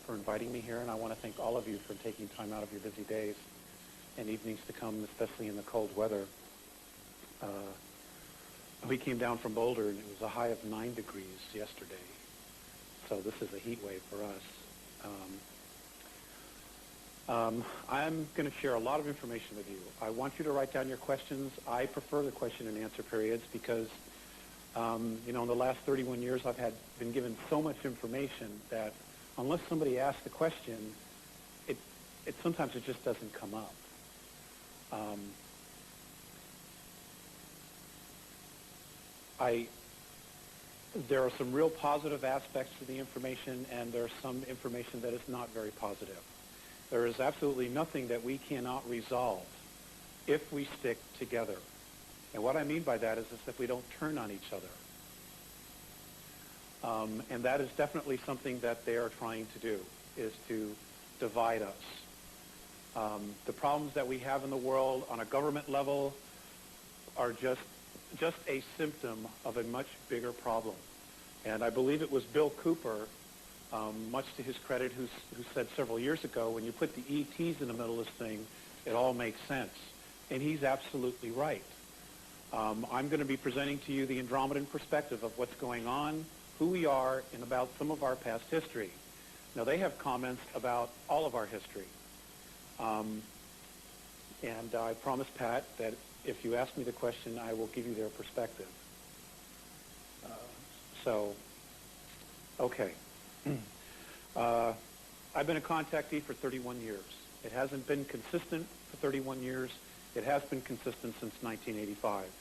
for inviting me here, and I want to thank all of you for taking time out of your busy days and evenings to come, especially in the cold weather. We came down from Boulder, and it was a high of 9 degrees yesterday, so this is a heat wave for us. I'm going to share a lot of information with you. I want you to write down your questions. I prefer the question and answer periods because, in the last 31 years I've been given so much information that unless somebody asks the question, sometimes it just doesn't come up. There are some real positive aspects to the information, and there's some information that is not very positive. There is absolutely nothing that we cannot resolve if we stick together. And what I mean by that is if we don't turn on each other. And that is definitely something that they are trying to do, is to divide us. The problems that we have in the world on a government level are just a symptom of a much bigger problem. And I believe it was Bill Cooper, much to his credit, who said several years ago, when you put the ETs in the middle of this thing, it all makes sense. And he's absolutely right. I'm going to be presenting to you the Andromedan perspective of what's going on, who we are, and about some of our past history. Now, they have comments about all of our history. And I promised Pat that if you ask me the question, I will give you their perspective. Okay. I've been a contactee for 31 years. It hasn't been consistent for 31 years. It has been consistent since 1985.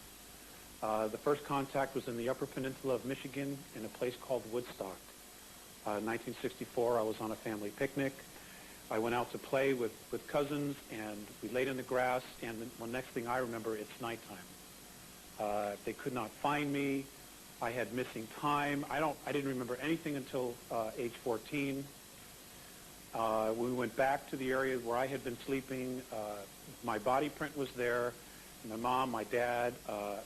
The first contact was in the Upper Peninsula of Michigan in a place called Woodstock. In 1964, I was on a family picnic. I went out to play with cousins, and we laid in the grass, and the next thing I remember, it's nighttime. They could not find me. I had missing time. I didn't remember anything until age 14. We went back to the area where I had been sleeping. My body print was there. My mom, my dad, a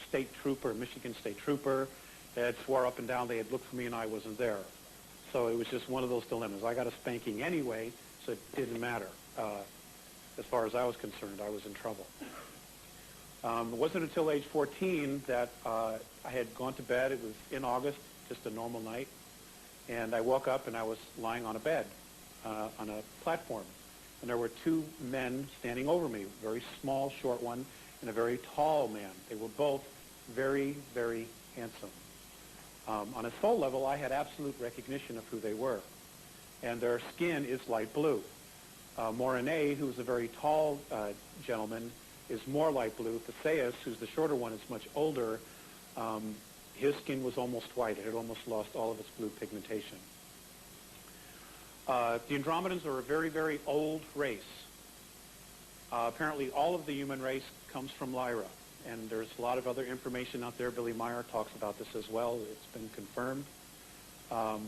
state trooper, a Michigan state trooper, they had swore up and down they had looked for me and I wasn't there. So it was just one of those dilemmas. I got a spanking anyway, so it didn't matter. As far as I was concerned, I was in trouble. It wasn't until age 14 that I had gone to bed. It was in August, just a normal night. And I woke up and I was lying on a bed, on a platform. And there were 2 men standing over me, a very small, short one, and a very tall man. They were both very, very handsome. On a soul level, I had absolute recognition of who they were. And their skin is light blue. Morine, who's a very tall gentleman, is more light blue. Theseus, who's the shorter one, is much older. His skin was almost white. It had almost lost all of its blue pigmentation. The Andromedans are a very, very old race. Apparently, all of the human race comes from Lyra. And there's a lot of other information out there. Billy Meyer talks about this as well. It's been confirmed. Now,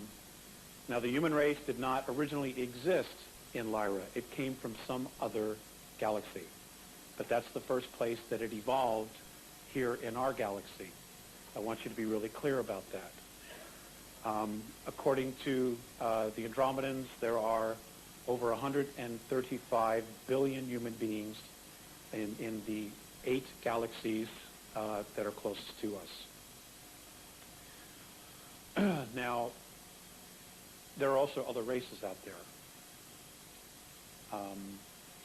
the human race did not originally exist in Lyra. It came from some other galaxy. But that's the first place that it evolved here in our galaxy. I want you to be really clear about that. According to the Andromedans, there are over 135 billion human beings in the 8 galaxies that are closest to us. Now, there are also other races out there.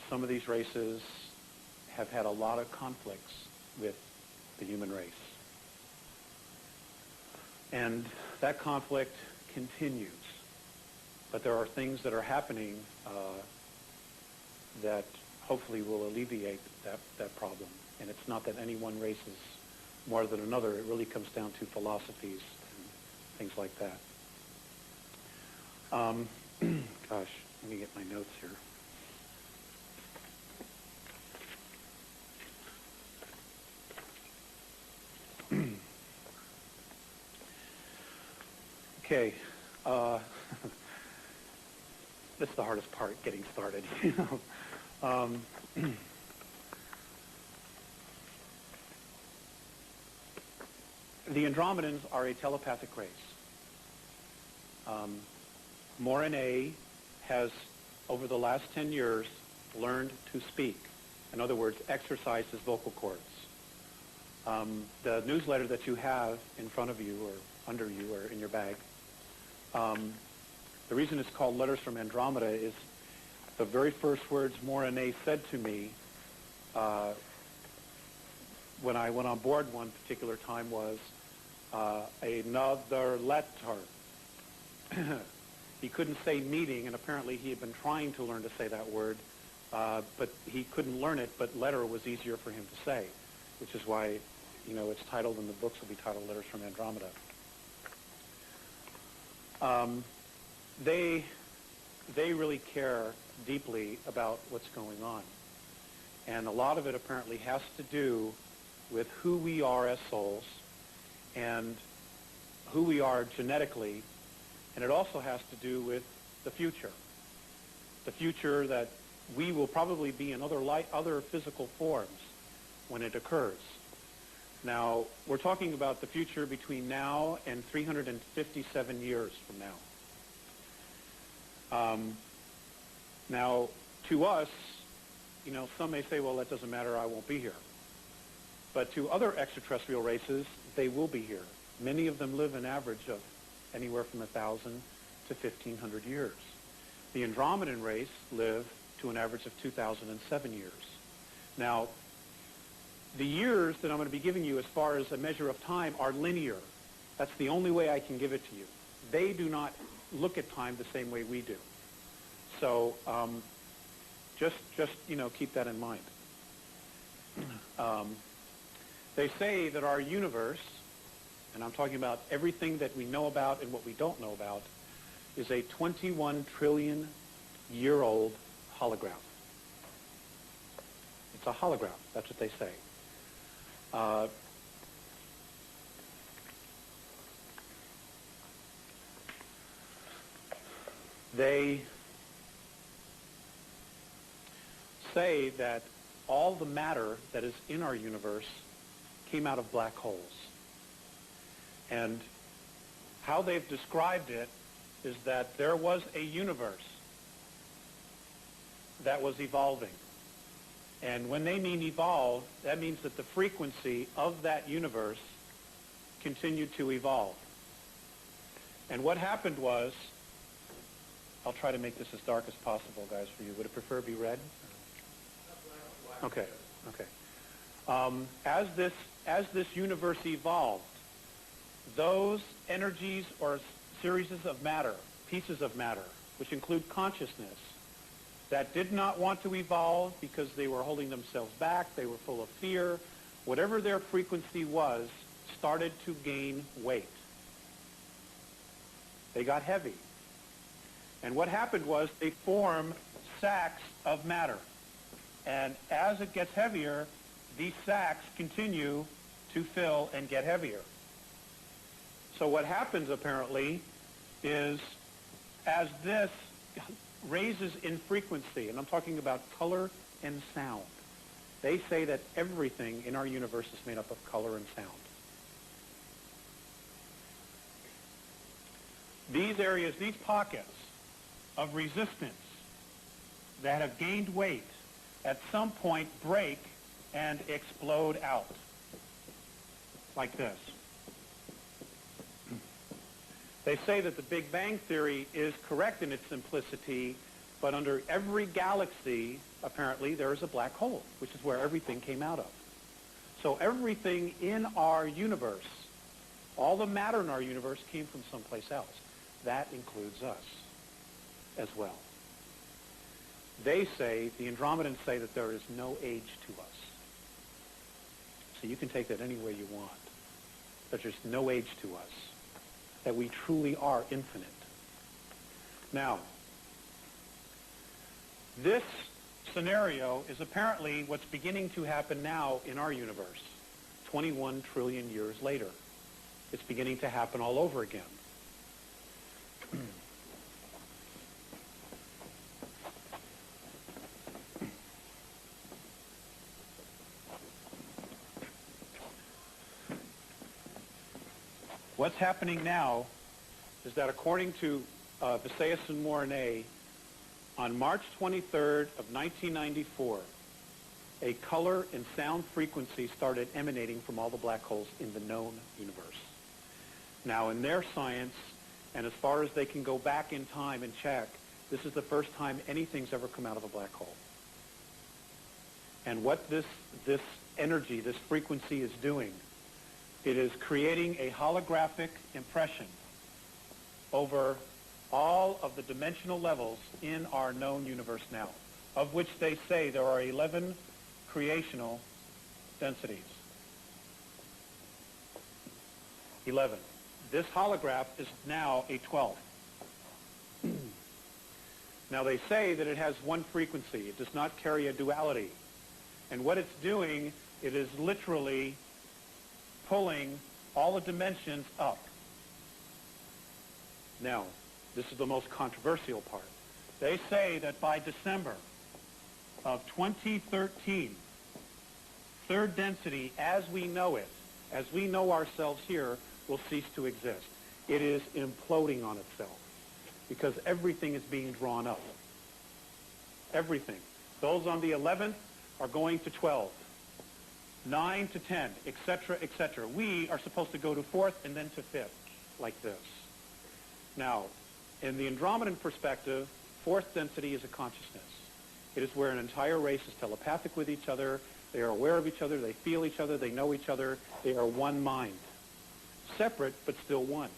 Some of these races have had a lot of conflicts with the human race. And that conflict continues. But there are things that are happening that hopefully will alleviate that problem. And it's not that any one race is more than another. It really comes down to philosophies and things like that. Gosh, let me get my notes here. Okay. This is the hardest part, getting started. The Andromedans are a telepathic race. Morine has, over the last 10 years, learned to speak. In other words, exercise his vocal cords. The newsletter that you have in front of you or under you or in your bag, the reason it's called Letters from Andromeda is the very first words Morine said to me when I went on board one particular time was, another letter. He couldn't say meeting, and apparently he had been trying to learn to say that word, but he couldn't learn it, but letter was easier for him to say, which is why, you know, it's titled, and the books will be titled Letters from Andromeda. They really care deeply about what's going on. And a lot of it apparently has to do with who we are as souls and who we are genetically, and it also has to do with the future. The future that we will probably be in other physical forms when it occurs. Now, we're talking about the future between now and 357 years from now. Now, to us, you know, some may say, well, that doesn't matter, I won't be here. But to other extraterrestrial races, they will be here. Many of them live an average of anywhere from 1,000 to 1,500 years. The Andromedan race live to an average of 2,007 years. Now, the years that I'm going to be giving you as far as a measure of time are linear. That's the only way I can give it to you. They do not look at time the same way we do. So just you know, keep that in mind. They say that our universe, and I'm talking about everything that we know about and what we don't know about, is a 21 trillion year old hologram. It's a hologram. That's what they say. They say that all the matter that is in our universe came out of black holes. And how they've described it is that there was a universe that was evolving. And when they mean evolve, that means that the frequency of that universe continued to evolve. And what happened was, I'll try to make this as dark as possible, guys, for you. Would it prefer to be red? Okay, okay. As this universe evolved, those energies or series of matter, pieces of matter, which include consciousness, that did not want to evolve because they were holding themselves back, they were full of fear, whatever their frequency was, started to gain weight. They got heavy. And what happened was they formed sacks of matter. And as it gets heavier, these sacks continue to fill and get heavier. So what happens apparently is as this raises in frequency, and I'm talking about color and sound, they say that everything in our universe is made up of color and sound. These areas, these pockets of resistance that have gained weight at some point break and explode out like this. They say that the Big Bang Theory is correct in its simplicity, but under every galaxy, apparently, there is a black hole, which is where everything came out of. So everything in our universe, all the matter in our universe came from someplace else. That includes us as well. They say, the Andromedans say that there is no age to us. So you can take that any way you want. That there's no age to us. That we truly are infinite. Now, this scenario is apparently what's beginning to happen now in our universe, 21 trillion years later. It's beginning to happen all over again. What's happening now is that according to Visayas and Mornay, on March 23rd of 1994, a color and sound frequency started emanating from all the black holes in the known universe. Now, in their science, and as far as they can go back in time and check, this is the first time anything's ever come out of a black hole. And what this energy, this frequency is doing, it is creating a holographic impression over all of the dimensional levels in our known universe now, of which they say there are 11 creational densities. 11. This holograph is now a 12th. Now they say that it has one frequency. It does not carry a duality. And what it's doing, it is literally pulling all the dimensions up. Now, this is the most controversial part. They say that by December of 2013, third density, as we know it, as we know ourselves here, will cease to exist. It is imploding on itself because everything is being drawn up. Everything. Those on the 11th are going to 12, 9 to 10, etc., etc. We are supposed to go to 4th and then to 5th, like this. Now, in the Andromedan perspective, 4th density is a consciousness. It is where an entire race is telepathic with each other. They are aware of each other. They feel each other. They know each other. They are one mind. Separate, but still one.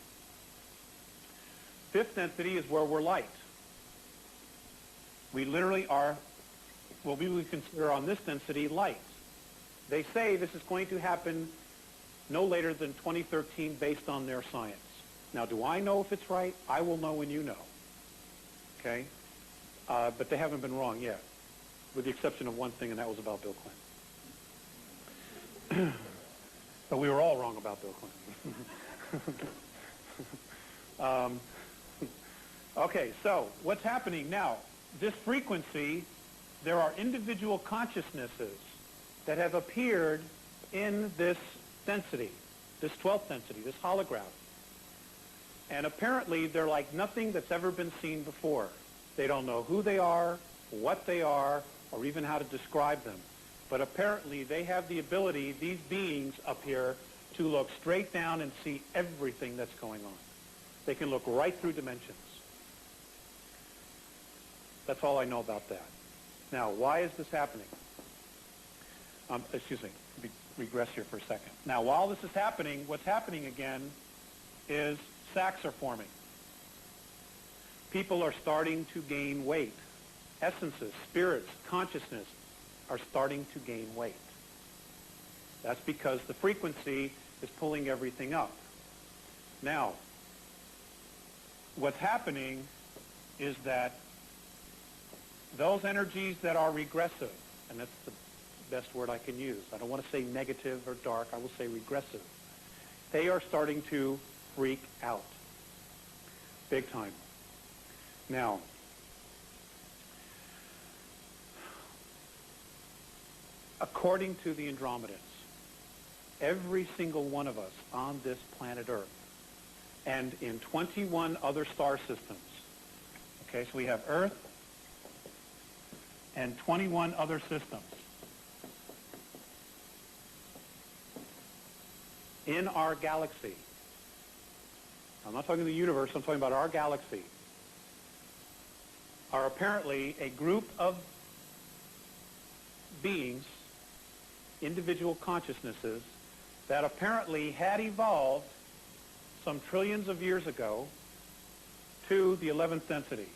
5th density is where we're light. We literally are what we would consider on this density light. They say this is going to happen no later than 2013 based on their science. Now, do I know if it's right? I will know when you know. Okay? But they haven't been wrong yet, with the exception of one thing, and that was about Bill Clinton. But we were all wrong about Bill Clinton. Okay, so what's happening now? This frequency, there are individual consciousnesses that have appeared in this density, this 12th density, this holograph. And apparently they're like nothing that's ever been seen before. They don't know who they are, what they are, or even how to describe them. But apparently they have the ability, these beings up here, to look straight down and see everything that's going on. They can look right through dimensions. That's all I know about that. Now, why is this happening? Excuse me, regress here for a second. Now, while this is happening, what's happening again is sacs are forming. People are starting to gain weight. Essences, spirits, consciousness are starting to gain weight. That's because the frequency is pulling everything up. Now, what's happening is that those energies that are regressive, and that's the best word I can use. I don't want to say negative or dark. I will say regressive. They are starting to freak out. Big time. Now, according to the Andromedans, every single one of us on this planet Earth and in 21 other star systems, okay, so we have Earth and 21 other systems. In our galaxy, I'm not talking the universe, I'm talking about our galaxy, are apparently a group of beings, individual consciousnesses, that apparently had evolved some trillions of years ago to the 11th density.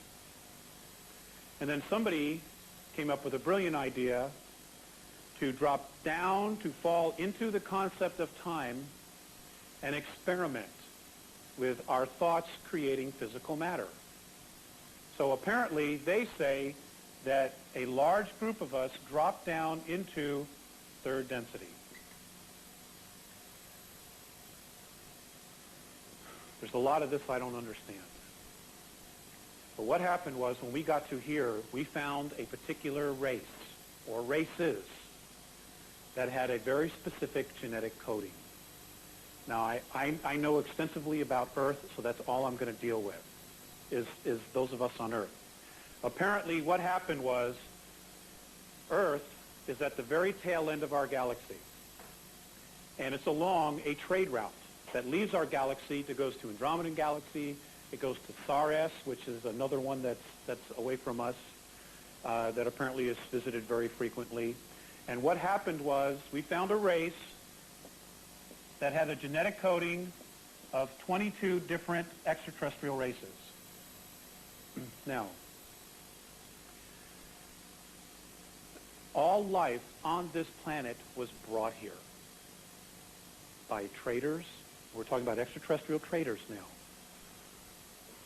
And then somebody came up with a brilliant idea to drop down, to fall into the concept of time and experiment with our thoughts creating physical matter. So apparently they say that a large group of us dropped down into third density. There's a lot of this I don't understand. But what happened was when we got to here, we found a particular race or races that had a very specific genetic coding. Now, I know extensively about Earth, so that's all I'm going to deal with, is those of us on Earth. Apparently, what happened was Earth is at the very tail end of our galaxy, and it's along a trade route that leaves our galaxy to goes to Andromedan galaxy. It goes to Saras, which is another one that's away from us, that apparently is visited very frequently. And what happened was we found a race that had a genetic coding of 22 different extraterrestrial races. Now, all life on this planet was brought here by traders. We're talking about extraterrestrial traders now.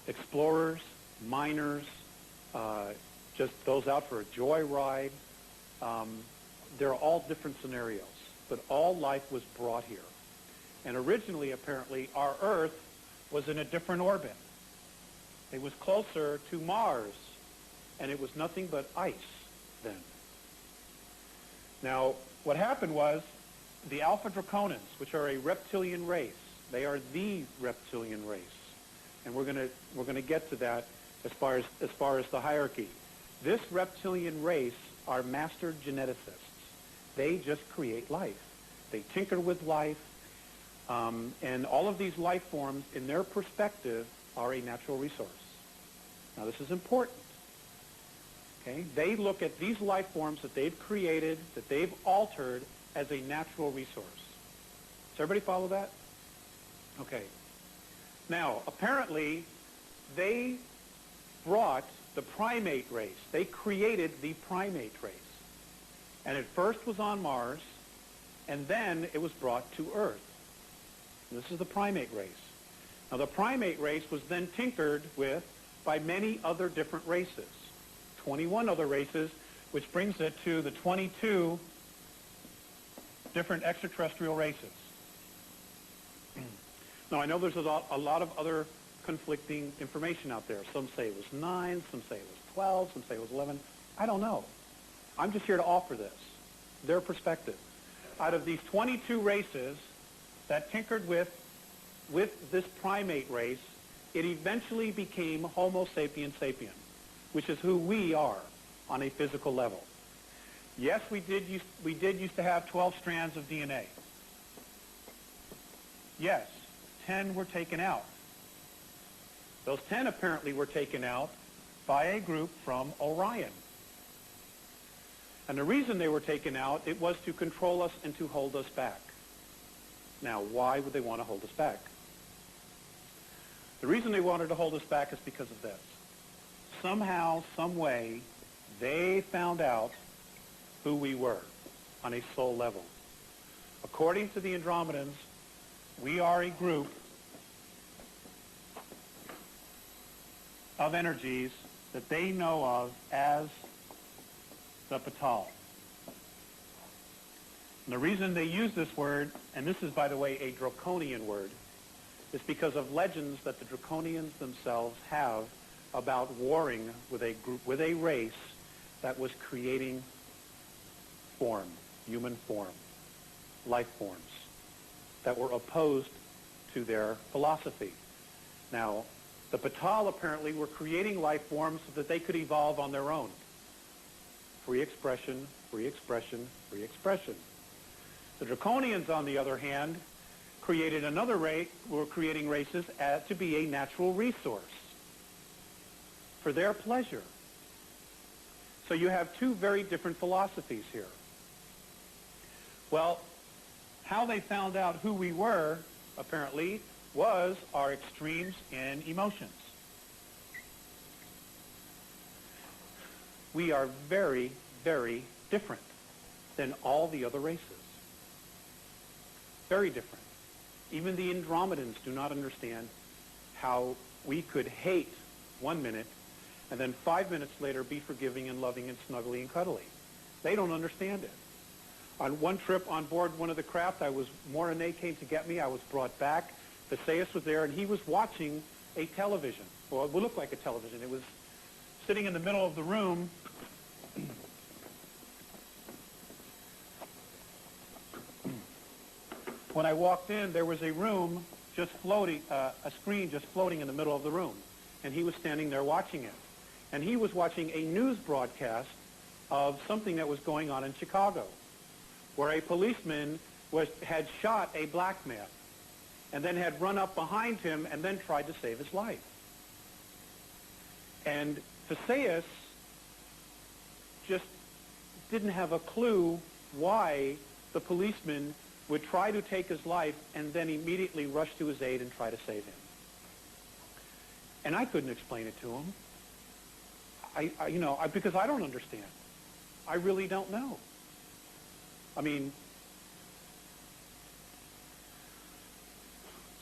Explorers, miners, just those out for a joyride. There are all different scenarios, but all life was brought here. And originally, apparently, our Earth was in a different orbit. It was closer to Mars, and it was nothing but ice then. Now, what happened was the Alpha Draconans, which are a reptilian race, they are the reptilian race. And we're going to get to that as far as the hierarchy. This reptilian race are master geneticists. They just create life. They tinker with life, and all of these life forms, in their perspective, are a natural resource. Now, this is important. Okay? They look at these life forms that they've created, that they've altered, as a natural resource. Does everybody follow that? Okay. Now, apparently, they brought the primate race. They created the primate race. And it first was on Mars, and then it was brought to Earth. And this is the primate race. Now, the primate race was then tinkered with by many other different races, 21 other races, which brings it to the 22 different extraterrestrial races. Now, I know there's a lot of other conflicting information out there. Some say it was 9, some say it was 12, some say it was 11. I don't know. I'm just here to offer this, their perspective. Out of these 22 races that tinkered with this primate race, it eventually became Homo sapiens sapien, which is who we are on a physical level. Yes, we did used to have 12 strands of DNA. Yes, 10 were taken out. Those 10 apparently were taken out by a group from Orion. And the reason they were taken out, it was to control us and to hold us back. Now, why would they want to hold us back? The reason they wanted to hold us back is because of this. Somehow, some way, they found out who we were on a soul level. According to the Andromedans, we are a group of energies that they know of as the Patal. And the reason they use this word, and this is, by the way, a draconian word, is because of legends that the Draconians themselves have about warring with a race that was creating form, human form, life forms, that were opposed to their philosophy. Now, the Patal apparently were creating life forms so that they could evolve on their own. Free expression, free expression, free expression. The Draconians, on the other hand, created another race, were creating races to be a natural resource for their pleasure. So you have two very different philosophies here. Well, how they found out who we were, apparently, was our extremes in emotions. We are very, very different than all the other races. Very different. Even the Andromedans do not understand how we could hate 1 minute and then 5 minutes later be forgiving and loving and snuggly and cuddly. They don't understand it. On one trip on board one of the craft, Morane came to get me. I was brought back. Theseus was there, and he was watching a television. Well, it looked like a television. It was sitting in the middle of the room. When I walked in, there was a room just floating, a screen just floating in the middle of the room. And he was standing there watching it. And he was watching a news broadcast of something that was going on in Chicago, where a policeman had shot a black man and then had run up behind him and then tried to save his life. And Phaseus just didn't have a clue why the policeman would try to take his life and then immediately rush to his aid and try to save him. And I couldn't explain it to him. Because I don't understand. I really don't know. I mean,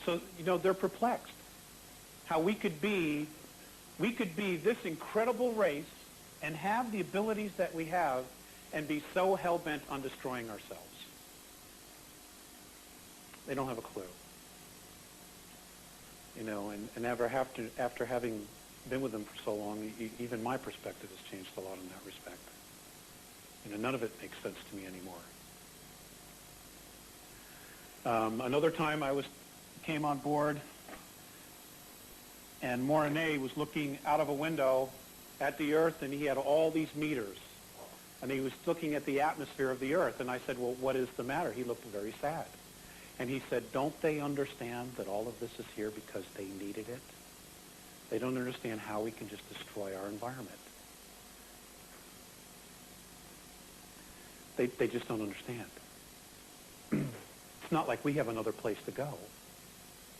so, they're perplexed. How we could be this incredible race and have the abilities that we have and be so hell-bent on destroying ourselves. They don't have a clue. And after having been with them for so long, even my perspective has changed a lot in that respect. None of it makes sense to me anymore. Another time I came on board, and Mornay was looking out of a window at the Earth, and he had all these meters, and he was looking at the atmosphere of the Earth, and I said, well, what is the matter? He looked very sad. And he said, don't they understand that all of this is here because they needed it? They don't understand how we can just destroy our environment. They just don't understand. It's not like we have another place to go.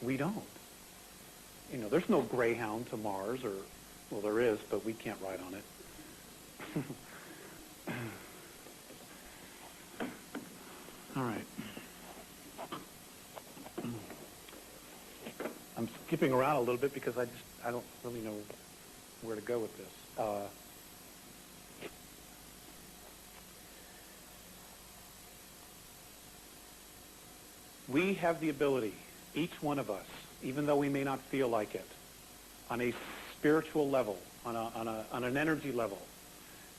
We don't. There's no Greyhound to Mars, well, there is, but we can't ride on it. All right. I'm skipping around a little bit because I don't really know where to go with this. We have the ability, each one of us, even though we may not feel like it, on a spiritual level, on an energy level,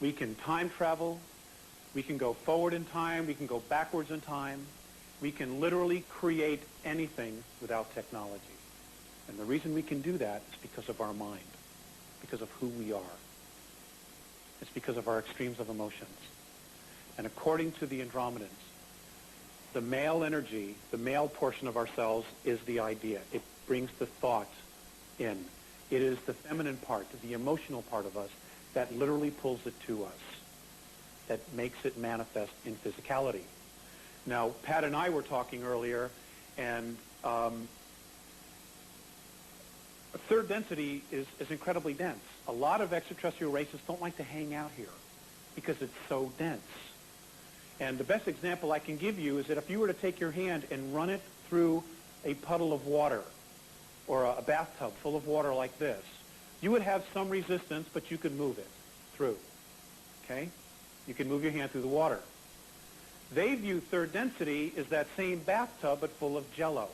we can time travel, we can go forward in time, we can go backwards in time, we can literally create anything without technology. And the reason we can do that is because of our mind, because of who we are. It's because of our extremes of emotions. And according to the Andromedans, the male energy, the male portion of ourselves is the idea. It brings the thought in. It is the feminine part, the emotional part of us, that literally pulls it to us, that makes it manifest in physicality. Now, Pat and I were talking earlier, and third density is incredibly dense. A lot of extraterrestrial races don't like to hang out here because it's so dense. And the best example I can give you is that if you were to take your hand and run it through a puddle of water or a bathtub full of water like this, you would have some resistance, but you could move it through. Okay? You can move your hand through the water. They view third density as that same bathtub but full of jello.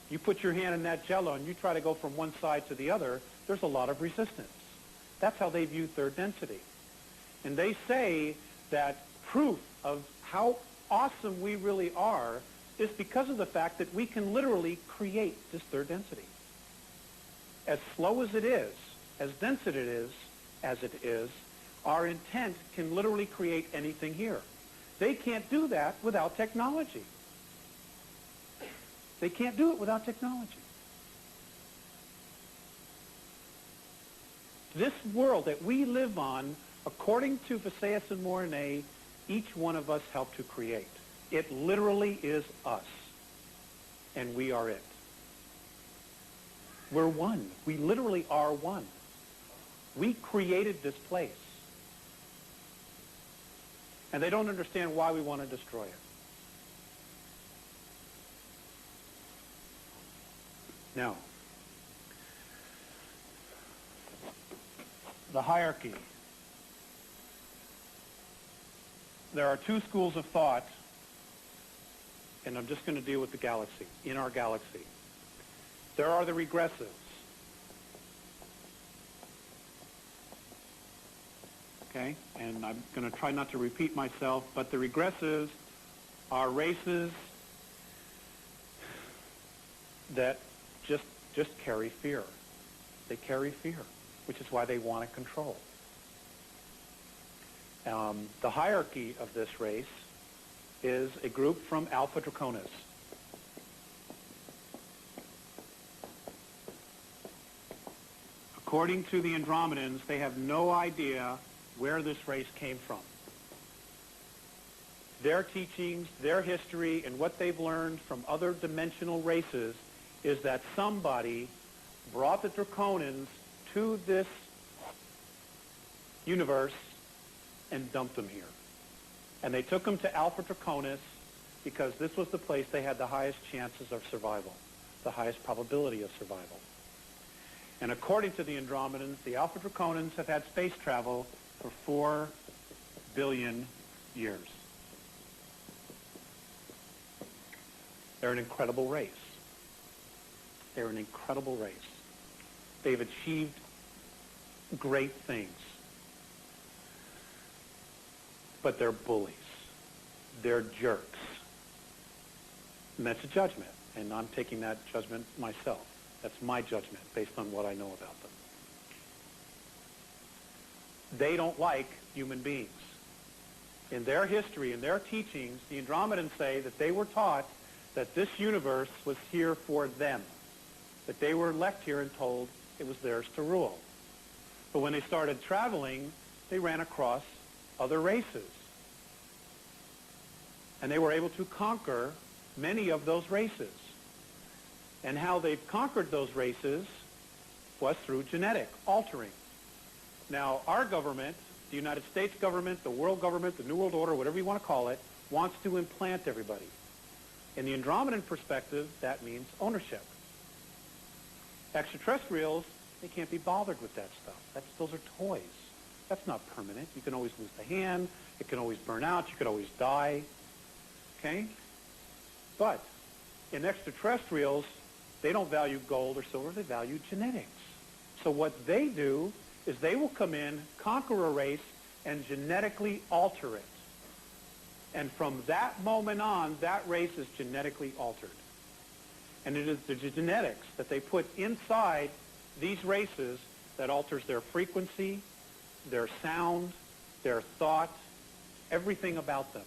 You put your hand in that jello and you try to go from one side to the other, there's a lot of resistance. That's how they view third density. And they say that proof of how awesome we really are is because of the fact that we can literally create this third density. As slow as it is, as dense as it is, our intent can literally create anything here. They can't do that without technology. They can't do it without technology. This world that we live on, according to Phaseus and Mornay, each one of us helped to create. It literally is us, and we are it. We're one. We literally are one. We created this place. And they don't understand why we want to destroy it. Now, the hierarchy. There are two schools of thought, and I'm just going to deal with the galaxy, in our galaxy. There are the regressives. Okay? And I'm going to try not to repeat myself, but the regressives are races that just carry fear. They carry fear, which is why they want to control. The hierarchy of this race is a group from Alpha Draconis. According to the Andromedans, they have no idea where this race came from. Their teachings, their history, and what they've learned from other dimensional races is that somebody brought the Draconans to this universe and dumped them here. And they took them to Alpha Draconis because this was the place they had the highest chances of survival, the highest probability of survival. And according to the Andromedans, the Alpha Draconans have had space travel for 4 billion years. They're an incredible race. They're an incredible race. They've achieved great things. But they're bullies. They're jerks. And that's a judgment. And I'm taking that judgment myself. That's my judgment based on what I know about them. They don't like human beings. In their history, in their teachings, the Andromedans say that they were taught that this universe was here for them, that they were left here and told it was theirs to rule. But when they started traveling, they ran across other races. And they were able to conquer many of those races. And how they've conquered those races was through genetic altering. Now, our government, the United States government, the world government, the New World Order, whatever you want to call it, wants to implant everybody. In the Andromedan perspective, that means ownership. Extraterrestrials, they can't be bothered with that stuff. Those are toys. That's not permanent. You can always lose the hand. It can always burn out. You could always die. Okay? But in extraterrestrials, they don't value gold or silver. They value genetics. So what they do is they will come in, conquer a race, and genetically alter it. And from that moment on, that race is genetically altered. And it is the genetics that they put inside these races that alters their frequency, their sound, their thought, everything about them.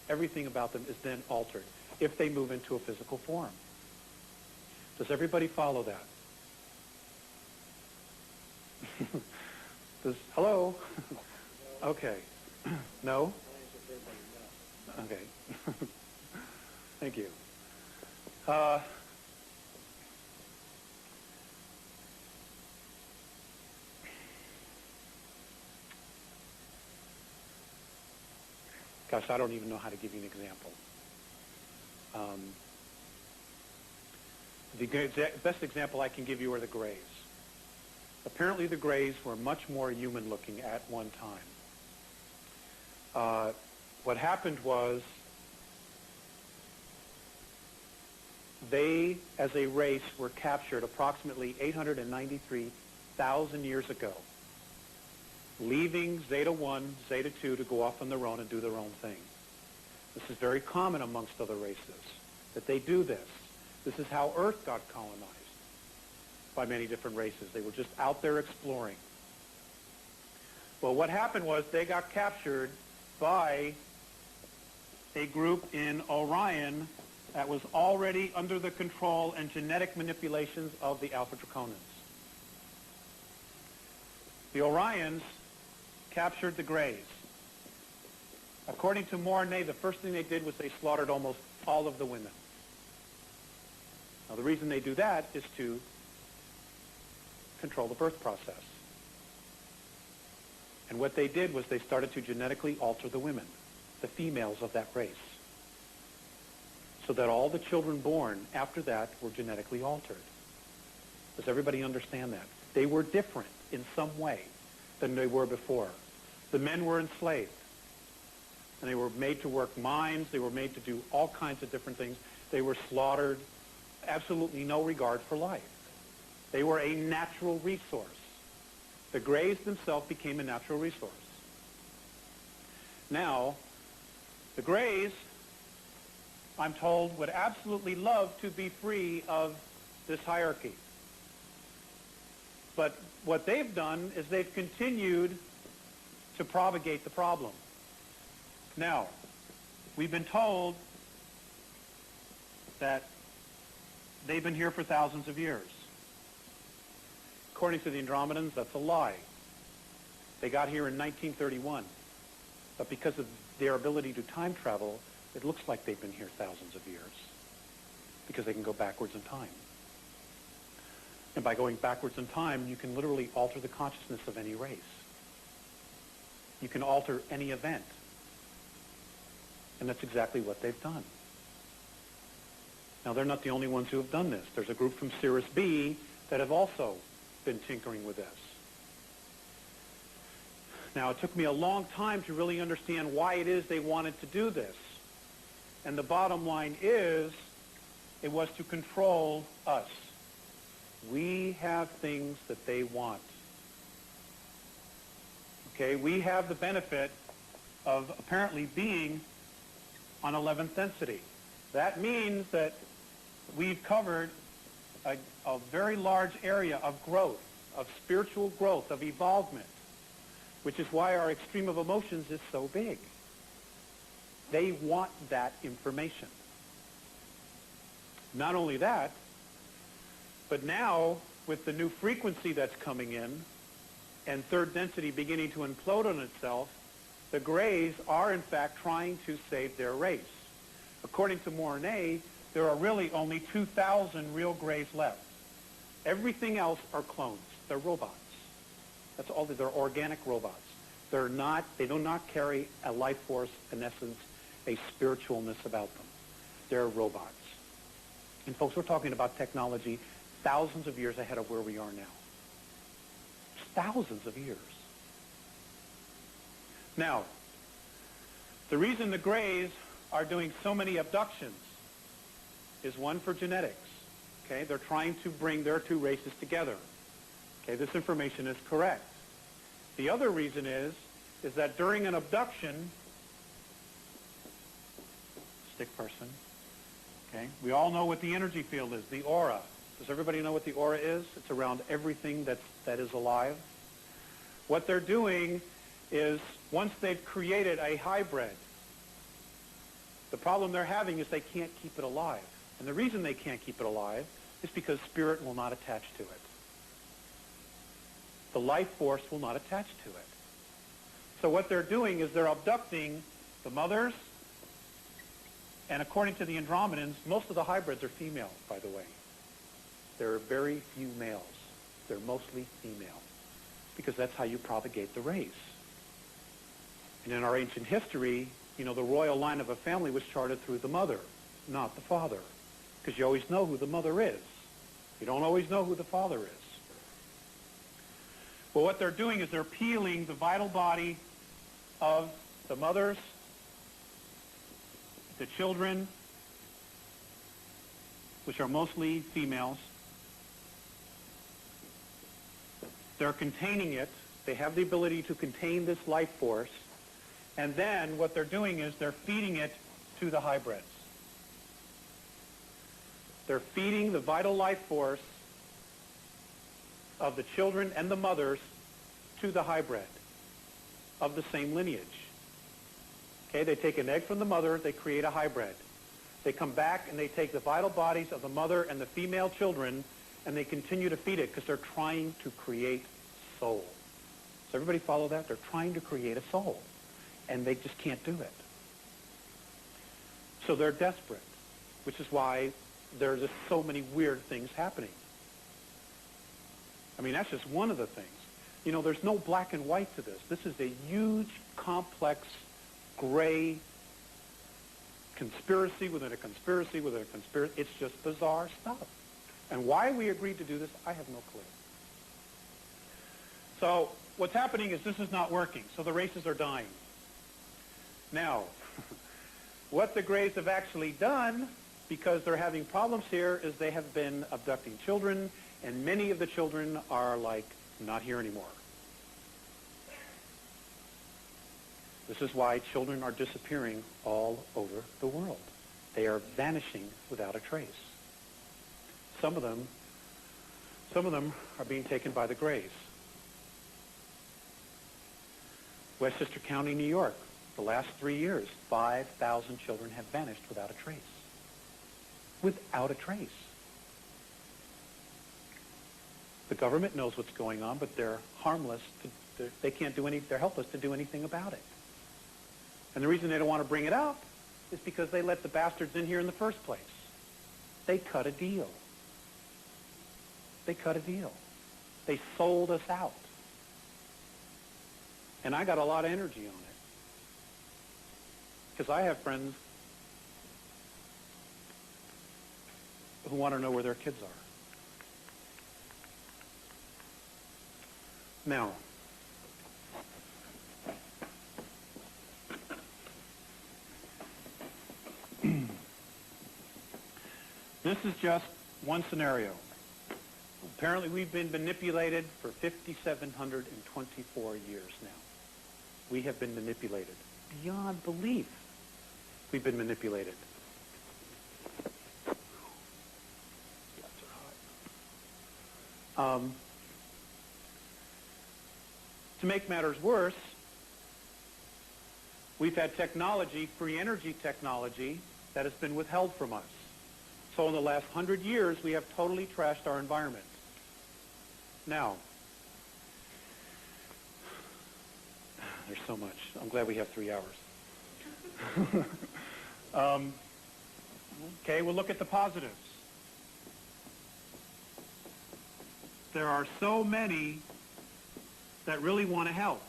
Everything about them is then altered if they move into a physical form. Does everybody follow that? Hello? Okay. No? Okay. Thank you. Gosh, I don't even know how to give you an example. The best example I can give you are the Greys. Apparently the Greys were much more human-looking at one time. What happened was they, as a race, were captured approximately 893,000 years ago, leaving Zeta 1, Zeta 2 to go off on their own and do their own thing. This is very common amongst other races, that they do this. This is how Earth got colonized by many different races. They were just out there exploring. Well, what happened was they got captured by a group in Orion that was already under the control and genetic manipulations of the Alpha Draconans. The Orions captured the Greys. According to Mornay, the first thing they did was they slaughtered almost all of the women. Now, the reason they do that is to control the birth process. And what they did was they started to genetically alter the women, the females of that race, so that all the children born after that were genetically altered. Does everybody understand that? They were different in some way than they were before. The men were enslaved, and they were made to work mines. They were made to do all kinds of different things. They were slaughtered, absolutely no regard for life. They were a natural resource. The Greys themselves became a natural resource. Now, the Greys I'm told, would absolutely love to be free of this hierarchy. But what they've done is they've continued to propagate the problem. Now, we've been told that they've been here for thousands of years. According to the Andromedans, that's a lie. They got here in 1931. But because of their ability to time travel, it looks like they've been here thousands of years because they can go backwards in time. And by going backwards in time, you can literally alter the consciousness of any race. You can alter any event. And that's exactly what they've done. Now, they're not the only ones who have done this. There's a group from Sirius B that have also been tinkering with this. Now, it took me a long time to really understand why it is they wanted to do this. And the bottom line is, it was to control us. We have things that they want. Okay, we have the benefit of apparently being on 11th density. That means that we've covered a very large area of growth, of spiritual growth, of evolvement, which is why our extreme of emotions is so big. They want that information. Not only that, but now with the new frequency that's coming in and third density beginning to implode on itself, the Greys are in fact trying to save their race. According to Mornay, there are really only 2,000 real Greys left. Everything else are clones. They're robots. That's all. They're organic robots. They do not carry a life force, an essence, a spiritualness about them. They're robots. And folks, we're talking about technology thousands of years ahead of where we are now. Thousands of years. Now, the reason the Greys are doing so many abductions is one for genetics. Okay, they're trying to bring their two races together. Okay, this information is correct. The other reason is that during an abduction, stick person, okay, we all know what the energy field is, the aura. Does everybody know what the aura is? It's around everything that is alive. What they're doing is, once they've created a hybrid, the problem they're having is they can't keep it alive. And the reason they can't keep it alive is because spirit will not attach to it. The life force will not attach to it. So what they're doing is they're abducting the mothers, and according to the Andromedans, most of the hybrids are female, by the way. There are very few males. They're mostly female, because that's how you propagate the race. And in our ancient history, you know, the royal line of a family was charted through the mother, not the father, because you always know who the mother is. You don't always know who the father is. Well, what they're doing is they're peeling the vital body of the mothers, the children, which are mostly females. They're containing it. They have the ability to contain this life force. And then what they're doing is they're feeding it to the hybrids. They're feeding the vital life force of the children and the mothers to the hybrid of the same lineage. Okay, they take an egg from the mother, they create a hybrid. They come back and they take the vital bodies of the mother and the female children and they continue to feed it because they're trying to create soul. Does everybody follow that? They're trying to create a soul and they just can't do it. So they're desperate, which is why there's just so many weird things happening. I mean, that's just one of the things. You know, there's no black and white to this. This is a huge, complex, gray conspiracy within a conspiracy within a conspiracy. It's just bizarre stuff. And why we agreed to do this, I have no clue. So what's happening is this is not working. So the races are dying. Now, what the Greys have actually done, because they're having problems here, is they have been abducting children, and many of the children are, like, not here anymore. This is why children are disappearing all over the world. They are vanishing without a trace. Some of them are being taken by the Greys. Westchester County, New York, the last 3 years, 5,000 children have vanished without a trace. Without a trace. The government knows what's going on, but they're harmless. They can't do any. They're helpless to do anything about it. And the reason they don't want to bring it up is because they let the bastards in here in the first place. They cut a deal. They cut a deal. They sold us out. And I got a lot of energy on it. Because I have friends who want to know where their kids are. Now, this is just one scenario. Apparently we've been manipulated for 5,724 years now. We have been manipulated. Beyond belief, we've been manipulated. To make matters worse, we've had technology, free energy technology, that has been withheld from us. So in the last 100 years, we have totally trashed our environment. Now, there's so much. I'm glad we have 3 hours. Okay, we'll look at the positives. There are so many that really want to help.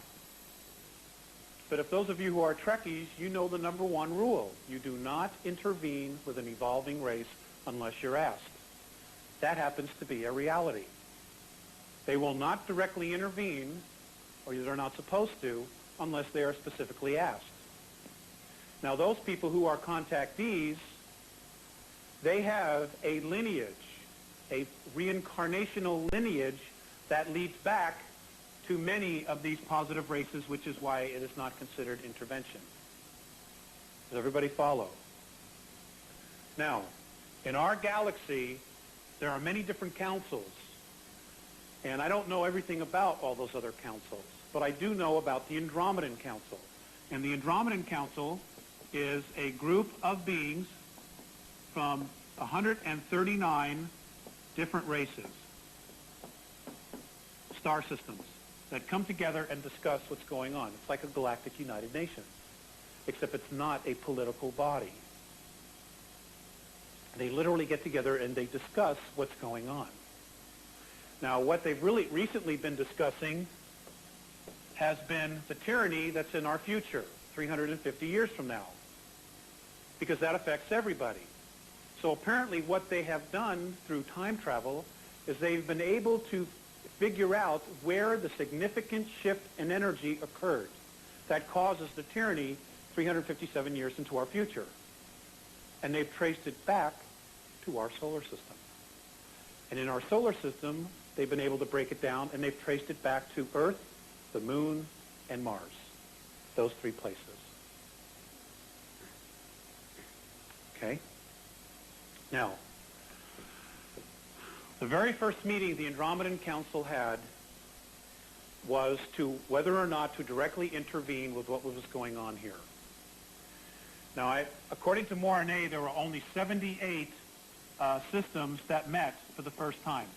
But if those of you who are Trekkies, you know the number one rule. You do not intervene with an evolving race unless you're asked. That happens to be a reality. They will not directly intervene, or they're not supposed to, unless they are specifically asked. Now, those people who are contactees, they have a lineage, a reincarnational lineage that leads back to many of these positive races, which is why it is not considered intervention. Does everybody follow? Now, in our galaxy, there are many different councils. And I don't know everything about all those other councils, but I do know about the Andromedan Council. And the Andromedan Council is a group of beings from 139 different races, star systems, that come together and discuss what's going on. It's like a galactic United Nations, except it's not a political body. They literally get together and they discuss what's going on. Now, what they've really recently been discussing has been the tyranny that's in our future, 350 years from now, because that affects everybody. So apparently what they have done through time travel is they've been able to figure out where the significant shift in energy occurred that causes the tyranny 357 years into our future. And they've traced it back to our solar system. And in our solar system, they've been able to break it down, and they've traced it back to Earth, the Moon, and Mars. Those 3 places. Okay? Now, the very first meeting the Andromedan Council had was to whether or not to directly intervene with what was going on here. Now, according to Mornay, there were only 78 systems that met for the first time.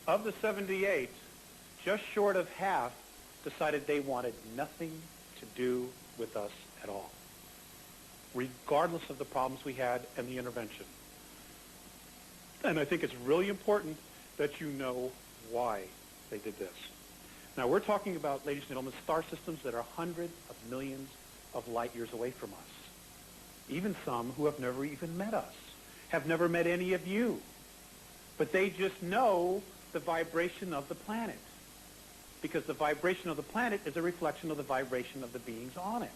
Of the 78, just short of half decided they wanted nothing to do with us at all, regardless of the problems we had and the intervention. And I think it's really important that you know why they did this. Now, we're talking about, ladies and gentlemen, star systems that are hundreds of millions of light years away from us. Even some who have never even met us, have never met any of you. But they just know the vibration of the planet, because the vibration of the planet is a reflection of the vibration of the beings on it.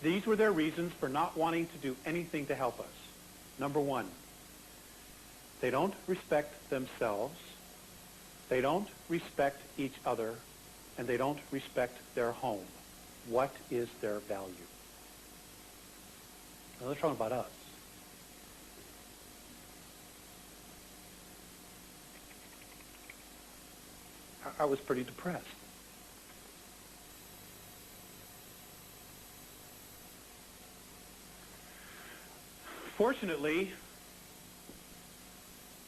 These were their reasons for not wanting to do anything to help us. Number one, they don't respect themselves, they don't respect each other, and they don't respect their home. What is their value? No, they're talking about us. I was pretty depressed. Fortunately,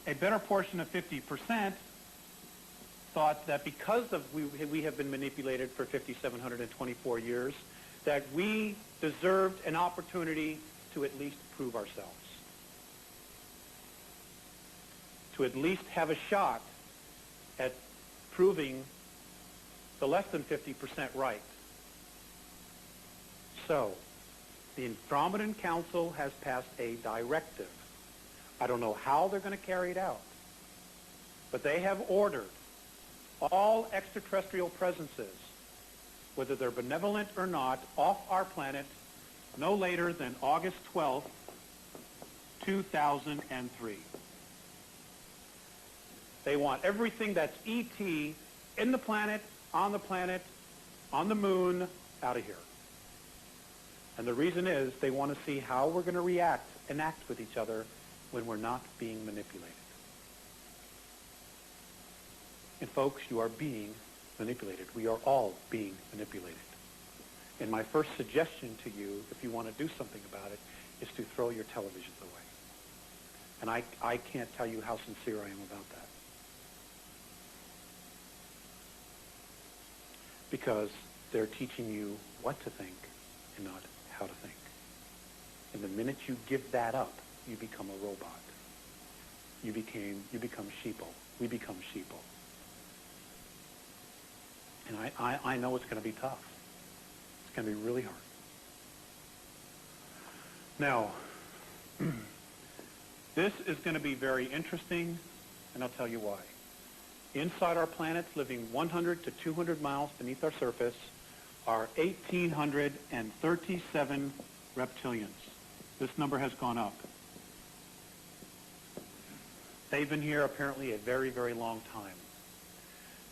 a better portion of 50% thought that because of we have been manipulated for 5,724 years, that we deserved an opportunity to at least prove ourselves, to at least have a shot at proving the less than 50% right. So, the Andromedan Council has passed a directive. I don't know how they're going to carry it out, but they have ordered all extraterrestrial presences, whether they're benevolent or not, off our planet no later than August 12th, 2003. They want everything that's ET in the planet, on the moon, out of here. And the reason is they want to see how we're going to react and act with each other when we're not being manipulated. And folks, you are being manipulated. We are all being manipulated. And my first suggestion to you, if you want to do something about it, is to throw your televisions away. And I can't tell you how sincere I am about that. Because they're teaching you what to think and not how to think. And the minute you give that up, you become a robot. You become sheeple. We become sheeple. And I know it's going to be tough. It's going to be really hard. Now, this is going to be very interesting, and I'll tell you why. Inside our planets, living 100 to 200 miles beneath our surface, are 1,837 reptilians. This number has gone up. They've been here apparently a very, very long time.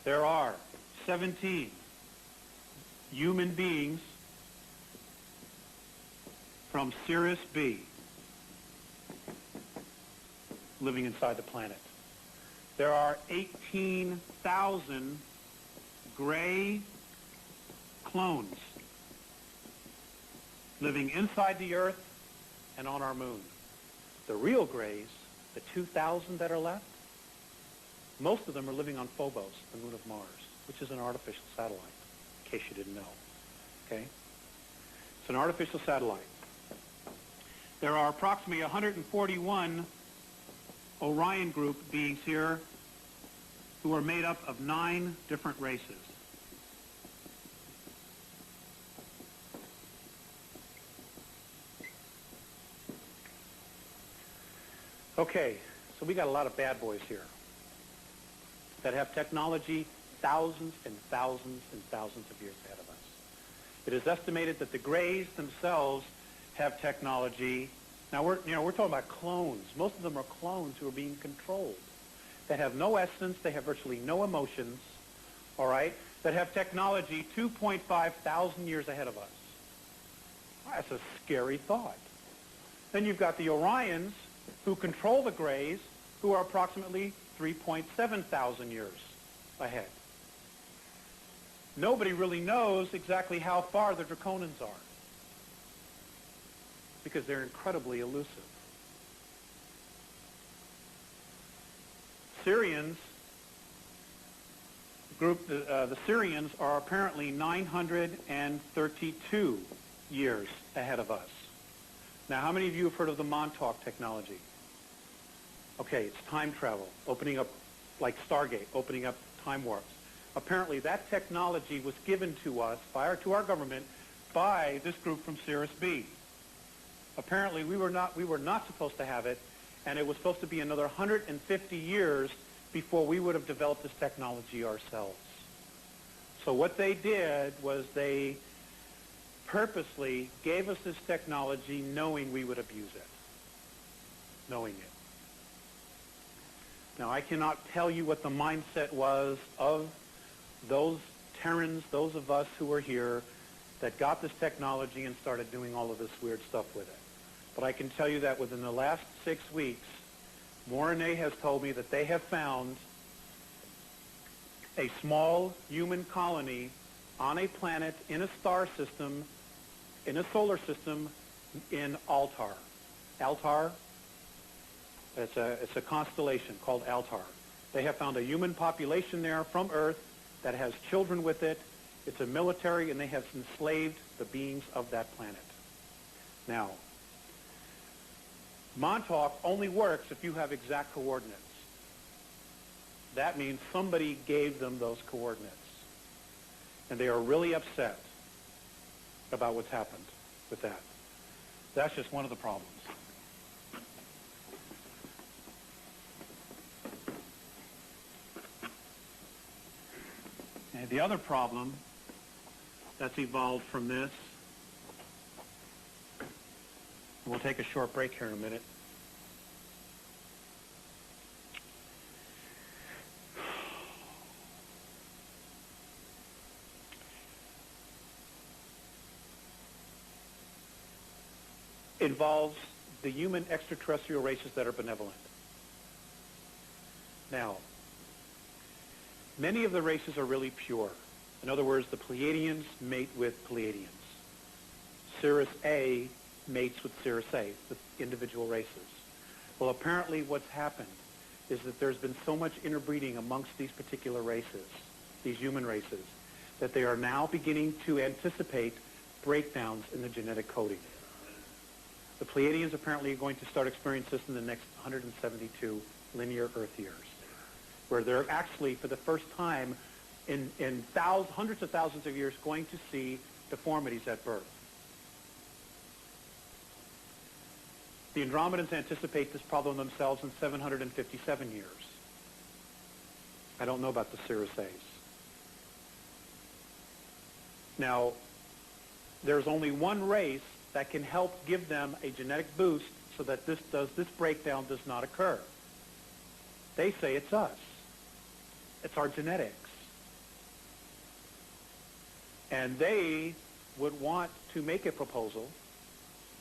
There are 17 human beings from Sirius B living inside the planet. There are 18,000 gray clones living inside the Earth and on our moon. The real grays, the 2,000 that are left, most of them are living on Phobos, the moon of Mars, which is an artificial satellite, in case you didn't know. Okay? It's an artificial satellite. There are approximately 141 Orion group beings here who are made up of 9 different races. Okay, so we got a lot of bad boys here that have technology thousands and thousands and thousands of years ahead of us. It is estimated that the Greys themselves have technology. Now we're talking about clones. Most of them are clones who are being controlled, that have no essence, they have virtually no emotions, all right, that have technology 2.5 thousand years ahead of us. That's a scary thought. Then you've got the Orions, who control the Greys, who are approximately 3.7 thousand years ahead. Nobody really knows exactly how far the Draconians are, because they're incredibly elusive. Syrians group, the Syrians are apparently 932 years ahead of us. Now, how many of you have heard of the Montauk technology? Okay, it's time travel, opening up, like Stargate, opening up time warps. Apparently, that technology was given to us, to our government, by this group from Sirius B. Apparently, we were not supposed to have it, and it was supposed to be another 150 years before we would have developed this technology ourselves. So what they did was they purposely gave us this technology knowing we would abuse it. Knowing it. Now, I cannot tell you what the mindset was of those Terrans, those of us who were here, that got this technology and started doing all of this weird stuff with it. But I can tell you that within the last 6 weeks, Mornay has told me that they have found a small human colony on a planet in a star system, in a solar system, in Altar. Altar, it's a constellation called Altar. They have found a human population there from Earth that has children with it. It's a military, and they have enslaved the beings of that planet. Now, Montauk only works if you have exact coordinates. That means somebody gave them those coordinates. And they are really upset about what's happened with that. That's just one of the problems. And the other problem that's evolved from this, we'll take a short break here in a minute. Involves the human extraterrestrial races that are benevolent. Now, many of the races are really pure. In other words, the Pleiadians mate with Pleiadians. Sirius A mates with Sirius A, the individual races. Well, apparently what's happened is that there's been so much interbreeding amongst these particular races, these human races, that they are now beginning to anticipate breakdowns in the genetic coding. The Pleiadians apparently are going to start experiencing this in the next 172 linear Earth years, where they're actually, for the first time in hundreds of thousands of years, going to see deformities at birth. The Andromedans anticipate this problem themselves in 757 years. I don't know about the Sirius A's. Now, there's only one race that can help give them a genetic boost so that this breakdown does not occur. They say it's us. It's our genetics. And they would want to make a proposal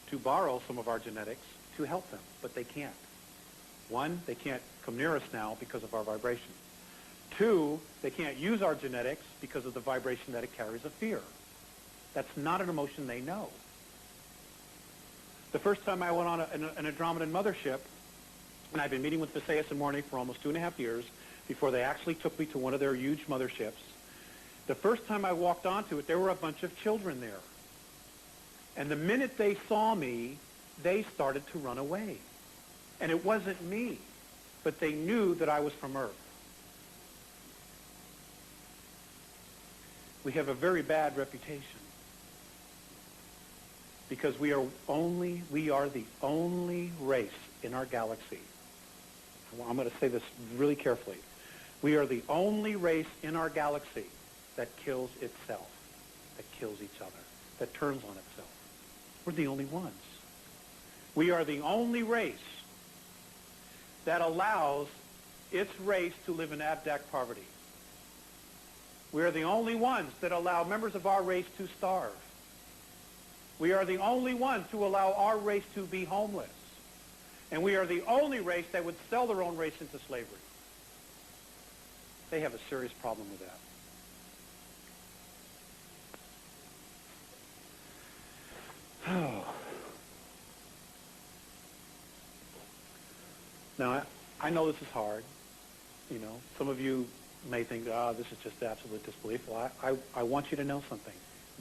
to borrow some of our genetics to help them, but they can't. One, they can't come near us now because of our vibration. Two, they can't use our genetics because of the vibration that it carries of fear. That's not an emotion they know. The first time I went on an Andromedan mothership, and I've been meeting with Visayas and Mornay for almost 2.5 years before they actually took me to one of their huge motherships. The first time I walked onto it, there were a bunch of children there. And the minute they saw me, they started to run away. And it wasn't me, but they knew that I was from Earth. We have a very bad reputation because we are the only race in our galaxy. I'm going to say this really carefully. We are the only race in our galaxy that kills itself, that kills each other, that turns on itself. We're the only ones. We are the only race that allows its race to live in abject poverty. We are the only ones that allow members of our race to starve. We are the only ones who allow our race to be homeless. And we are the only race that would sell their own race into slavery. They have a serious problem with that. Now, I know this is hard. You know, some of you may think, this is just absolute disbelief. Well, I want you to know something.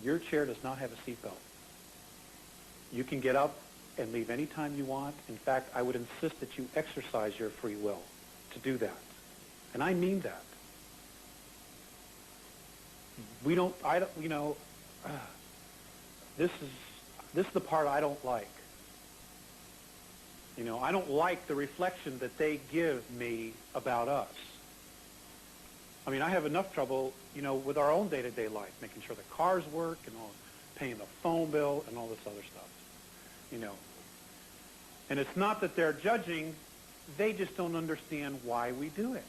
Your chair does not have a seatbelt. You can get up and leave any time you want. In fact, I would insist that you exercise your free will to do that. And I mean that. This is the part I don't like. You know, I don't like the reflection that they give me about us. I mean, I have enough trouble, with our own day-to-day life, making sure the cars work and all, paying the phone bill and all this other stuff, And it's not that they're judging, they just don't understand why we do it.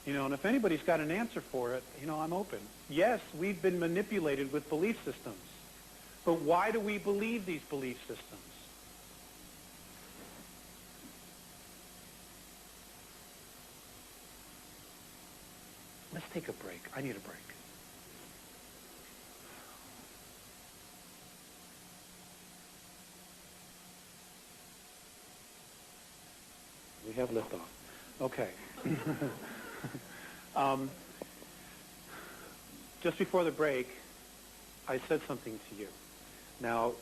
And if anybody's got an answer for it, I'm open. Yes, we've been manipulated with belief systems. But why do we believe these belief systems? Let's take a break. I need a break. We have liftoff. Okay. Just before the break, I said something to you. Now,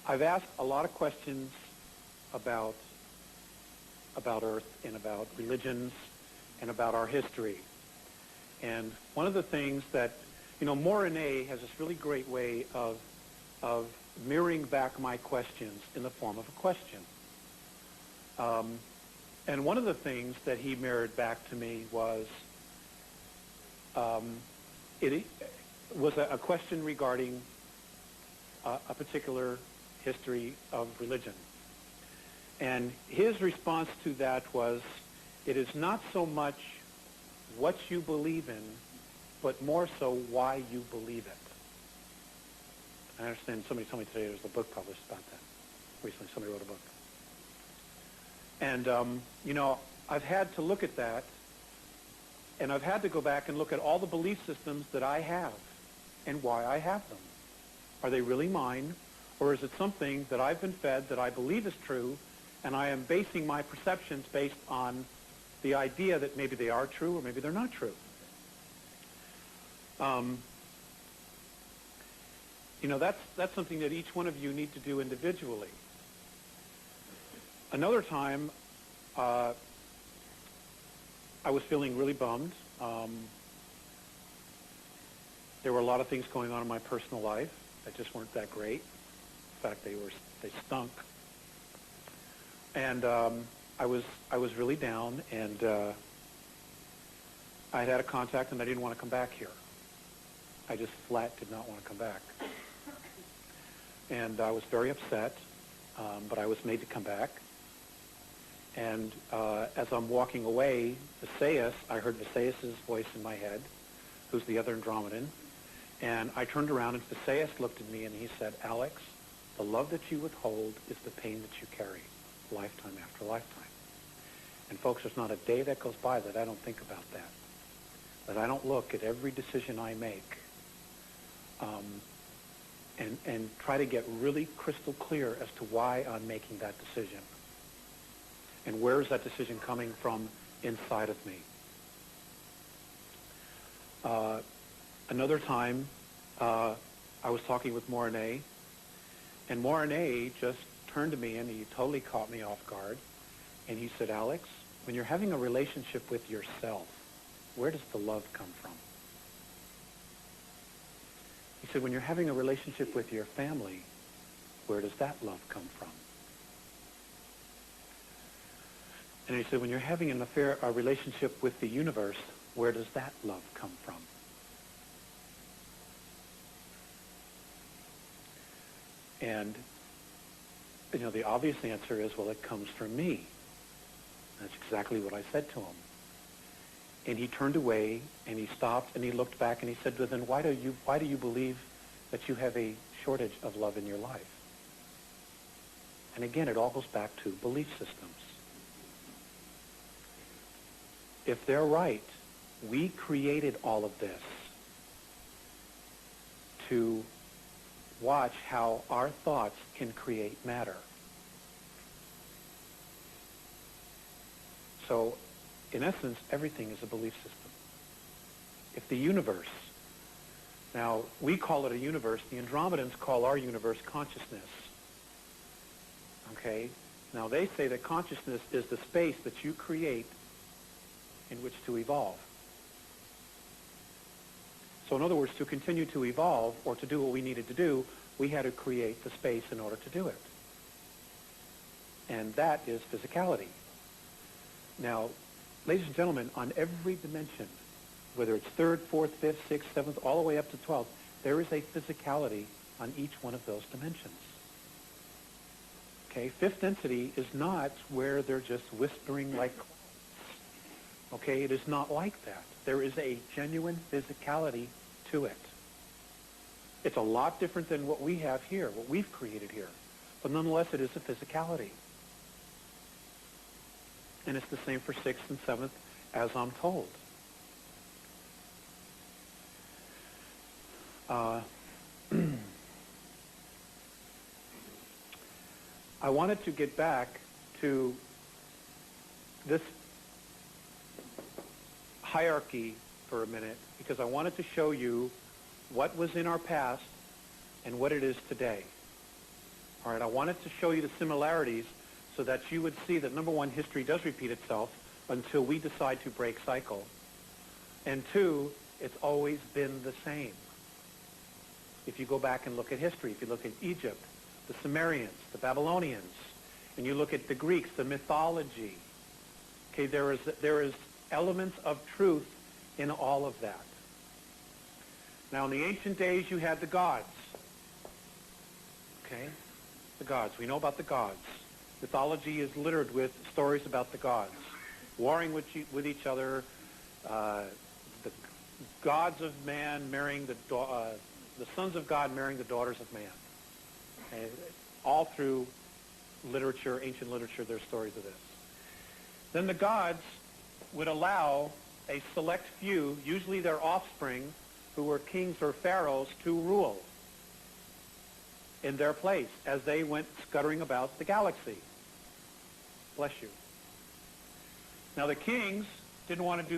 I've asked a lot of questions about Earth and about religions and about our history. And one of the things that, Morine has this really great way of mirroring back my questions in the form of a question. And one of the things that he mirrored back to me was it was a question regarding a particular history of religion. And his response to that was, it is not so much what you believe in, but more so why you believe it. I understand somebody told me today there's a book published about that. Recently somebody wrote a book. And, I've had to look at that, and I've had to go back and look at all the belief systems that I have and why I have them. Are they really mine, or is it something that I've been fed that I believe is true, and I am basing my perceptions based on the idea that maybe they are true or maybe they're not true? That's something that each one of you need to do individually. Another time, I was feeling really bummed. There were a lot of things going on in my personal life that just weren't that great. In fact, they stunk. And I was really down, and I had a contact, and I didn't want to come back here. I just flat did not want to come back. And I was very upset, but I was made to come back. And as I'm walking away, I heard Visayas' voice in my head, who's the other Andromedan. And I turned around, and Visayas looked at me, and he said, Alex, the love that you withhold is the pain that you carry, lifetime after lifetime. And folks, there's not a day that goes by that I don't think about that, that I don't look at every decision I make and try to get really crystal clear as to why I'm making that decision. And where is that decision coming from inside of me? Another time, I was talking with Morine, and Morine just turned to me, and he totally caught me off guard. And he said, Alex, when you're having a relationship with yourself, where does the love come from? He said, when you're having a relationship with your family, where does that love come from? And he said, when you're having a relationship with the universe, where does that love come from? And, the obvious answer is, well, it comes from me. That's exactly what I said to him. And he turned away, and he stopped, and he looked back, and he said, well, then why do you believe that you have a shortage of love in your life? And again, it all goes back to belief systems. If they're right, we created all of this to watch how our thoughts can create matter. So, in essence, everything is a belief system. If the universe, now we call it a universe, the Andromedans call our universe consciousness. Okay? Now they say that consciousness is the space that you create in which to evolve. So in other words, to continue to evolve or to do what we needed to do, we had to create the space in order to do it. And that is physicality. Now, ladies and gentlemen, on every dimension, whether it's third, fourth, fifth, sixth, seventh, all the way up to 12th, there is a physicality on each one of those dimensions. Okay, fifth density is not where they're just whispering like clouds. Okay, it is not like that. There is a genuine physicality to it. It's a lot different than what we have here, what we've created here. But nonetheless, it is a physicality. And it's the same for 6th and 7th, as I'm told. I wanted to get back to this hierarchy for a minute because I wanted to show you what was in our past and what it is today. All right, I wanted to show you the similarities so that you would see that, number one, history does repeat itself until we decide to break cycle. And two, it's always been the same. If you go back and look at history, if you look at Egypt, the Sumerians, the Babylonians, and you look at the Greeks, the mythology, okay, there is elements of truth in all of that. Now, in the ancient days, you had the gods. Okay? The gods. We know about the gods. Mythology is littered with stories about the gods, warring with each other, the gods of man marrying the sons of God marrying the daughters of man. And all through literature, ancient literature, there's stories of this. Then the gods would allow a select few, usually their offspring, who were kings or pharaohs, to rule in their place as they went scuttering about the galaxy. Bless you. Now the kings didn't want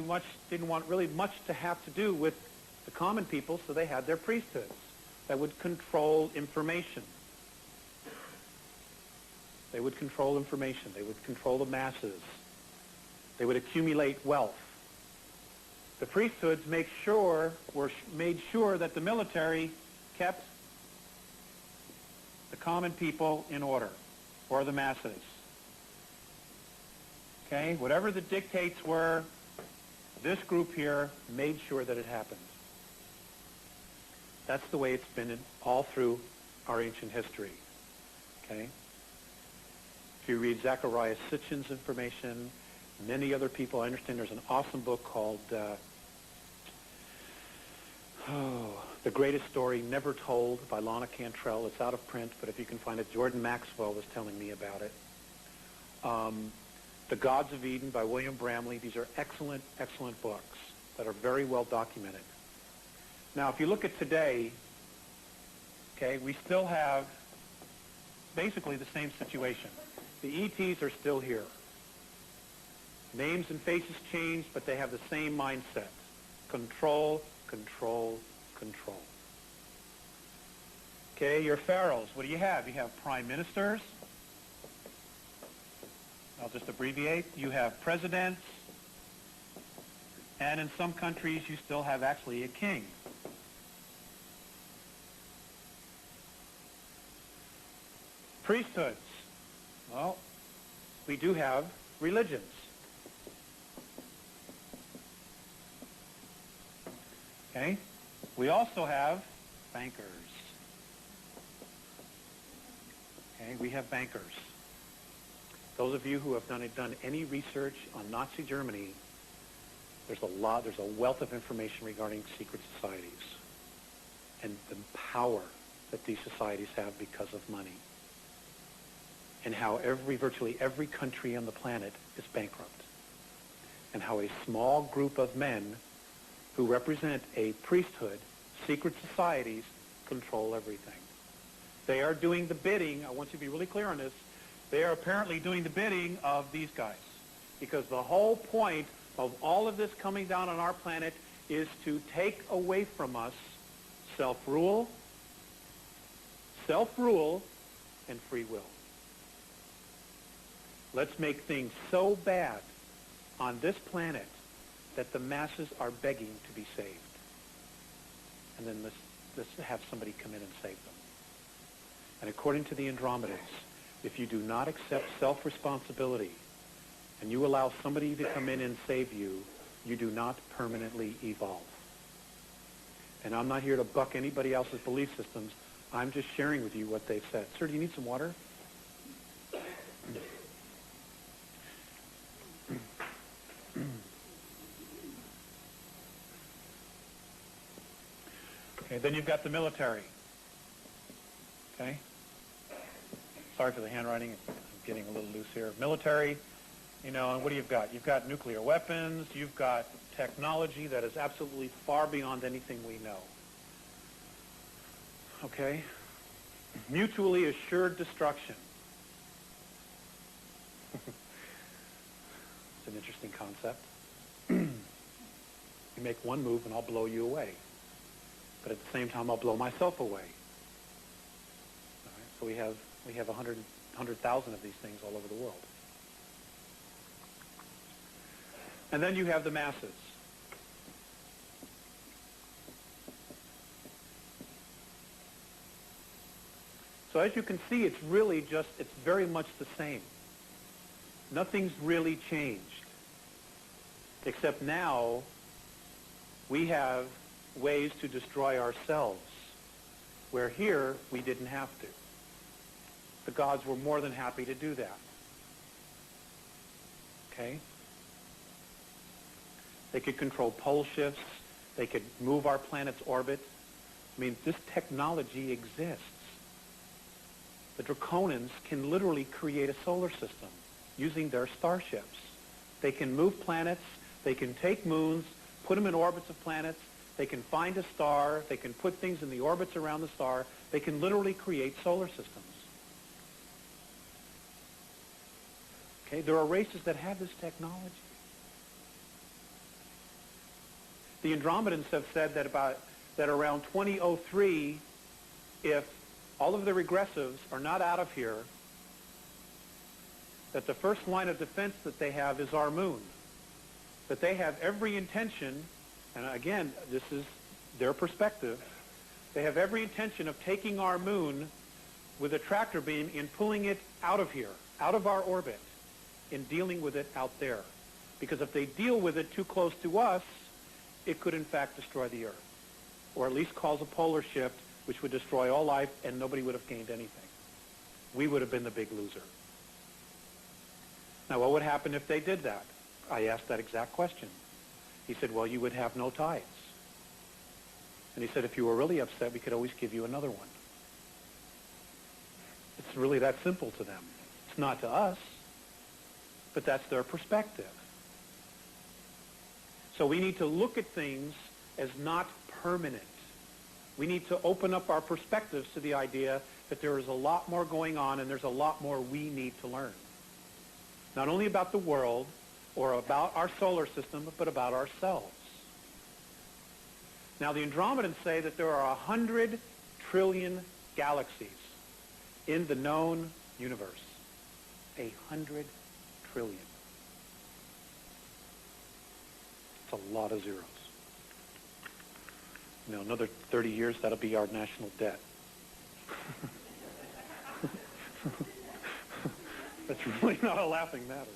really much to have to do with the common people, so they had their priesthoods that would control information. They would control information. They would control the masses. They would accumulate wealth. The priesthoods made sure that the military kept the common people in order, or the masses. Okay? Whatever the dictates were, this group here made sure that it happened. That's the way it's been all through our ancient history. Okay? If you read Zacharias Sitchin's information, many other people, I understand there's an awesome book called The Greatest Story Never Told by Lana Cantrell. It's out of print, but if you can find it, Jordan Maxwell was telling me about it. The Gods of Eden by William Bramley. These are excellent, excellent books that are very well documented. Now, if you look at today, okay, we still have basically the same situation. The ETs are still here. Names and faces changed, but they have the same mindset. Control, control, control. Okay, your pharaohs, what do you have? You have prime ministers. I'll just abbreviate. You have presidents. And in some countries, you still have actually a king. Priesthoods. Well, we do have religions. Okay? We also have bankers. Okay? We have bankers. Those of you who have done any research on Nazi Germany, there's a wealth of information regarding secret societies and the power that these societies have because of money, and how virtually every country on the planet is bankrupt, and how a small group of men who represent a priesthood, secret societies, control everything. They are doing the bidding, I want you to be really clear on this, they are apparently doing the bidding of these guys. Because the whole point of all of this coming down on our planet is to take away from us self-rule, and free will. Let's make things so bad on this planet that the masses are begging to be saved. And then let's have somebody come in and save them. And according to the Andromedans, if you do not accept self-responsibility and you allow somebody to come in and save you, you do not permanently evolve. And I'm not here to buck anybody else's belief systems. I'm just sharing with you what they've said. Sir, do you need some water? Okay, then you've got the military. Okay? Sorry for the handwriting. I'm getting a little loose here. Military, you know, and what do you've got? You've got nuclear weapons. You've got technology that is absolutely far beyond anything we know. Okay? Mutually assured destruction. It's an interesting concept. You make one move and I'll blow you away. But at the same time, I'll blow myself away. All right? So we have 100,000 of these things all over the world. And then you have the masses. So as you can see, it's very much the same. Nothing's really changed. Except now, we have ways to destroy ourselves, where here, we didn't have to. The gods were more than happy to do that. Okay? They could control pole shifts. They could move our planet's orbit. I mean, this technology exists. The Draconians can literally create a solar system using their starships. They can move planets. They can take moons, put them in orbits of planets. They can find a star. They can put things in the orbits around the star. They can literally create solar systems. Okay? There are races that have this technology. The Andromedans have said that around 2003, if all of the regressives are not out of here, that the first line of defense that they have is our moon. That they have every intention, and again, this is their perspective, they have every intention of taking our moon with a tractor beam and pulling it out of here, out of our orbit, and dealing with it out there. Because if they deal with it too close to us, it could in fact destroy the Earth, or at least cause a polar shift, which would destroy all life, and nobody would have gained anything. We would have been the big loser. Now, what would happen if they did that? I asked that exact question. He said, well, you would have no tides. And he said, if you were really upset, we could always give you another one. It's really that simple to them. It's not to us, but that's their perspective. So we need to look at things as not permanent. We need to open up our perspectives to the idea that there is a lot more going on and there's a lot more we need to learn. Not only about the world or about our solar system, but about ourselves. Now, the Andromedans say that there are 100 trillion galaxies in the known universe. 100 trillion. It's a lot of zeros. You know, another 30 years, that'll be our national debt. That's really not a laughing matter.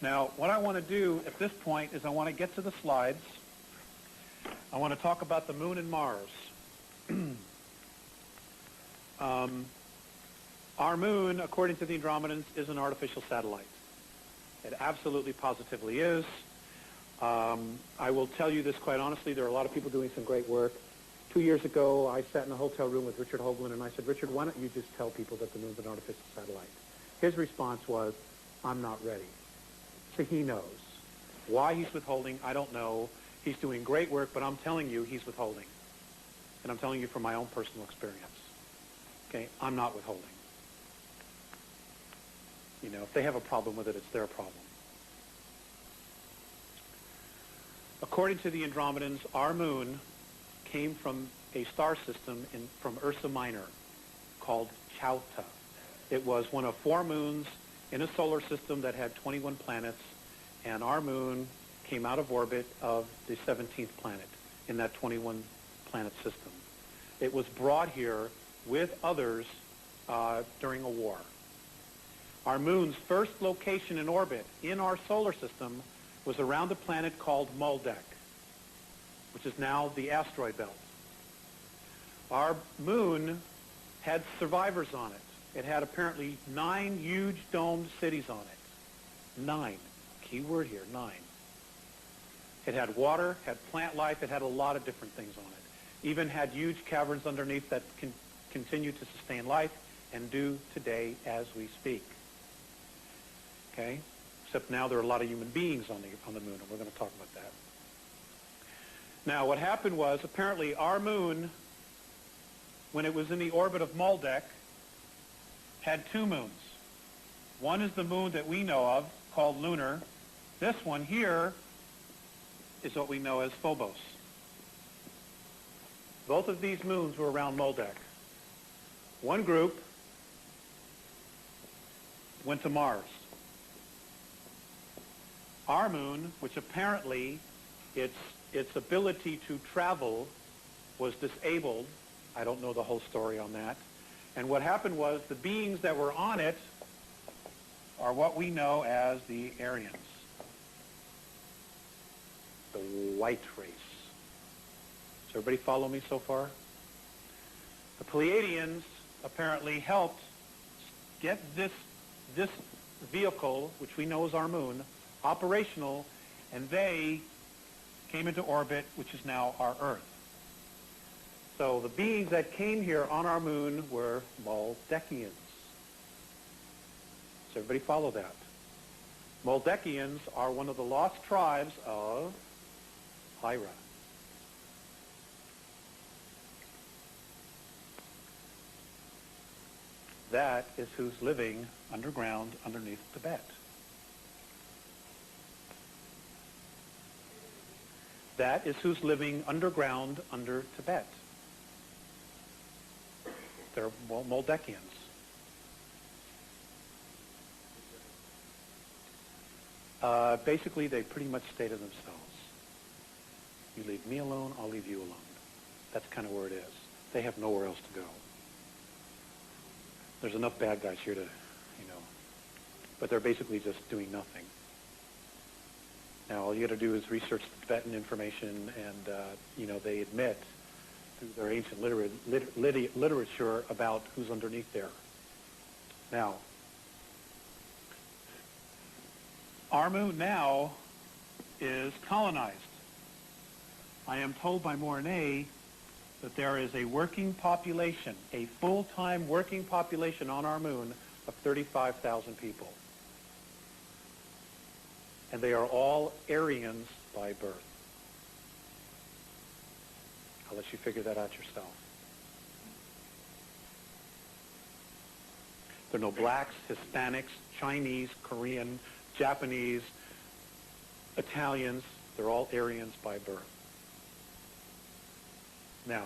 Now, what I want to do at this point is I want to get to the slides. I want to talk about the moon and Mars. Our moon, according to the Andromedans, is an artificial satellite. It absolutely positively is. I will tell you this quite honestly. There are a lot of people doing some great work. 2 years ago, I sat in a hotel room with Richard Hoagland, and I said, Richard, why don't you just tell people that the moon's an artificial satellite? His response was, I'm not ready. So he knows. Why he's withholding, I don't know. He's doing great work, but I'm telling you he's withholding. And I'm telling you from my own personal experience. Okay? I'm not withholding. You know, if they have a problem with it, it's their problem. According to the Andromedans, our moon came from a star system from Ursa Minor called Chauta. It was one of 4 moons in a solar system that had 21 planets, and our moon came out of orbit of the 17th planet in that 21-planet system. It was brought here with others during a war. Our moon's first location in orbit in our solar system was around a planet called Moldek, which is now the asteroid belt. Our moon had survivors on it. It had apparently 9 huge domed cities on it. 9. key word here, 9. It had water, had plant life, it had a lot of different things on it. Even had huge caverns underneath that can continue to sustain life and do today as we speak. Okay? Except now there are a lot of human beings on the moon, and we're going to talk about that. Now, what happened was, apparently, our moon, when it was in the orbit of Maldek, had 2 moons. One is the moon that we know of, called lunar. This one here is what we know as Phobos. Both of these moons were around Maldek. One group went to Mars. Our moon, which apparently its ability to travel was disabled. I don't know the whole story on that. And what happened was the beings that were on it are what we know as the Aryans, the white race. Does everybody follow me so far? The Pleiadians apparently helped get this vehicle, which we know as our moon, operational, and they came into orbit, which is now our Earth. So the beings that came here on our moon were Maldekians. Does everybody follow that? Maldekians are one of the lost tribes of Hira. That is who's living underground underneath Tibet. That is who's living underground under Tibet. They're Maldekians. Basically, they pretty much stay to themselves. You leave me alone, I'll leave you alone. That's kind of where it is. They have nowhere else to go. There's enough bad guys here to, but they're basically just doing nothing. Now, all you got to do is research the Tibetan information, and, they admit through their ancient literature about who's underneath there. Now, our moon now is colonized. I am told by Mornay that there is a working population, a full-time working population on our moon of 35,000 people. And they are all Aryans by birth. I'll let you figure that out yourself. There are no blacks, Hispanics, Chinese, Korean, Japanese, Italians. They're all Aryans by birth. Now,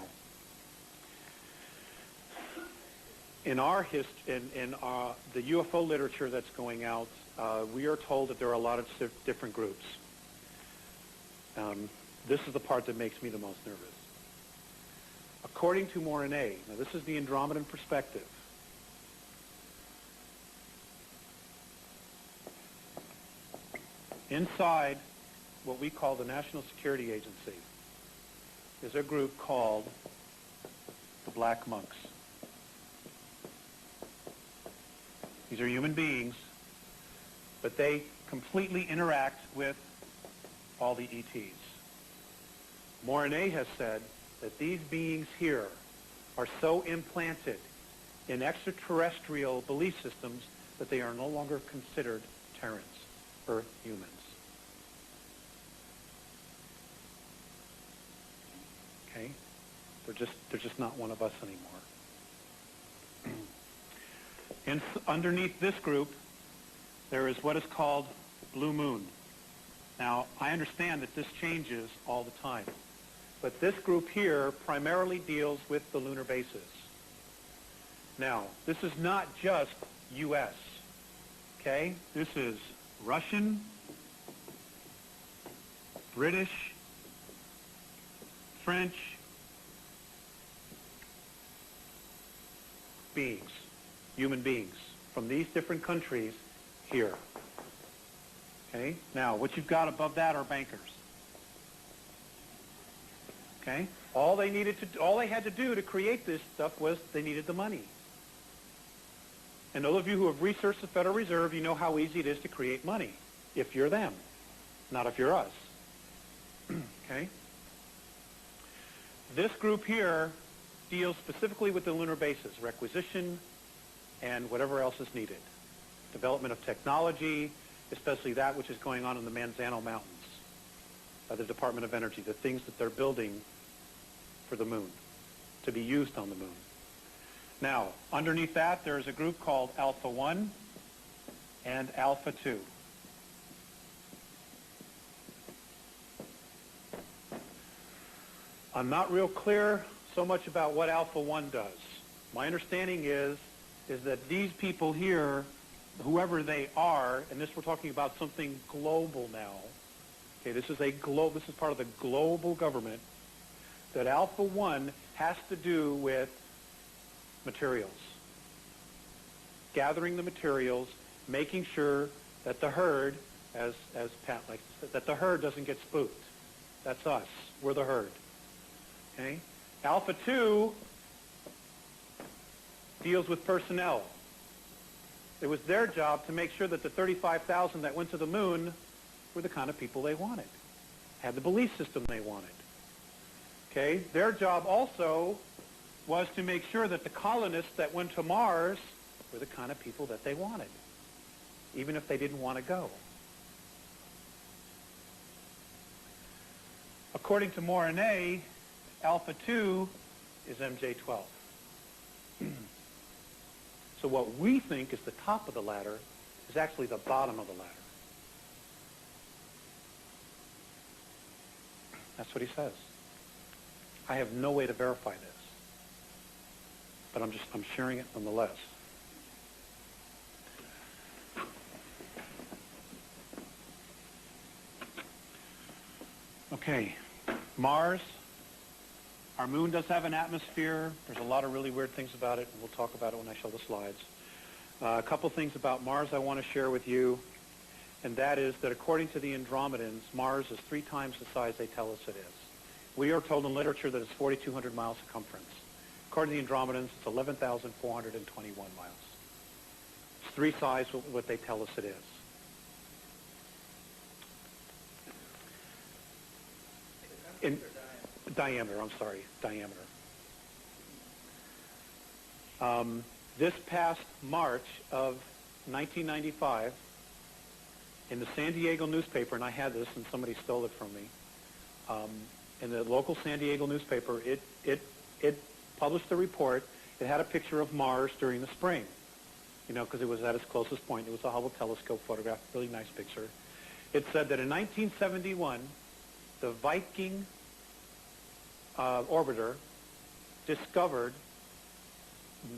in our the UFO literature that's going out, we are told that there are a lot of different groups. This is the part that makes me the most nervous. According to Mornay, now this is the Andromedan perspective. Inside what we call the National Security Agency is a group called the Black Monks. These are human beings, but they completely interact with all the ETs. Mornay has said that these beings here are so implanted in extraterrestrial belief systems that they are no longer considered Terrans, Earth humans. Okay? They're just not one of us anymore. And underneath this group, there is what is called Blue Moon. Now, I understand that this changes all the time. But this group here primarily deals with the lunar bases. Now, this is not just U.S., okay? This is Russian, British, French beings, human beings, from these different countries here. Okay? Now, what you've got above that are bankers. Okay? All they had to do to create this stuff was they needed the money. And those of you who have researched the Federal Reserve, you know how easy it is to create money. if you're them, not if you're us. Okay? This group here deals specifically with the lunar bases, requisition, and whatever else is needed. Development of technology, especially that which is going on in the Manzano Mountains by the Department of Energy, the things that they're building for the moon, to be used on the moon. Now, underneath that, there's a group called Alpha 1 and Alpha 2. I'm not real clear so much about what Alpha 1 does. My understanding is that these people here, whoever they are, and this we're talking about something global now. Okay, this is part of the global government, that Alpha 1 has to do with materials. Gathering the materials, making sure that the herd, as Pat likes to say, that the herd doesn't get spooked. That's us. We're the herd. Okay? Alpha 2 deals with personnel. It was their job to make sure that the 35,000 that went to the moon were the kind of people they wanted, had the belief system they wanted. Okay? Their job also was to make sure that the colonists that went to Mars were the kind of people that they wanted, even if they didn't want to go. According to Morine, Alpha 2 is MJ12. So what we think is the top of the ladder is actually the bottom of the ladder. That's what he says. I have no way to verify this, but I'm sharing it nonetheless. Okay, Mars. Our moon does have an atmosphere. There's a lot of really weird things about it, and we'll talk about it when I show the slides. A couple things about Mars I want to share with you, and that is that according to the Andromedans, Mars is 3 times the size they tell us it is. We are told in literature that it's 4,200 miles circumference. According to the Andromedans, it's 11,421 miles. It's 3 times what they tell us it is. In diameter, diameter. This past March of 1995, in the San Diego newspaper, and I had this and somebody stole it from me, in the local San Diego newspaper, it published a report. It had a picture of Mars during the spring, you know, because it was at its closest point. It was a Hubble telescope photograph, really nice picture. It said that in 1971, the Viking orbiter discovered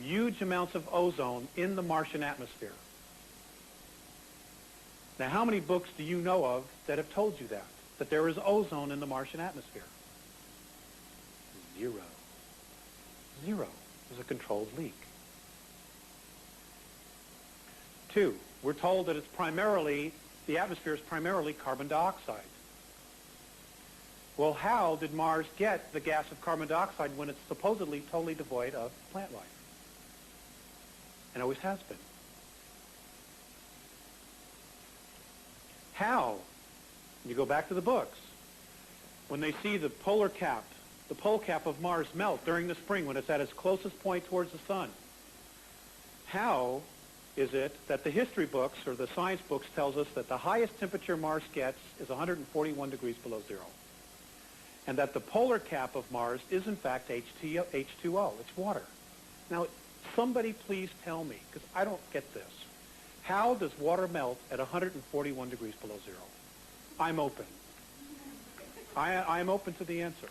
huge amounts of ozone in the Martian atmosphere. Now, how many books do you know of that have told you that there is ozone in the Martian atmosphere? 0. 0. There's a controlled leak. 2, we're told that the atmosphere is primarily carbon dioxide. Well, how did Mars get the gas of carbon dioxide when it's supposedly totally devoid of plant life? And always has been. How? You go back to the books. When they see the pole cap of Mars melt during the spring when it's at its closest point towards the sun, how is it that the history books or the science books tells us that the highest temperature Mars gets is 141 degrees below 0? And that the polar cap of Mars is, in fact, H2O. It's water. Now, somebody please tell me, because I don't get this. How does water melt at 141 degrees below 0? I'm open. I'm open to the answer.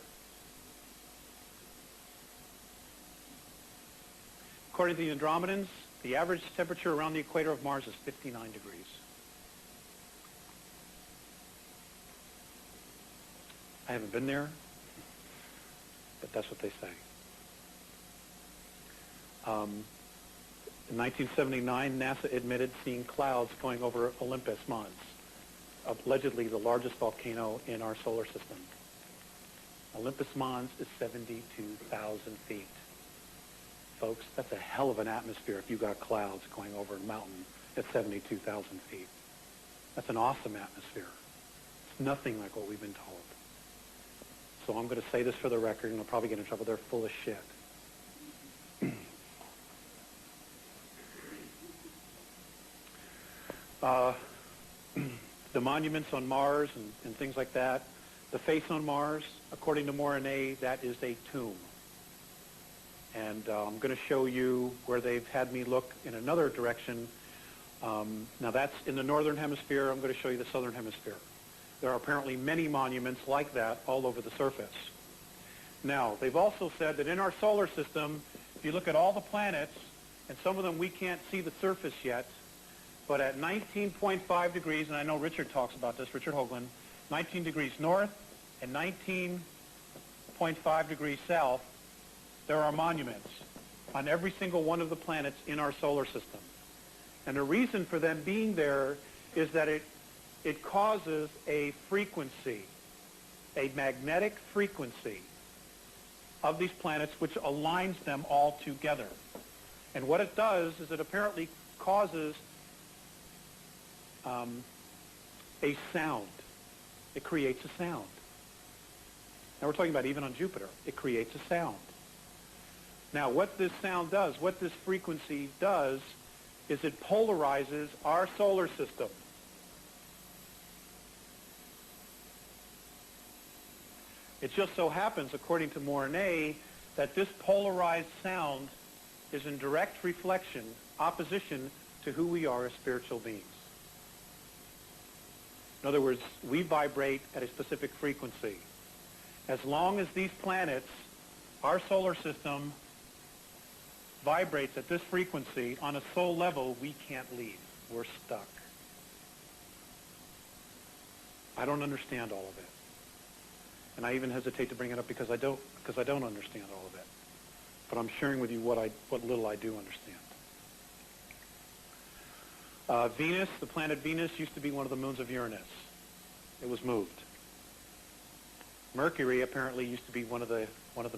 According to the Andromedans, the average temperature around the equator of Mars is 59 degrees. I haven't been there, but that's what they say. In 1979, NASA admitted seeing clouds going over Olympus Mons, allegedly the largest volcano in our solar system. Olympus Mons is 72,000 feet. Folks, that's a hell of an atmosphere if you got clouds going over a mountain at 72,000 feet. That's an awesome atmosphere. It's nothing like what we've been told. So I'm going to say this for the record, and I'll probably get in trouble. They're full of shit. The monuments on Mars and things like that, the face on Mars, according to Morine, that is a tomb. And I'm going to show you where they've had me look in another direction. Now that's in the northern hemisphere. I'm going to show you the southern hemisphere. There are apparently many monuments like that all over the surface. Now, they've also said that in our solar system, if you look at all the planets, and some of them we can't see the surface yet, but at 19.5 degrees, and I know Richard talks about this, Richard Hoagland, 19 degrees north and 19.5 degrees south, there are monuments on every single one of the planets in our solar system. And the reason for them being there is that it causes a frequency, a magnetic frequency of these planets which aligns them all together. And what it does is it apparently causes a sound. It creates a sound. Now we're talking about even on Jupiter. It creates a sound. Now what this sound does, what this frequency does, is it polarizes our solar system. It just so happens, according to Morine, that this polarized sound is in direct reflection, opposition to who we are as spiritual beings. In other words, we vibrate at a specific frequency. As long as these planets, our solar system, vibrates at this frequency, on a soul level, we can't leave. We're stuck. I don't understand all of it. And I even hesitate to bring it up because I don't understand all of it. But I'm sharing with you what little I do understand. Venus, the planet Venus, used to be one of the moons of Uranus. It was moved. Mercury apparently used to be one of the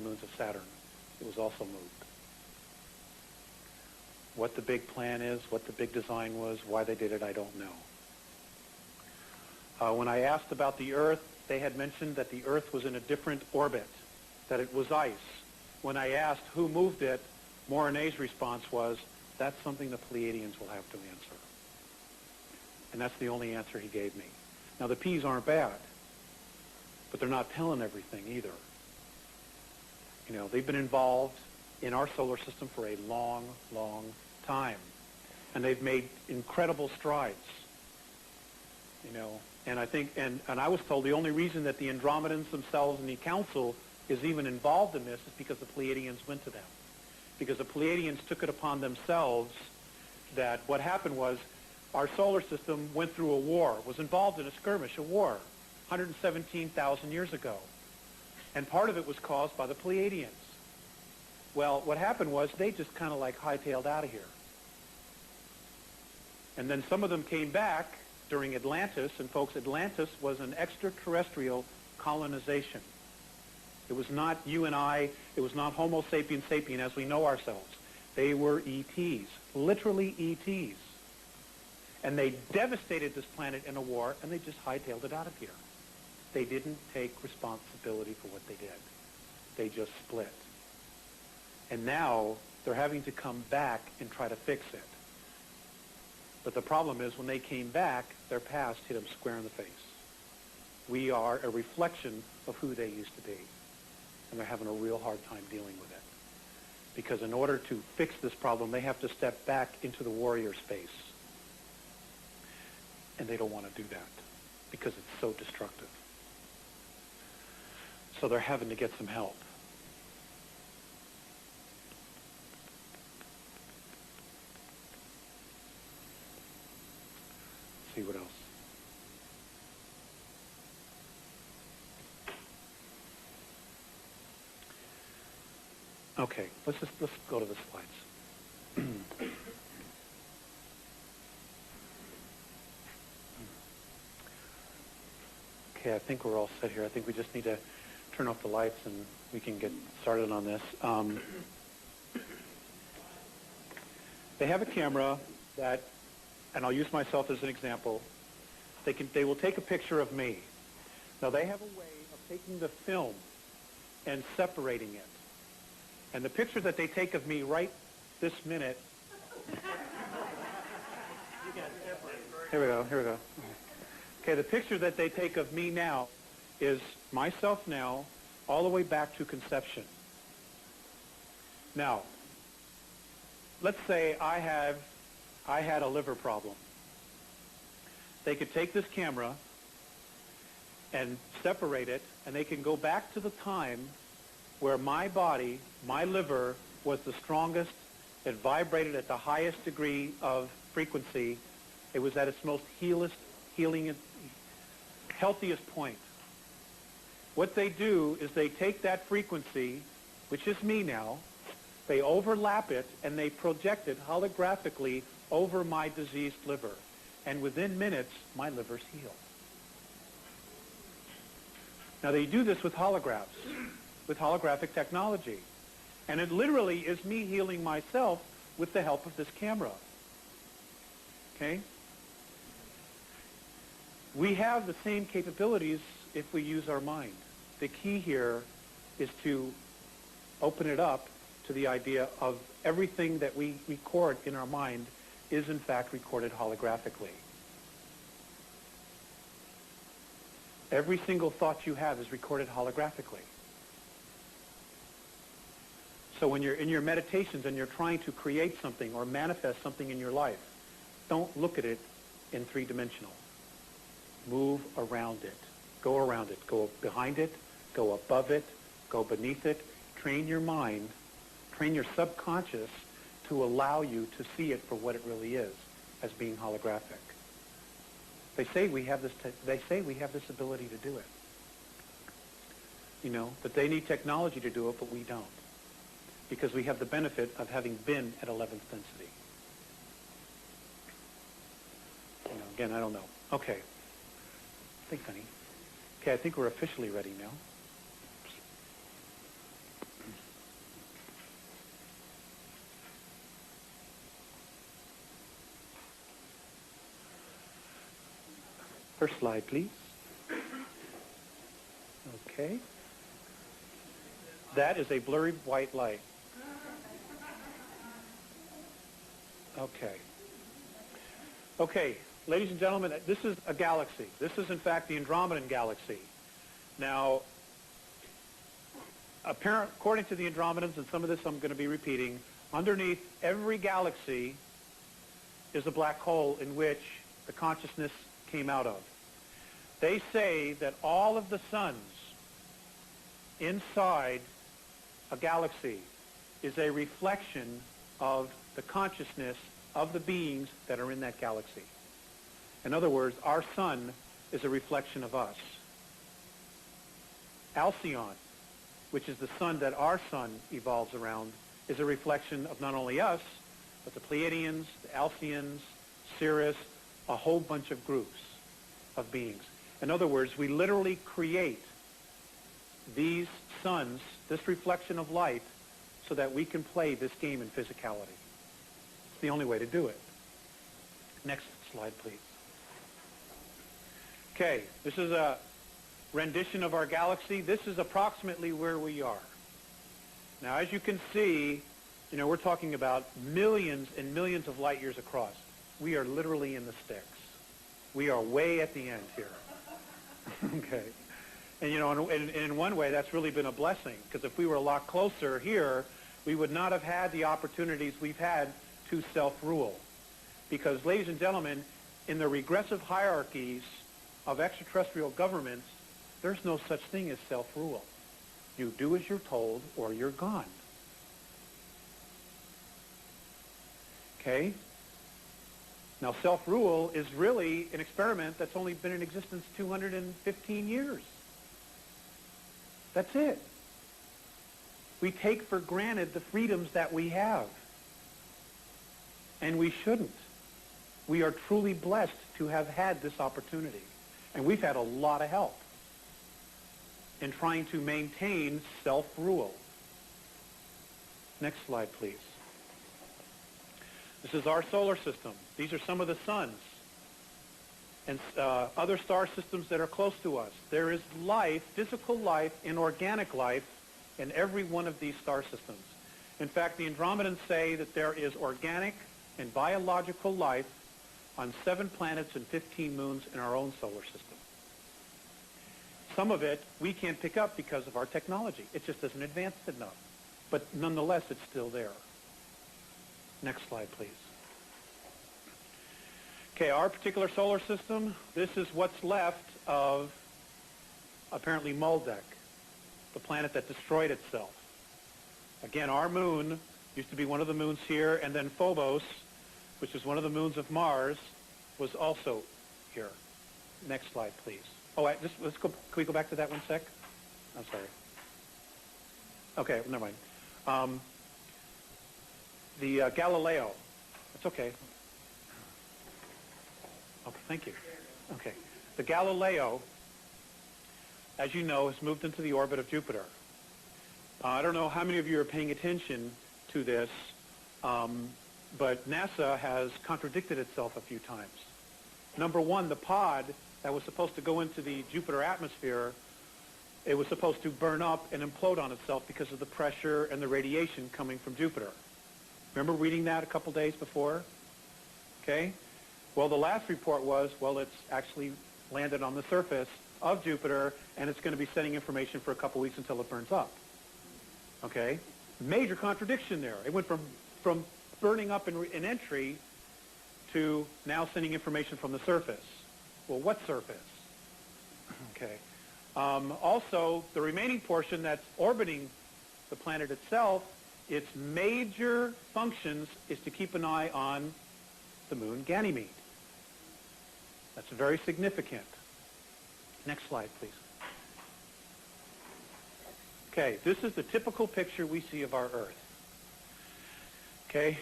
moons of Saturn. It was also moved. What the big plan is, what the big design was, why they did it, I don't know. When I asked about the Earth, they had mentioned that the Earth was in a different orbit, that it was ice. When I asked who moved it, Morine's response was, that's something the Pleiadians will have to answer. And that's the only answer he gave me. Now, the P's aren't bad, but they're not telling everything either. You know, they've been involved in our solar system for a long, long time. And they've made incredible strides. You know, and I think, and I was told the only reason that the Andromedans themselves and the Council is even involved in this is because the Pleiadians went to them. Because the Pleiadians took it upon themselves that what happened was our solar system went through a war, was involved in a skirmish, a war, 117,000 years ago. And part of it was caused by the Pleiadians. Well, what happened was they just kind of like hightailed out of here. And then some of them came back during Atlantis, and folks, Atlantis was an extraterrestrial colonization. It was not you and I, it was not Homo sapiens sapien as we know ourselves. They were ETs, literally ETs. And they devastated this planet in a war, and they just hightailed it out of here. They didn't take responsibility for what they did. They just split. And now they're having to come back and try to fix it. But the problem is when they came back, their past hit them square in the face. We are a reflection of who they used to be. And they're having a real hard time dealing with it. Because in order to fix this problem, they have to step back into the warrior space. And they don't want to do that because it's so destructive. So they're having to get some help. See what else. Okay, let's go to the slides. Okay, I think we're all set here. I think we just need to turn off the lights and we can get started on this. They have a camera that, and I'll use myself as an example, They will take a picture of me. Now, they have a way of taking the film and separating it. And the picture that they take of me right this minute... Here we go. Okay, the picture that they take of me now is myself now all the way back to conception. Now, let's say I had a liver problem. They could take this camera and separate it, and they can go back to the time where my body, my liver, was the strongest. It vibrated at the highest degree of frequency. It was at its most healing, healthiest point. What they do is they take that frequency, which is me now, they overlap it, and they project it holographically over my diseased liver. And within minutes, my liver's healed. Now, they do this with holographs, with holographic technology. And it literally is me healing myself with the help of this camera. Okay? We have the same capabilities if we use our mind. The key here is to open it up to the idea of everything that we record in our mind is in fact recorded holographically. Every single thought you have is recorded holographically. So when you're in your meditations and you're trying to create something or manifest something in your life, don't look at it in three-dimensional. Move around it. Go around it. Go behind it. Go above it. Go beneath it. Train your mind. Train your subconscious to allow you to see it for what it really is, as being holographic. They say we have this ability to do it. You know, that they need technology to do it, but we don't. Because we have the benefit of having been at 11th density. You know, again, I don't know. Okay. Thanks, honey. Okay, I think we're officially ready now. First slide, please. Okay. That is a blurry white light. Okay. Okay, ladies and gentlemen, this is a galaxy. This is, in fact, the Andromedan galaxy. Now, according to the Andromedans, and some of this I'm going to be repeating, underneath every galaxy is a black hole in which the consciousness came out of. They say that all of the suns inside a galaxy is a reflection of the consciousness of the beings that are in that galaxy. In other words, our sun is a reflection of us. Alcyon, which is the sun that our sun evolves around, is a reflection of not only us, but the Pleiadians, the Alcyons, Sirius, a whole bunch of groups of beings. In other words, we literally create these suns, this reflection of light, so that we can play this game in physicality. It's the only way to do it. Next slide, please. Okay, this is a rendition of our galaxy. This is approximately where we are. Now, as you can see, you know, we're talking about millions and millions of light years across. We are literally in the sticks. We are way at the end here. Okay. And, you know, in one way, that's really been a blessing, because if we were a lot closer here, we would not have had the opportunities we've had to self-rule. Because, ladies and gentlemen, in the regressive hierarchies of extraterrestrial governments, there's no such thing as self-rule. You do as you're told, or you're gone. Okay? Now, self-rule is really an experiment that's only been in existence 215 years. That's it. We take for granted the freedoms that we have. And we shouldn't. We are truly blessed to have had this opportunity. And we've had a lot of help in trying to maintain self-rule. Next slide, please. This is our solar system. These are some of the suns. and other star systems that are close to us. There is life, physical life, inorganic life in every one of these star systems. In fact, the Andromedans say that there is organic and biological life on 7 planets and 15 moons in our own solar system. Some of it we can't pick up because of our technology. It just isn't advanced enough. But nonetheless, it's still there. Next slide, please. Okay, our particular solar system, this is what's left of, apparently, Maldek, the planet that destroyed itself. Again, our moon used to be one of the moons here, and then Phobos, which is one of the moons of Mars, was also here. Next slide, please. Oh, let's go. Can we go back to that one sec? I'm sorry. Okay, never mind. The Galileo. It's okay. Okay, thank you. Okay. The Galileo, as you know, has moved into the orbit of Jupiter. I don't know how many of you are paying attention to this, but NASA has contradicted itself a few times. Number one, the pod that was supposed to go into the Jupiter atmosphere, it was supposed to burn up and implode on itself because of the pressure and the radiation coming from Jupiter. Remember reading that a couple days before? Okay? Well, the last report was, well, it's actually landed on the surface of Jupiter, and it's going to be sending information for a couple weeks until it burns up. Okay? Major contradiction there. It went from burning up in entry to now sending information from the surface. Well, what surface? Okay. Also, the remaining portion that's orbiting the planet itself, its major functions is to keep an eye on the moon Ganymede. That's very significant. Next slide, please. Okay, this is the typical picture we see of our Earth. Okay,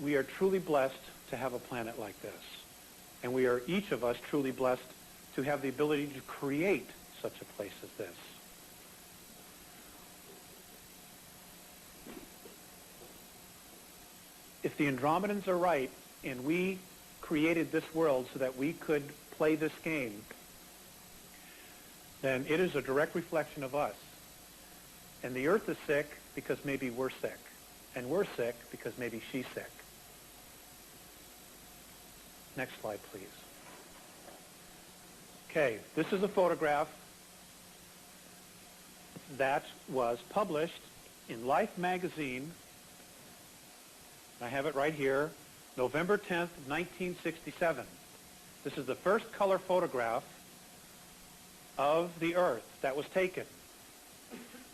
we are truly blessed to have a planet like this. And we are, each of us, truly blessed to have the ability to create such a place as this. If the Andromedans are right, and we created this world so that we could play this game, then it is a direct reflection of us. And the Earth is sick because maybe we're sick. And we're sick because maybe she's sick. Next slide, please. Okay, this is a photograph that was published in Life magazine. I have it right here, November 10th, 1967. This is the first color photograph of the Earth that was taken.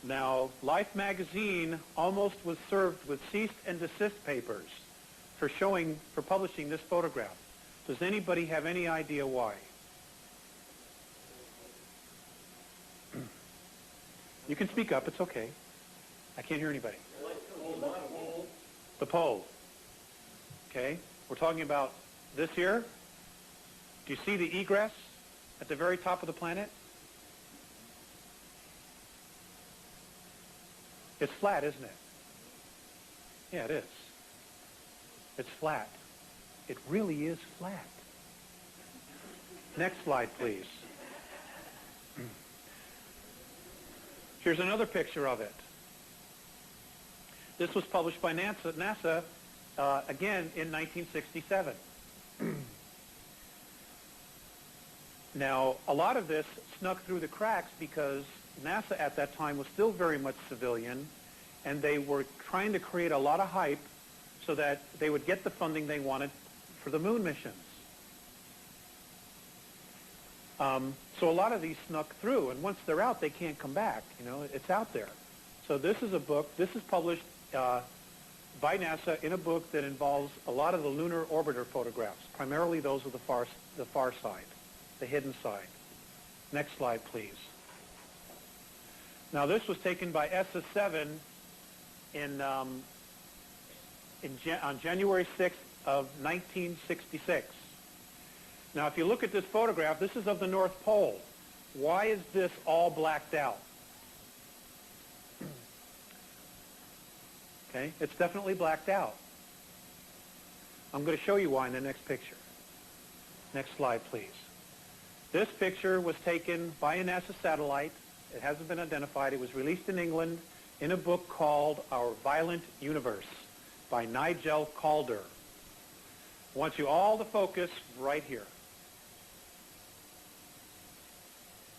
Now, Life magazine almost was served with cease and desist papers for publishing this photograph. Does anybody have any idea why? You can speak up, it's okay. I can't hear anybody. The pole. Okay, we're talking about this here. Do you see the egress at the very top of the planet? It's flat, isn't it? Yeah, it is. It's flat. It really is flat. Next slide, please. Here's another picture of it. This was published by NASA again in 1967. Now, a lot of this snuck through the cracks because NASA at that time was still very much civilian, and they were trying to create a lot of hype so that they would get the funding they wanted for the moon missions. So a lot of these snuck through, and once they're out, they can't come back. You know, it's out there. So this is a book. This is published by NASA in a book that involves a lot of the lunar orbiter photographs, primarily those of the far side, the hidden side. Next slide, please. Now, this was taken by ESSA-7 on January 6th of 1966. Now, if you look at this photograph, this is of the North Pole. Why is this all blacked out? Okay, it's definitely blacked out. I'm going to show you why in the next picture. Next slide, please. This picture was taken by a NASA satellite. It hasn't been identified. It was released in England in a book called Our Violent Universe by Nigel Calder. I want you all to focus right here.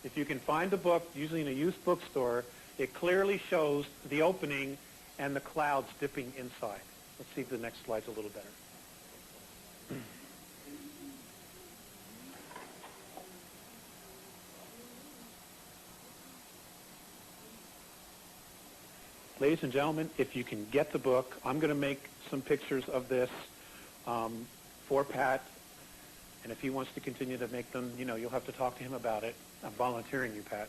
If you can find the book, usually in a used bookstore, it clearly shows the opening and the clouds dipping inside. Let's see if the next slide's a little better. Ladies and gentlemen, if you can get the book, I'm going to make some pictures of this for Pat. And if he wants to continue to make them, you know, you'll have to talk to him about it. I'm volunteering you, Pat.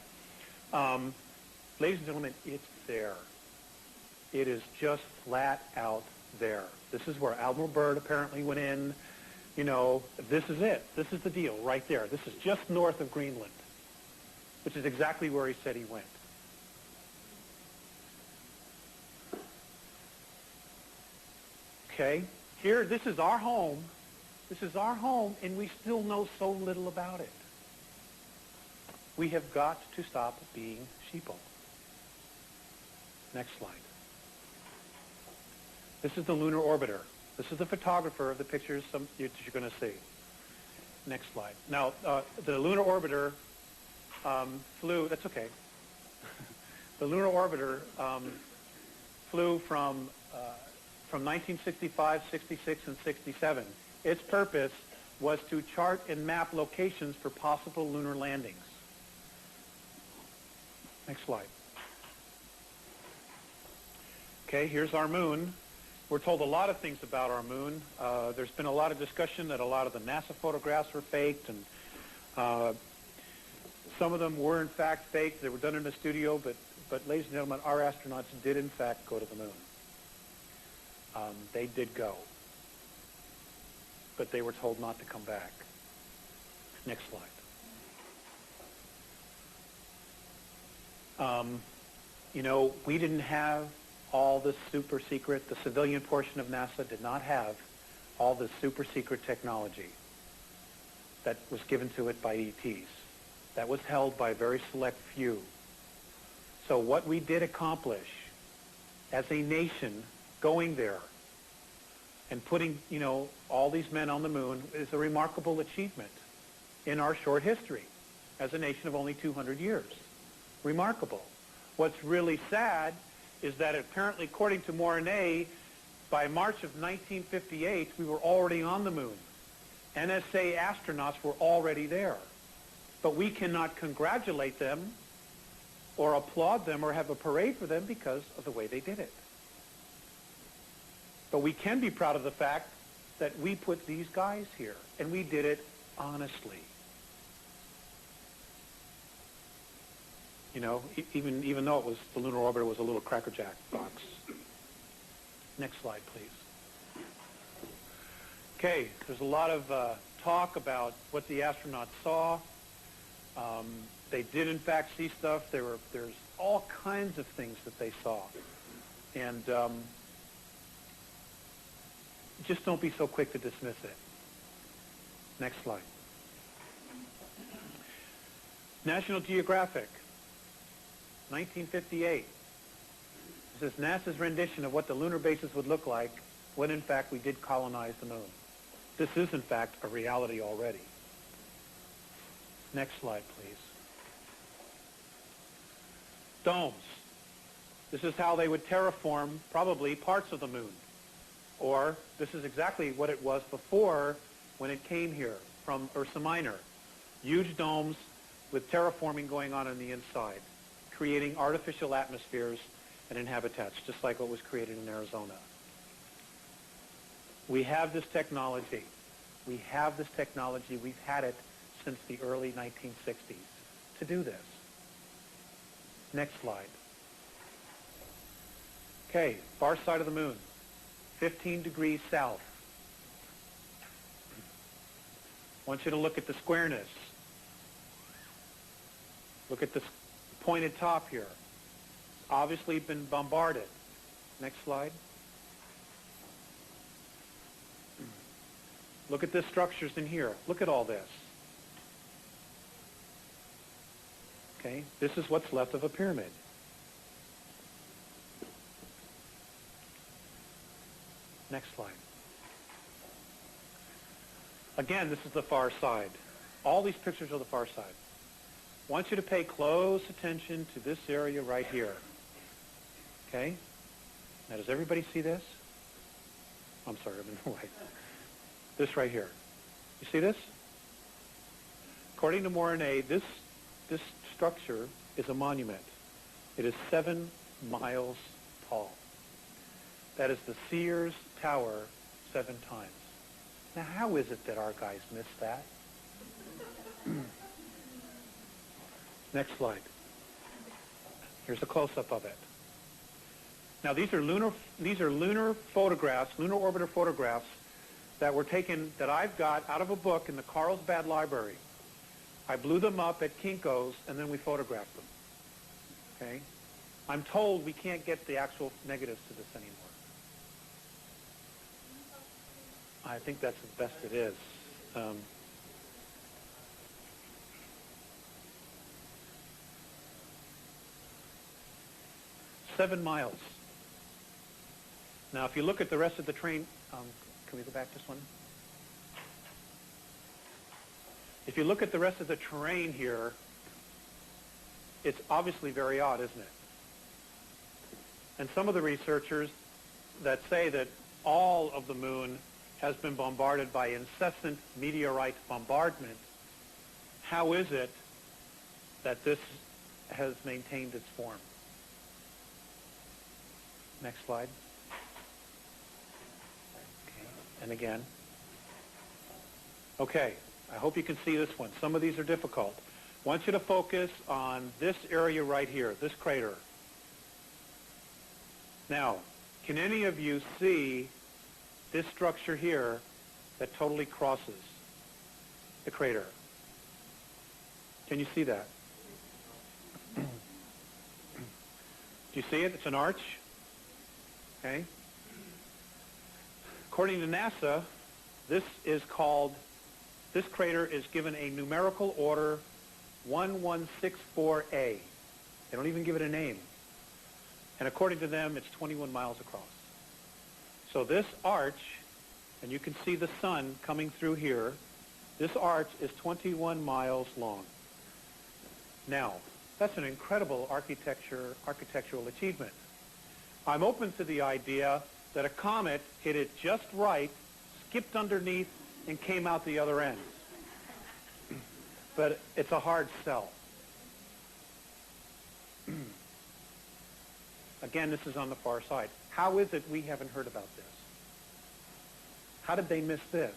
Ladies and gentlemen, it's there. It is just flat out there. This is where Admiral Byrd apparently went in. You know, this is it. This is the deal right there. This is just north of Greenland, which is exactly where he said he went. Okay, here, this is our home. This is our home, and we still know so little about it. We have got to stop being sheeple. Next slide. This is the lunar orbiter. This is the photographer of the pictures that you're going to see. Next slide. Now, the lunar orbiter flew, that's okay. The lunar orbiter flew from 1965, 66, and 67. Its purpose was to chart and map locations for possible lunar landings. Next slide. Okay, here's our moon. We're told a lot of things about our moon. There's been a lot of discussion that a lot of the NASA photographs were faked, and some of them were in fact faked. They were done in a studio, but ladies and gentlemen, our astronauts did in fact go to the moon. They did go, but they were told not to come back. Next slide. You know, we didn't have all this super secret. The civilian portion of NASA did not have all this super secret technology that was given to it by ETs. That was held by a very select few. So what we did accomplish as a nation going there and putting, you know, all these men on the moon is a remarkable achievement in our short history as a nation of only 200 years. Remarkable. What's really sad is that apparently, according to Mornay, by March of 1958, we were already on the moon. NSA astronauts were already there. But we cannot congratulate them or applaud them or have a parade for them because of the way they did it. But we can be proud of the fact that we put these guys here, and we did it honestly. You know, even though it was the lunar orbiter was a little crackerjack box. Next slide, please. Okay, there's a lot of talk about what the astronauts saw. They did in fact see stuff. There's all kinds of things that they saw, and just don't be so quick to dismiss it. Next slide. National Geographic, 1958. This is NASA's rendition of what the lunar bases would look like when, in fact, we did colonize the moon. This is, in fact, a reality already. Next slide, please. Domes. This is how they would terraform probably parts of the moon. Or this is exactly what it was before when it came here from Ursa Minor. Huge domes with terraforming going on the inside, creating artificial atmospheres and habitats, just like what was created in Arizona. We have this technology. We have this technology. We've had it since the early 1960s to do this. Next slide. Okay, far side of the moon, 15 degrees south. I want you to look at the squareness. Look at this pointed top here. Obviously been bombarded. Next slide. Look at the structures in here. Look at all this. Okay, this is what's left of a pyramid. Next slide. Again, this is the far side. All these pictures are the far side. I want you to pay close attention to this area right here. Okay? Now, does everybody see this? I'm sorry, I'm in the way. This right here. You see this? According to Mornay, this structure is a monument. It is 7 miles tall. That is the Sears Tower 7 times. Now, how is it that our guys missed that? Next slide. Here's a close-up of it. Now, these are lunar photographs, lunar orbiter photographs that were taken, that I've got out of a book in the Carlsbad Library. I blew them up at Kinko's, and then we photographed them. Okay? I'm told we can't get the actual negatives to this anymore. I think that's the best it is. 7 miles. Now, if you look at the rest of the terrain, can we go back just one? If you look at the rest of the terrain here, it's obviously very odd, isn't it? And some of the researchers that say that all of the moon has been bombarded by incessant meteorite bombardment, how is it that this has maintained its form? Next slide. Okay, and again. Okay, I hope you can see this one. Some of these are difficult. I want you to focus on this area right here, this crater. Now, can any of you see this structure here that totally crosses the crater? Can you see that? Do you see it? It's an arch. Okay. According to NASA, this crater is given a numerical order 1164A. They don't even give it a name. And according to them, it's 21 miles across. So this arch, and you can see the sun coming through here, this arch is 21 miles long. Now, that's an incredible architectural achievement. I'm open to the idea that a comet hit it just right, skipped underneath, and came out the other end. But it's a hard sell. Again, this is on the far side. How is it we haven't heard about this? How did they miss this?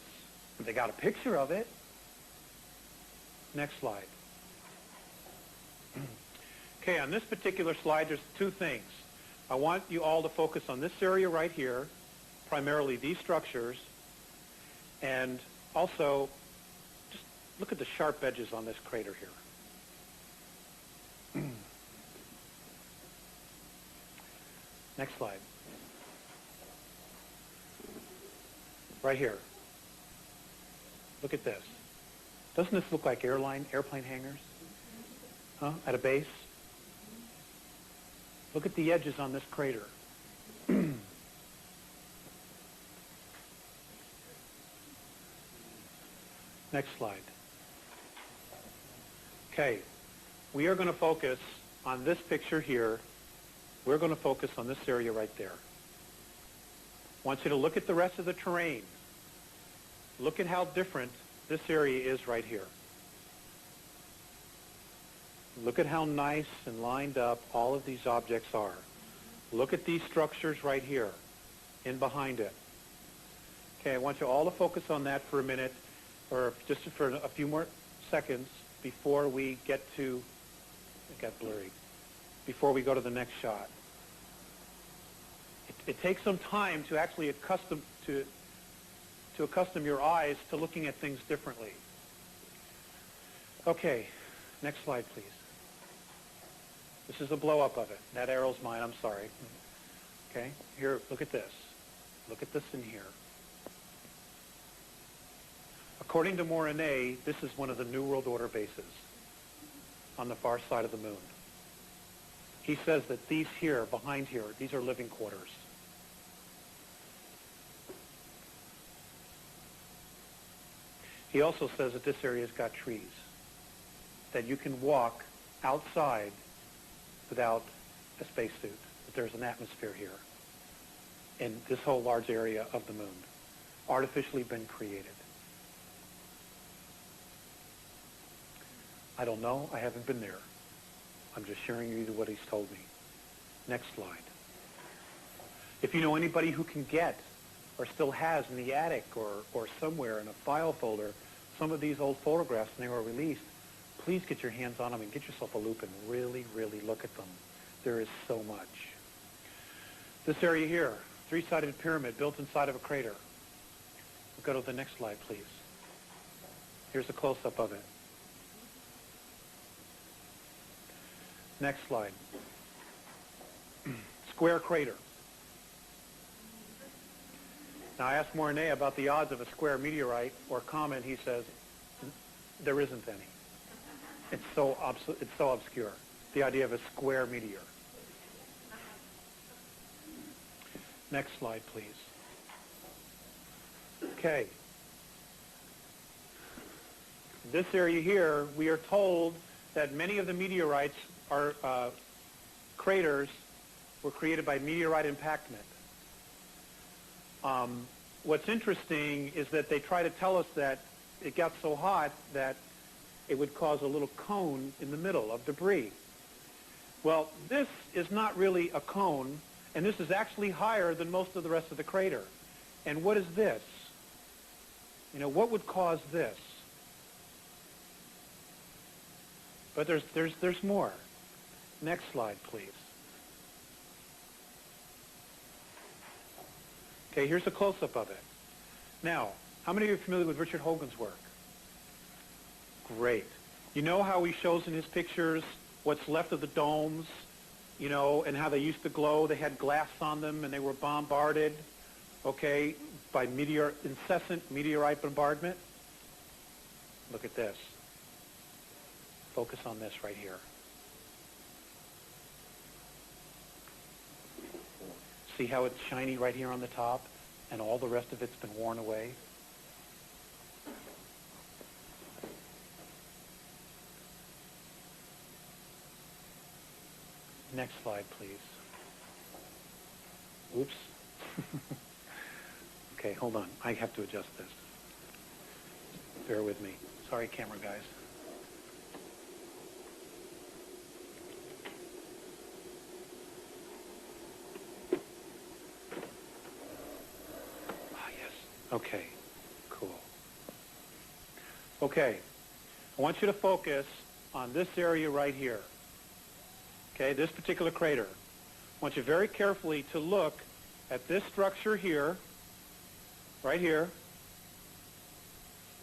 They got a picture of it. Next slide. Okay, on this particular slide, there's 2 things. I want you all to focus on this area right here, primarily these structures, and also just look at the sharp edges on this crater here. Next slide. Right here. Look at this. Doesn't this look like airplane hangars? Huh? At a base? Look at the edges on this crater. Next slide. Okay. We are going to focus on this picture here. We're going to focus on this area right there. I want you to look at the rest of the terrain. Look at how different this area is right here. Look at how nice and lined up all of these objects are. Look at these structures right here and behind it. Okay, I want you all to focus on that for a minute, or just for a few more seconds before we get to, it got blurry, before we go to the next shot. It takes some time to actually accustom your eyes to looking at things differently. Okay, next slide, please. This is a blow-up of it. That arrow's mine, I'm sorry. Okay, here, look at this. Look at this in here. According to Morine, this is one of the New World Order bases on the far side of the moon. He says that these here, behind here, these are living quarters. He also says that this area's got trees, that you can walk outside without a spacesuit, that there's an atmosphere here in this whole large area of the moon, artificially been created. I don't know. I haven't been there. I'm just sharing you what he's told me. Next slide. If you know anybody who can get or still has in the attic or somewhere in a file folder some of these old photographs when they were released, please get your hands on them and get yourself a loop and really, really look at them. There is so much. This area here, three-sided pyramid built inside of a crater. We'll go to the next slide, please. Here's a close-up of it. Next slide. Square crater. Now, I asked Morine about the odds of a square meteorite or comet. He says, there isn't any. It's so obscure, the idea of a square meteor. Next slide, please. Okay. This area here, we are told that many of the meteorites are craters were created by meteorite impactment. What's interesting is that they try to tell us that it got so hot that it would cause a little cone in the middle of debris. Well, this is not really a cone, and this is actually higher than most of the rest of the crater. And what is this? You know, what would cause this? But there's more. Next slide, please. Okay, here's a close-up of it. Now, how many of you are familiar with Richard Hogan's work? Great. You know how he shows in his pictures what's left of the domes, you know, and how they used to glow. They had glass on them, and they were bombarded, okay, by incessant meteorite bombardment. Look at this. Focus on this right here. See how it's shiny right here on the top, and all the rest of it's been worn away? Next slide, please. Oops. Okay, hold on. I have to adjust this. Bear with me. Sorry, camera guys. Okay, cool. Okay, I want you to focus on this area right here. Okay, this particular crater. I want you very carefully to look at this structure here, right here,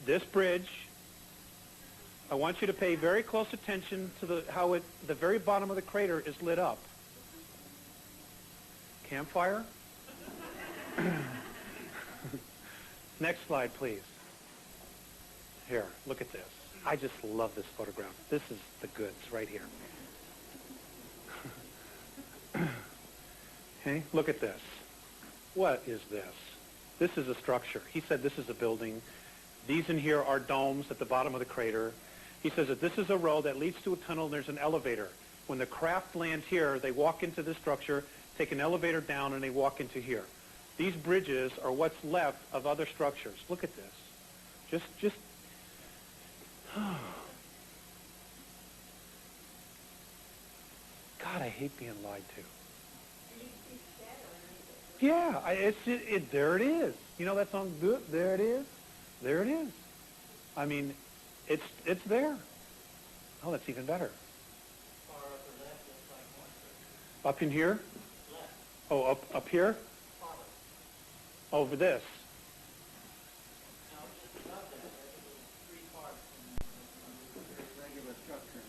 this bridge. I want you to pay very close attention to how the very bottom of the crater is lit up. Campfire? Next slide, please. Here, look at this. I just love this photograph. This is the goods right here. Okay, look at this. What is this? This is a structure. He said this is a building. These in here are domes at the bottom of the crater. He says that this is a road that leads to a tunnel and there's an elevator. When the craft land here, they walk into this structure, take an elevator down, and they walk into here. These bridges are what's left of other structures. Look at this. Just. God, I hate being lied to. Yeah, there it is. You know that song, There It Is? There it is. I mean, it's there. Oh, that's even better. Far upper left, looks like one. Up in here? Left. Oh, up here? Over this. No, just above that, there's a little three parts regular structure.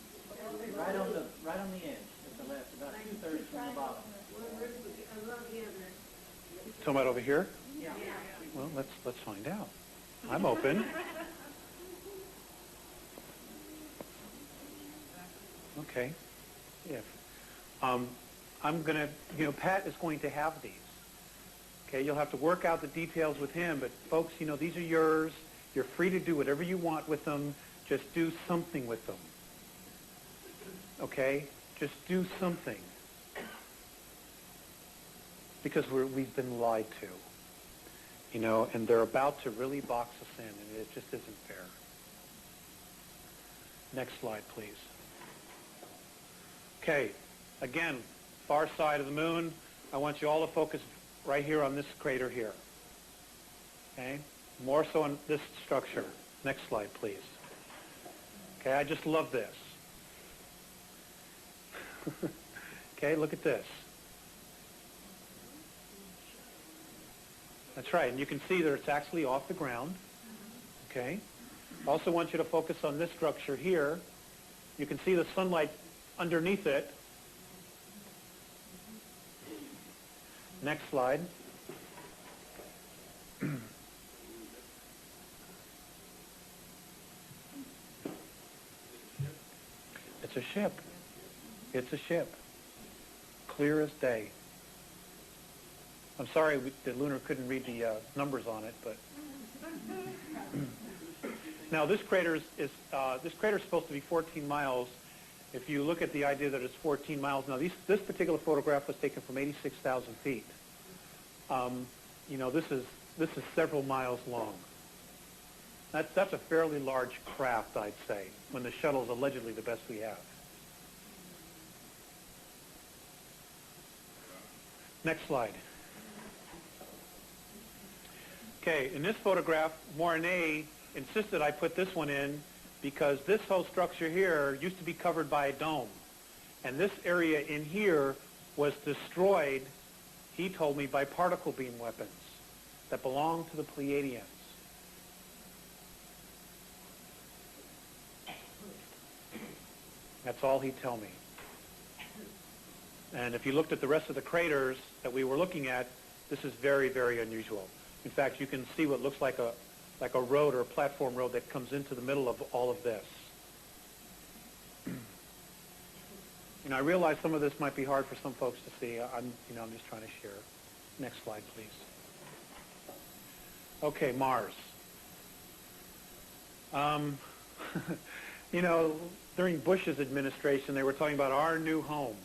Right on the edge at the left, about 2/3 from the bottom. Talking about over here? Yeah. Well, let's find out. I'm open. Okay. If I'm going to, Pat is going to have these. Okay, you'll have to work out the details with him, but folks, these are yours. You're free to do whatever you want with them. Just do something with them. Okay? Just do something. Because we've been lied to. And they're about to really box us in, and it just isn't fair. Next slide, please. Okay, again, far side of the moon. I want you all to focus right here on this crater here. Okay? More so on this structure. Next slide, please. Okay, I just love this. Okay, look at this. That's right, and you can see that it's actually off the ground. Okay? Also want you to focus on this structure here. You can see the sunlight underneath it. Next slide. It's a ship. It's a ship. Clear as day. I'm sorry the lunar couldn't read the numbers on it, but now this crater is supposed to be 14 miles. If you look at the idea that it's 14 miles, now this particular photograph was taken from 86,000 feet. This is several miles long. That's a fairly large craft, I'd say, when the shuttle is allegedly the best we have. Next slide. Okay, in this photograph, Mornay insisted I put this one in because this whole structure here used to be covered by a dome. And this area in here was destroyed, he told me, by particle beam weapons that belonged to the Pleiadians. That's all he'd tell me. And if you looked at the rest of the craters that we were looking at, this is very, very unusual. In fact, you can see what looks like a road or a platform road that comes into the middle of all of this. I realize some of this might be hard for some folks to see. I'm just trying to share. Next slide, please. Okay, Mars. During Bush's administration, they were talking about our new home.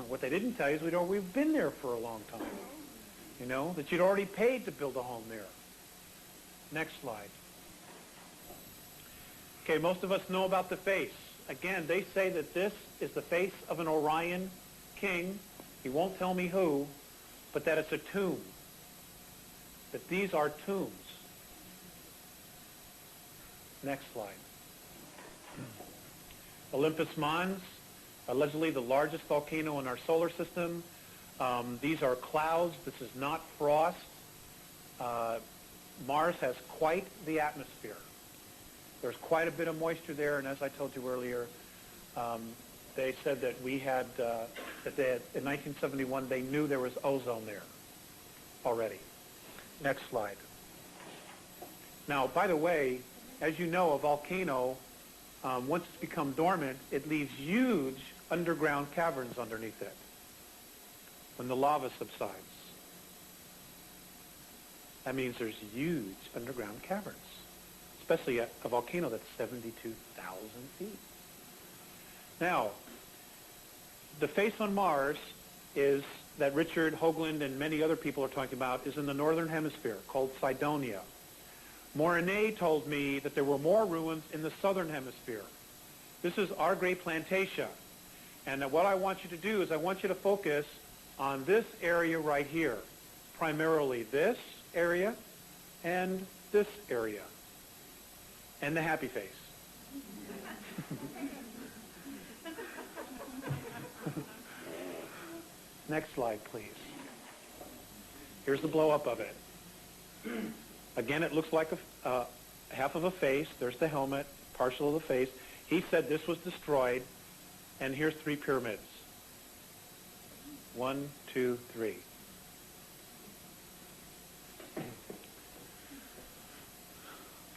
What they didn't tell you is we've been there for a long time. That you'd already paid to build a home there. Next slide. Okay, most of us know about the face. Again, they say that this is the face of an Orion king. He won't tell me who, but that it's a tomb. That these are tombs. Next slide. Olympus Mons, allegedly the largest volcano in our solar system. These are clouds. This is not frost. Mars has quite the atmosphere. There's quite a bit of moisture there, and as I told you earlier, they said that in 1971 they knew there was ozone there already. Next slide. Now, by the way, as you know, a volcano, once it's become dormant, it leaves huge underground caverns underneath it when the lava subsides. That means there's huge underground caverns, especially a volcano that's 72,000 feet. Now, the face on Mars is that Richard Hoagland and many other people are talking about is in the northern hemisphere, called Cydonia. Mornay told me that there were more ruins in the southern hemisphere. This is our great Plantatia. And what I want you to do is I want you to focus on this area right here, primarily this area and this area, and the happy face. Next slide, please. Here's the blow-up of it. Again, it looks like half of a face. There's the helmet, partial of the face. He said this was destroyed, and here's 3 pyramids. 1, 2, 3.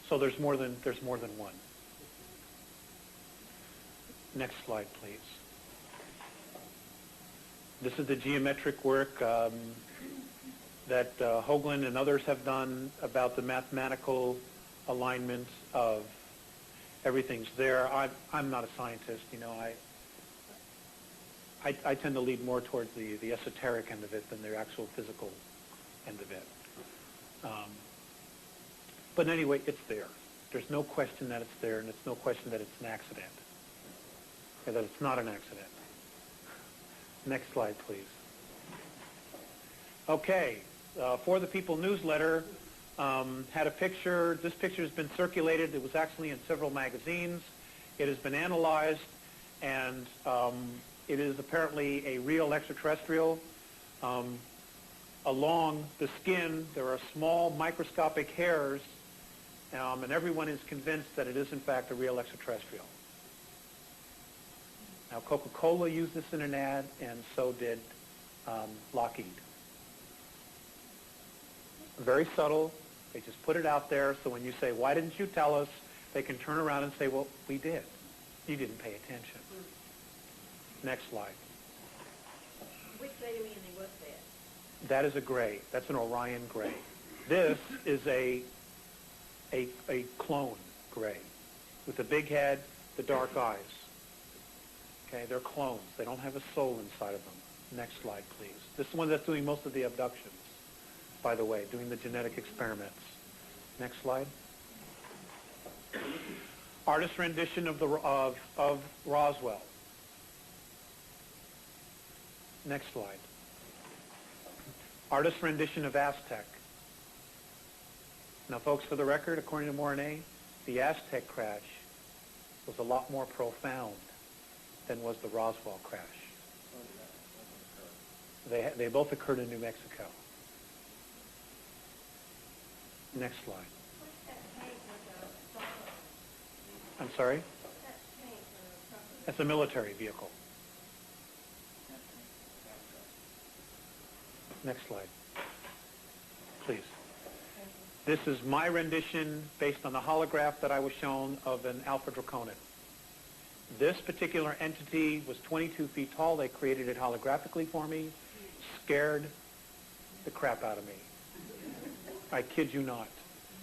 So there's more than one. Next slide, please. This is the geometric work that Hoagland and others have done about the mathematical alignment of everything's there. I'm not a scientist, you know. I tend to lead more towards the esoteric end of it than the actual physical end of it. But anyway, it's there. There's no question that it's there, and it's no question that it's an accident, or that it's not an accident. Next slide, please. Okay, For the People newsletter had a picture. This picture has been circulated. It was actually in several magazines. It has been analyzed, and it is apparently a real extraterrestrial. Along the skin, there are small microscopic hairs, and everyone is convinced that it is, in fact, a real extraterrestrial. Now, Coca-Cola used this in an ad, and so did Lockheed. Very subtle. They just put it out there, so when you say, why didn't you tell us, they can turn around and say, well, we did. You didn't pay attention. Next slide. Which alien was that? That is a gray. That's an Orion gray. This is a clone gray with the big head, the dark eyes. Okay, they're clones. They don't have a soul inside of them. Next slide, please. This is the one that's doing most of the abductions, by the way, doing the genetic experiments. Next slide. Artist rendition of Roswell. Next slide. Artist rendition of Aztec. Now, folks, for the record, according to Mornay, the Aztec crash was a lot more profound than was the Roswell crash. They both occurred in New Mexico. Next slide. I'm sorry? That's a military vehicle. Next slide, please. This is my rendition based on the holograph that I was shown of an Alpha Draconin. This particular entity was 22 feet tall. They created it holographically for me. Scared the crap out of me. I kid you not.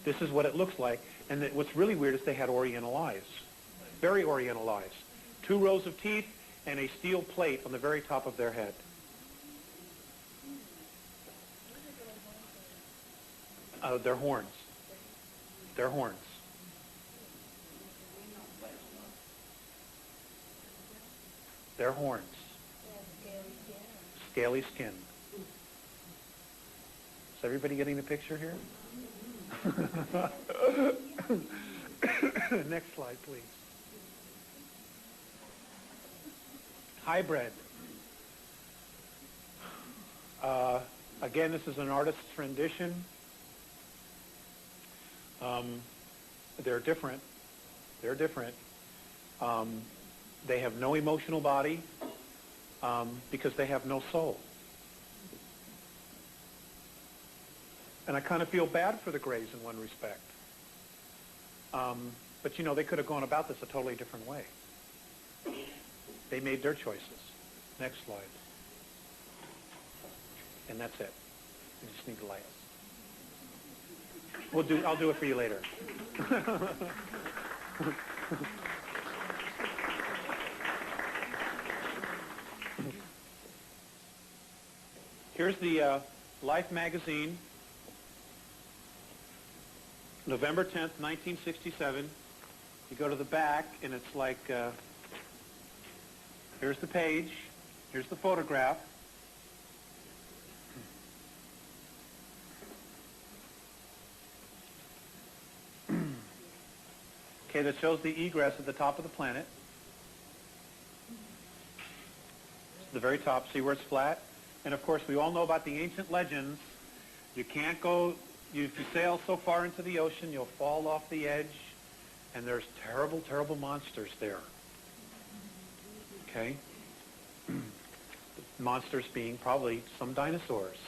This is what it looks like. And what's really weird is they had oriental eyes. Very oriental eyes. 2 rows of teeth and a steel plate on the very top of their head. They're horns. They're horns. They're horns. Scaly skin. Is everybody getting the picture here? Next slide, please. Hybrid. Again, this is an artist's rendition. They're different. They're different. They have no emotional body because they have no soul. And I kind of feel bad for the Greys in one respect. But, you know, they could have gone about this a totally different way. They made their choices. Next slide. And that's it. You just need the lights. I'll do it for you later. Here's the Life magazine, November 10th, 1967. You go to the back, and it's like, here's the page, here's the photograph. Okay, that shows the egress at the top of the planet. The very top, see where it's flat? And of course, we all know about the ancient legends. You can't go, if you sail so far into the ocean, you'll fall off the edge, and there's terrible, terrible monsters there. Okay? Monsters being probably some dinosaurs.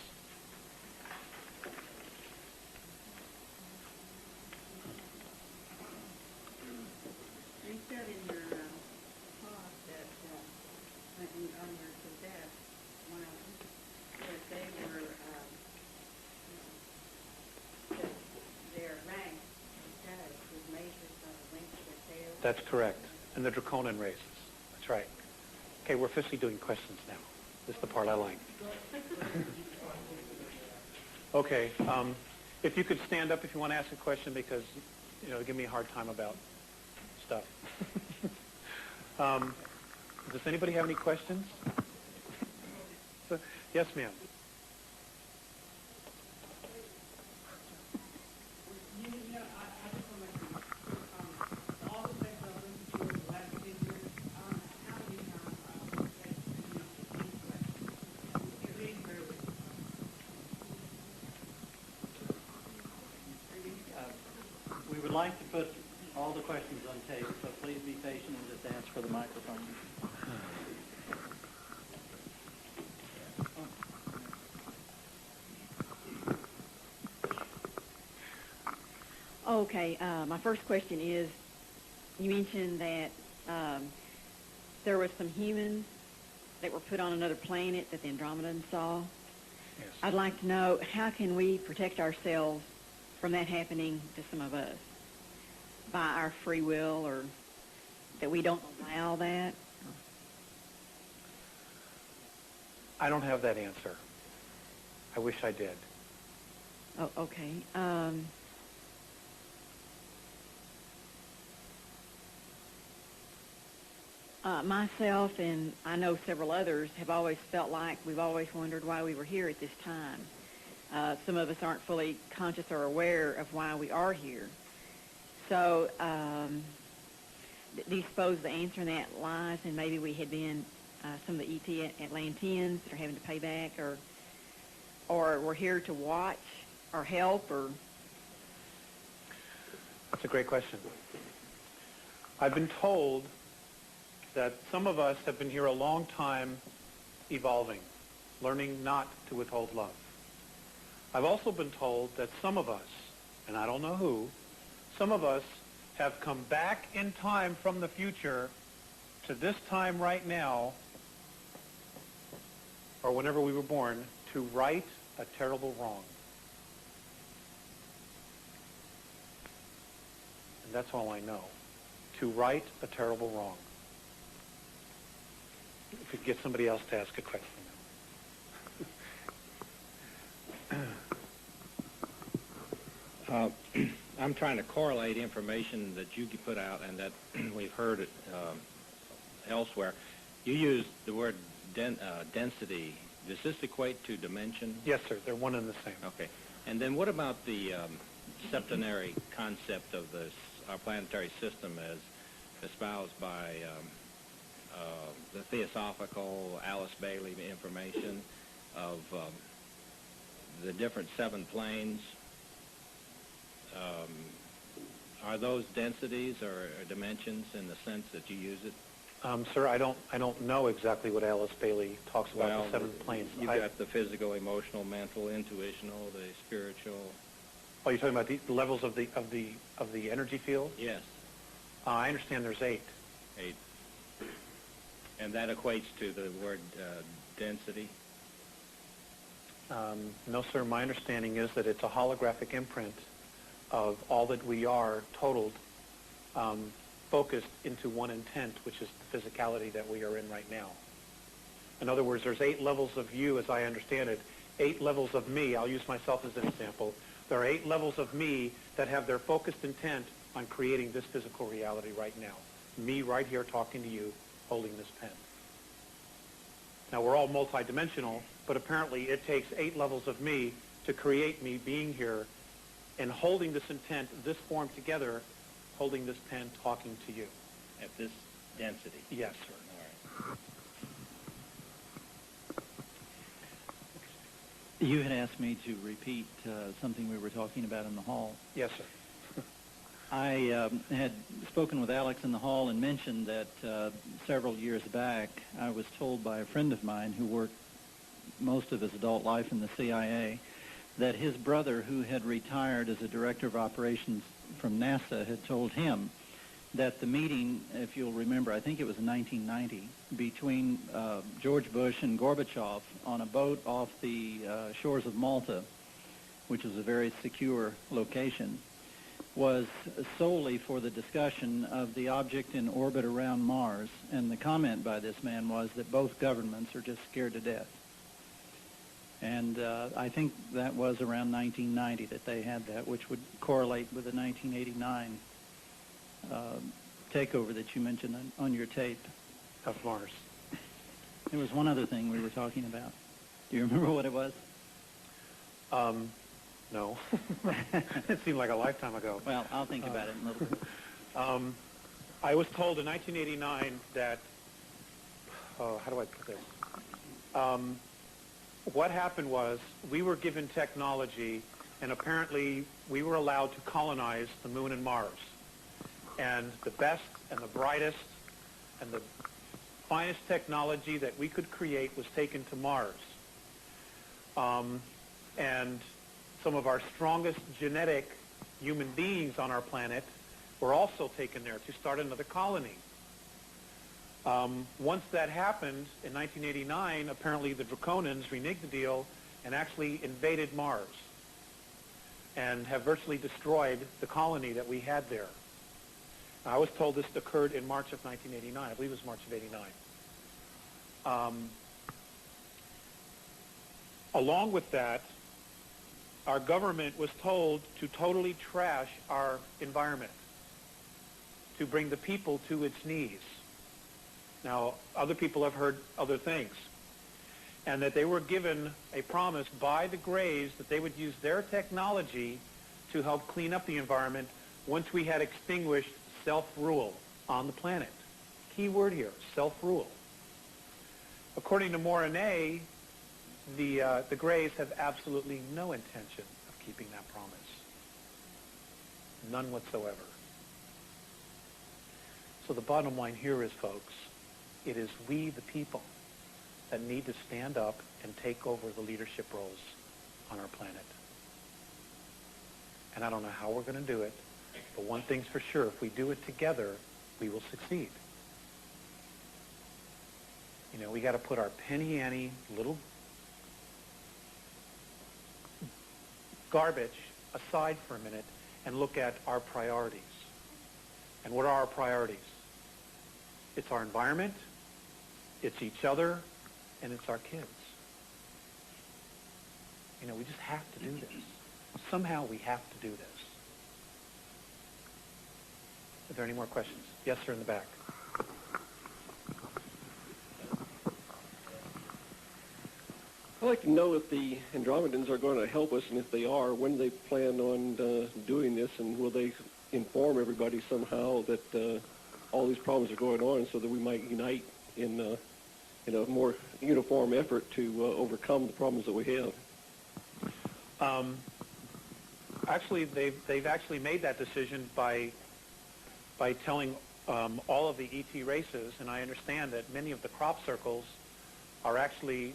You said in your talk That's correct. And the Draconin races. That's right. Okay, we're officially doing questions now. This is the part I like. Okay, if you could stand up if you want to ask a question, because, you know, give me a hard time about stuff. Does anybody have any questions? Yes, ma'am. We would like to put all the questions on tape, so please be patient and just ask for the microphone. Okay, my first question is, you mentioned that there were some humans that were put on another planet that the Andromedans saw. Yes. I'd like to know, how can we protect ourselves from that happening to some of us? By our free will, or that we don't allow that? I don't have that answer. I wish I did. Oh, okay. Myself and I know several others have always felt like we've always wondered why we were here at this time. Some of us aren't fully conscious or aware of why we are here. So do you suppose the answer in that lies in maybe we had been some of the ET Atlanteans that are having to pay back, or we're here to watch or help, or? That's a great question. I've been told that some of us have been here a long time evolving, learning not to withhold love. I've also been told that some of us, and I don't know who, some of us have come back in time from the future to this time right now, or whenever we were born, to right a terrible wrong. And that's all I know. To right a terrible wrong. If we could get somebody else to ask a question. I'm trying to correlate information that you put out and that we've heard it, elsewhere. You used the word density. Does this equate to dimension? Yes, sir. They're one and the same. Okay. And then what about the septenary concept of our planetary system as espoused by the theosophical Alice Bailey information of the different 7 planes? Are those densities or dimensions in the sense that you use it? Sir, I don't know exactly what Alice Bailey talks about, the 7 planes. You've got the physical, emotional, mental, intuitional, the spiritual. Oh, you're talking about the levels of the energy field? Yes. I understand there's 8. 8. And that equates to the word density? No, sir. My understanding is that it's a holographic imprint of all that we are totaled, focused into one intent, which is the physicality that we are in right now. In other words, there's 8 levels of you, as I understand it, 8 levels of me. I'll use myself as an example. There are 8 levels of me that have their focused intent on creating this physical reality right now. Me right here talking to you, holding this pen. Now, we're all multidimensional, but apparently it takes 8 levels of me to create me being here and holding this intent, this form together, holding this pen, talking to you. At this density? Yes, sir. All right. You had asked me to repeat something we were talking about in the hall. Yes, sir. I had spoken with Alex in the hall and mentioned that several years back I was told by a friend of mine who worked most of his adult life in the CIA that his brother, who had retired as a director of operations from NASA, had told him that the meeting, if you'll remember, I think it was in 1990, between George Bush and Gorbachev on a boat off the shores of Malta, which was a very secure location, was solely for the discussion of the object in orbit around Mars, and the comment by this man was that both governments are just scared to death. And I think that was around 1990 that they had that, which would correlate with the 1989 takeover that you mentioned on your tape. Of Mars. There was one other thing we were talking about. Do you remember what it was? No. It seemed like a lifetime ago. Well, I'll think about it in a little bit. I was told in 1989 that, how do I put this? What happened was we were given technology, and apparently we were allowed to colonize the moon and Mars. And the best and the brightest and the finest technology that we could create was taken to Mars. And some of our strongest genetic human beings on our planet were also taken there to start another colony. Once that happened in 1989, apparently the Draconians reneged the deal and actually invaded Mars and have virtually destroyed the colony that we had there. I was told this occurred in March of 1989. I believe it was March of 89. Along with that, our government was told to totally trash our environment, to bring the people to its knees. Now, other people have heard other things, and that they were given a promise by the Greys that they would use their technology to help clean up the environment once we had extinguished self-rule on the planet. Key word here, self-rule. According to Moronnay, the Greys have absolutely no intention of keeping that promise. None whatsoever. So the bottom line here is, folks, it is we, the people, that need to stand up and take over the leadership roles on our planet. And I don't know how we're going to do it, but one thing's for sure, if we do it together, we will succeed. You know, we got to put our penny-ante little garbage aside for a minute and look at our priorities. And what are our priorities? It's our environment, it's each other, and it's our kids. You know, we just have to do this. Somehow we have to do this. Are there any more questions? Yes, sir, in the back. I'd like to know if the Andromedans are going to help us, and if they are, when they plan on doing this, and will they inform everybody somehow that all these problems are going on, so that we might unite in a more uniform effort to overcome the problems that we have? Actually, they've actually made that decision by telling all of the ET races, and I understand that many of the crop circles are actually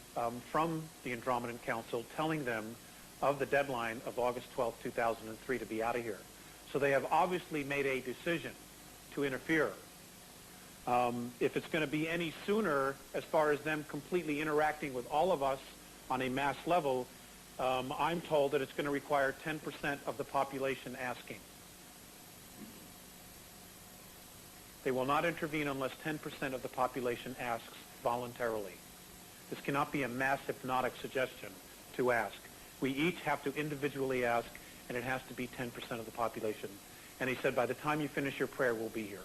from the Andromedan Council telling them of the deadline of August 12, 2003 to be out of here. So they have obviously made a decision to interfere. If it's going to be any sooner as far as them completely interacting with all of us on a mass level, I'm told that it's going to require 10% of the population asking. They will not intervene unless 10% of the population asks voluntarily. This cannot be a mass hypnotic suggestion to ask. We each have to individually ask, and it has to be 10% of the population. And he said, by the time you finish your prayer, we'll be here.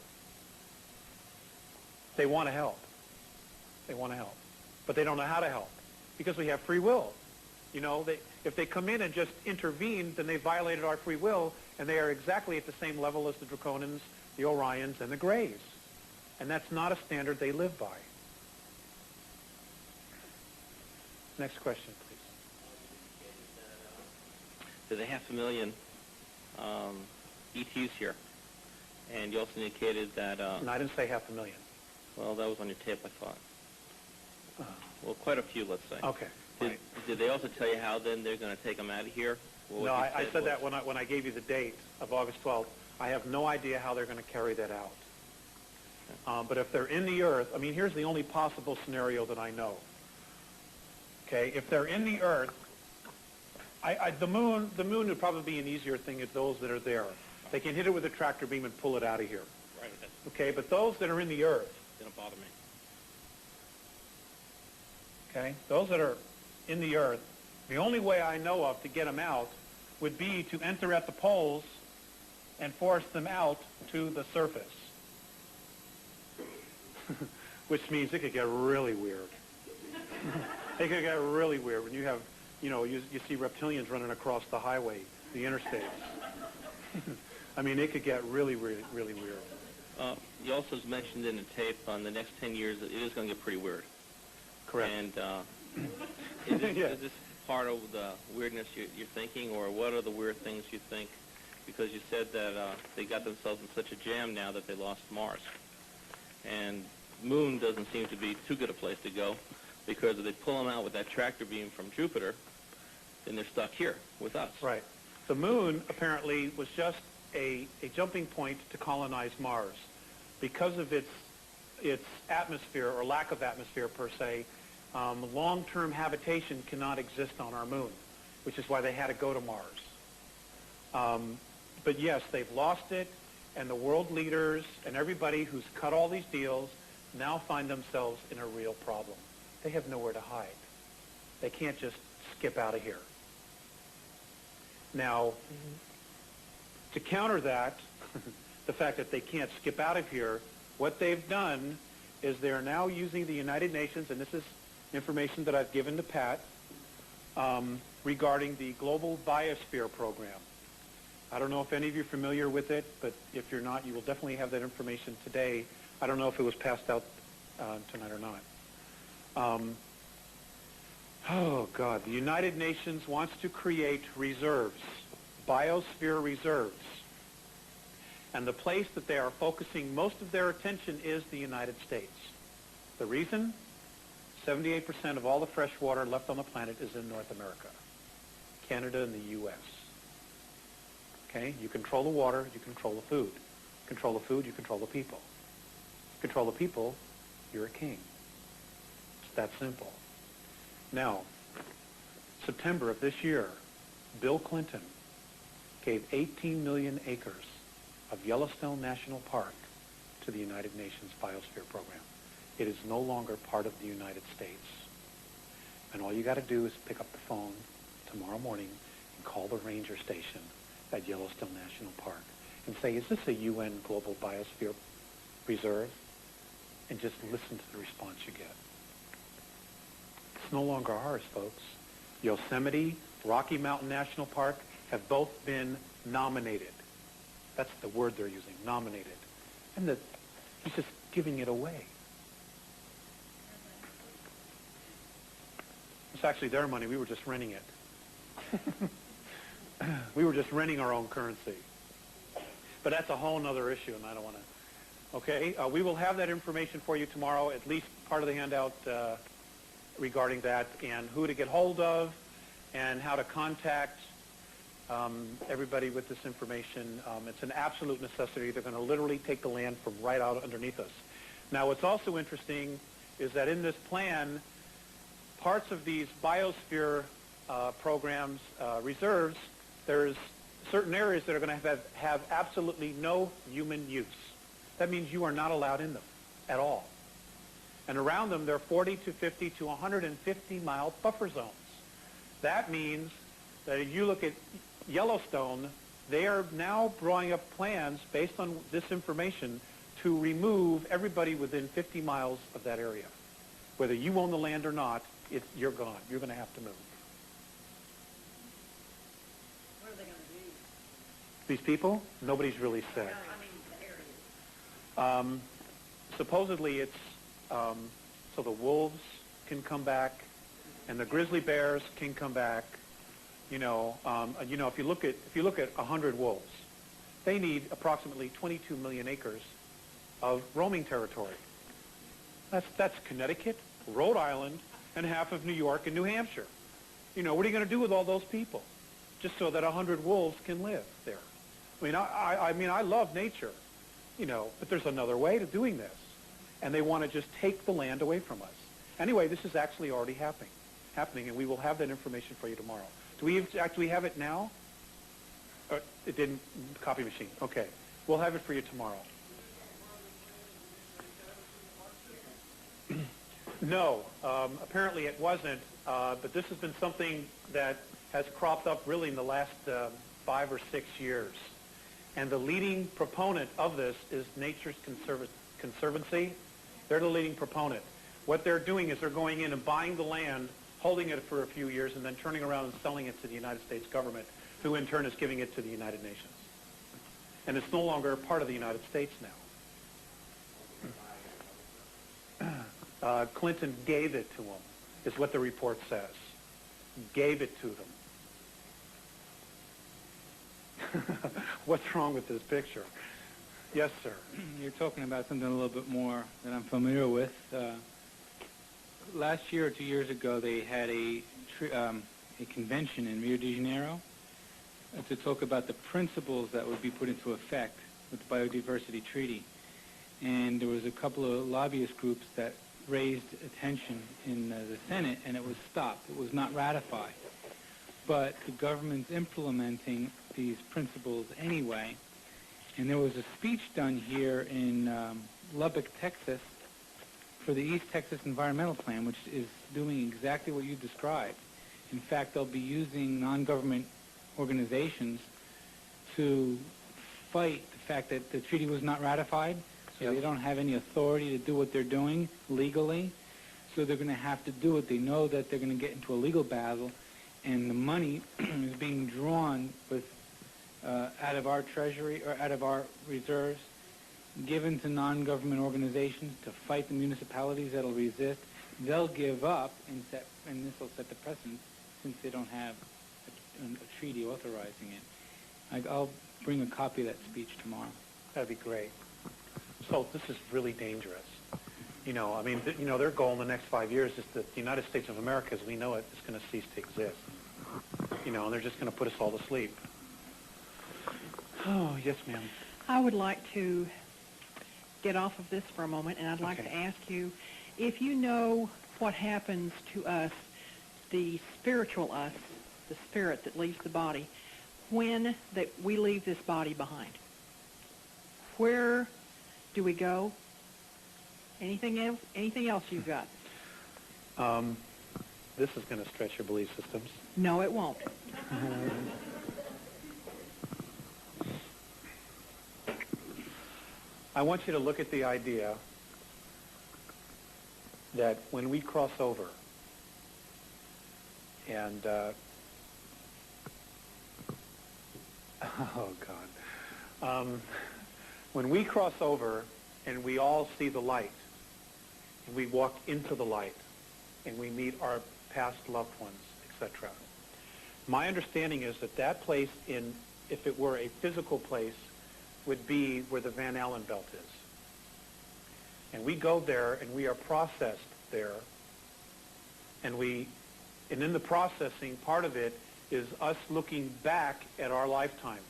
They want to help. They want to help. But they don't know how to help, because we have free will. You know, if they come in and just intervene, then they violated our free will, and they are exactly at the same level as the Draconians, the Orions, and the Greys. And that's not a standard they live by. Next question, please. There's a 500,000 ETs here, and you also indicated that... No, I didn't say 500,000. Well, that was on your tape, I thought. Well, quite a few, let's say. Okay. Did they also tell you how then they're going to take them out of here? No, I said that when I gave you the date of August 12th. I have no idea how they're going to carry that out. Okay. But if they're in the Earth, I mean, here's the only possible scenario that I know. Okay, if they're in the Earth, the moon would probably be an easier thing as those that are there. They can hit it with a tractor beam and pull it out of here. Right. Okay, but those that are in the earth, They don't bother me. okay, those that are in the earth, the only way I know of to get them out would be to enter at the poles and force them out to the surface. Which means it could get really weird. It could get really weird when you have, you see reptilians running across the highway, the interstates. I mean, it could get really, really, really weird. You also mentioned in the tape on the next 10 years that it is going to get pretty weird. Correct. And is this part of the weirdness you're thinking, or what are the weird things you think? Because you said that they got themselves in such a jam now that they lost Mars. And Moon doesn't seem to be too good a place to go, because if they pull them out with that tractor beam from Jupiter, then they're stuck here with us. Right. The moon apparently was just a jumping point to colonize Mars. Because of its atmosphere, or lack of atmosphere per se, long-term habitation cannot exist on our moon, which is why they had to go to Mars. But yes, they've lost it, and the world leaders and everybody who's cut all these deals now find themselves in a real problem. They have nowhere to hide. They can't just skip out of here. Now, to counter that, the fact that they can't skip out of here, what they've done is they're now using the United Nations, and this is information that I've given to Pat, regarding the Global Biosphere Program. I don't know if any of you are familiar with it, but if you're not, you will definitely have that information today. I don't know if it was passed out tonight or not. Oh, God. The United Nations wants to create reserves, biosphere reserves. And the place that they are focusing most of their attention is the United States. The reason? 78% of all the fresh water left on the planet is in North America, Canada, and the U.S. Okay? You control the water, you control the food. Control the food, you control the people. Control the people, you're a king. It's that simple. Now, September of this year, Bill Clinton gave 18 million acres of Yellowstone National Park to the United Nations Biosphere Program. It is no longer part of the United States. And all you got to do is pick up the phone tomorrow morning and call the ranger station at Yellowstone National Park and say, is this a UN Global Biosphere Reserve? And just listen to the response you get. It's no longer ours, folks. Yosemite, Rocky Mountain National Park have both been nominated. That's the word they're using, nominated. And he's just giving it away. It's actually their money. We were just renting it. We were just renting our own currency. But that's a whole other issue, and I don't want to. Okay, we will have that information for you tomorrow, at least part of the handout regarding that, and who to get hold of, and how to contact everybody with this information. It's an absolute necessity. They're going to literally take the land from right out underneath us. Now, what's also interesting is that in this plan, parts of these biosphere programs, reserves, there's certain areas that are going to have absolutely no human use. That means you are not allowed in them at all. And around them, there are 40 to 50 to 150-mile buffer zones. That means that if you look at Yellowstone, they are now drawing up plans based on this information to remove everybody within 50 miles of that area. Whether you own the land or not, you're gone. You're going to have to move. What are they going to do? These people? Nobody's really said. Supposedly it's so the wolves can come back and the grizzly bears can come back. If you look at 100 wolves, they need approximately 22 million acres of roaming territory. That's Connecticut, Rhode Island, and half of New York and New Hampshire. What are you going to do with all those people? Just so that 100 wolves can live there. I love nature. But there's another way to doing this. And they want to just take the land away from us. Anyway, this is actually already happening, and we will have that information for you tomorrow. Do we actually have it now? It didn't, copy machine. Okay. We'll have it for you tomorrow. No, apparently it wasn't, but this has been something that has cropped up really in the last 5 or 6 years. And the leading proponent of this is Nature's Conservancy. They're the leading proponent. What they're doing is they're going in and buying the land, holding it for a few years, and then turning around and selling it to the United States government, who in turn is giving it to the United Nations. And it's no longer a part of the United States now. Clinton gave it to them, is what the report says. Gave it to them. What's wrong with this picture? Yes, sir. You're talking about something a little bit more that I'm familiar with. Last year or 2 years ago, they had a convention in Rio de Janeiro to talk about the principles that would be put into effect with the Biodiversity Treaty. And there was a couple of lobbyist groups that raised attention in the Senate, and it was stopped. It was not ratified. But the government's implementing these principles anyway. And there was a speech done here in Lubbock, Texas, for the East Texas Environmental Plan, which is doing exactly what you described. In fact, they'll be using non-government organizations to fight the fact that the treaty was not ratified, so they don't have any authority to do what they're doing legally. So they're going to have to do it. They know that they're going to get into a legal battle, and the money is being drawn with out of our treasury or out of our reserves, given to non-government organizations to fight the municipalities that'll resist. They'll give up, and this will set the precedent since they don't have a treaty authorizing it. I'll bring a copy of that speech tomorrow. That'd be great. So this is really dangerous. You know, I mean, their goal in the next 5 years is that the United States of America, as we know it, is going to cease to exist. You know, and they're just going to put us all to sleep. Oh, yes, ma'am. I would like to get off of this for a moment, and I'd like to ask you if you know what happens to us, the spiritual us, the spirit that leaves the body, when that we leave this body behind. Where do we go? Anything else? Anything else you've got? This is going to stretch your belief systems. No, it won't. I want you to look at the idea that when we cross over and oh God, when we cross over and we all see the light and we walk into the light and we meet our past loved ones, etc. My understanding is that that place, if it were a physical place, would be where the Van Allen belt is. And we go there and we are processed there. And in the processing, part of it is us looking back at our lifetime.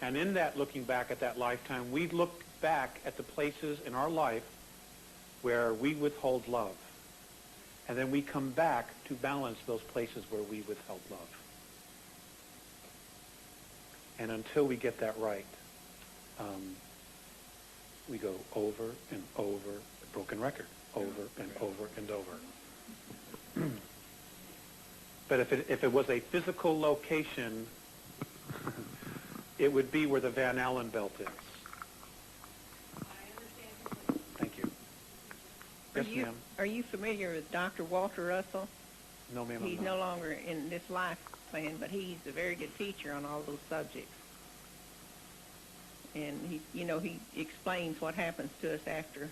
And in that looking back at that lifetime, we look back at the places in our life where we withhold love. And then we come back to balance those places where we withheld love. And until we get that right, we go over and over, a broken record, over and over and over. But if it was a physical location, it would be where the Van Allen belt is. Thank you. Yes, ma'am. Are you familiar with Dr. Walter Russell? No, ma'am. He's no longer in this life plan, but he's a very good teacher on all those subjects. And he explains what happens to us after.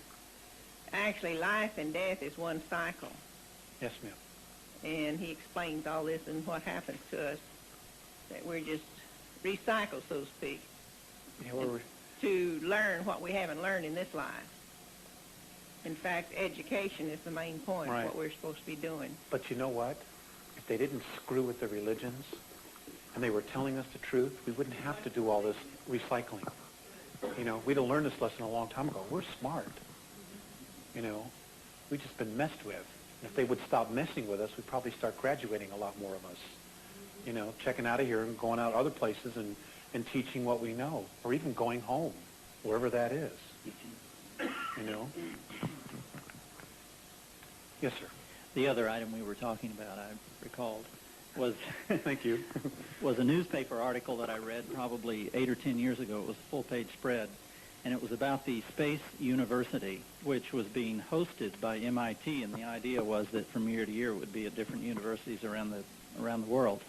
Actually, life and death is one cycle. Yes, ma'am. And he explains all this and what happens to us, that we're just recycled, so to speak, to learn what we haven't learned in this life. In fact, education is the main point, Right. what we're supposed to be doing. But you know what? If they didn't screw with the religions and they were telling us the truth, we wouldn't have to do all this recycling. You know, we'd have learned this lesson a long time ago. We're smart. You know, we've just been messed with. And if they would stop messing with us, we'd probably start graduating a lot more of us. you know, checking out of here and going out other places and teaching what we know, or even going home, wherever that is, you know. Yes, sir. The other item we were talking about, I recalled, was thank you, was a newspaper article that I read probably 8 or 10 years ago. It was a full-page spread, and it was about the Space University, which was being hosted by MIT, and the idea was that from year to year it would be at different universities around the world.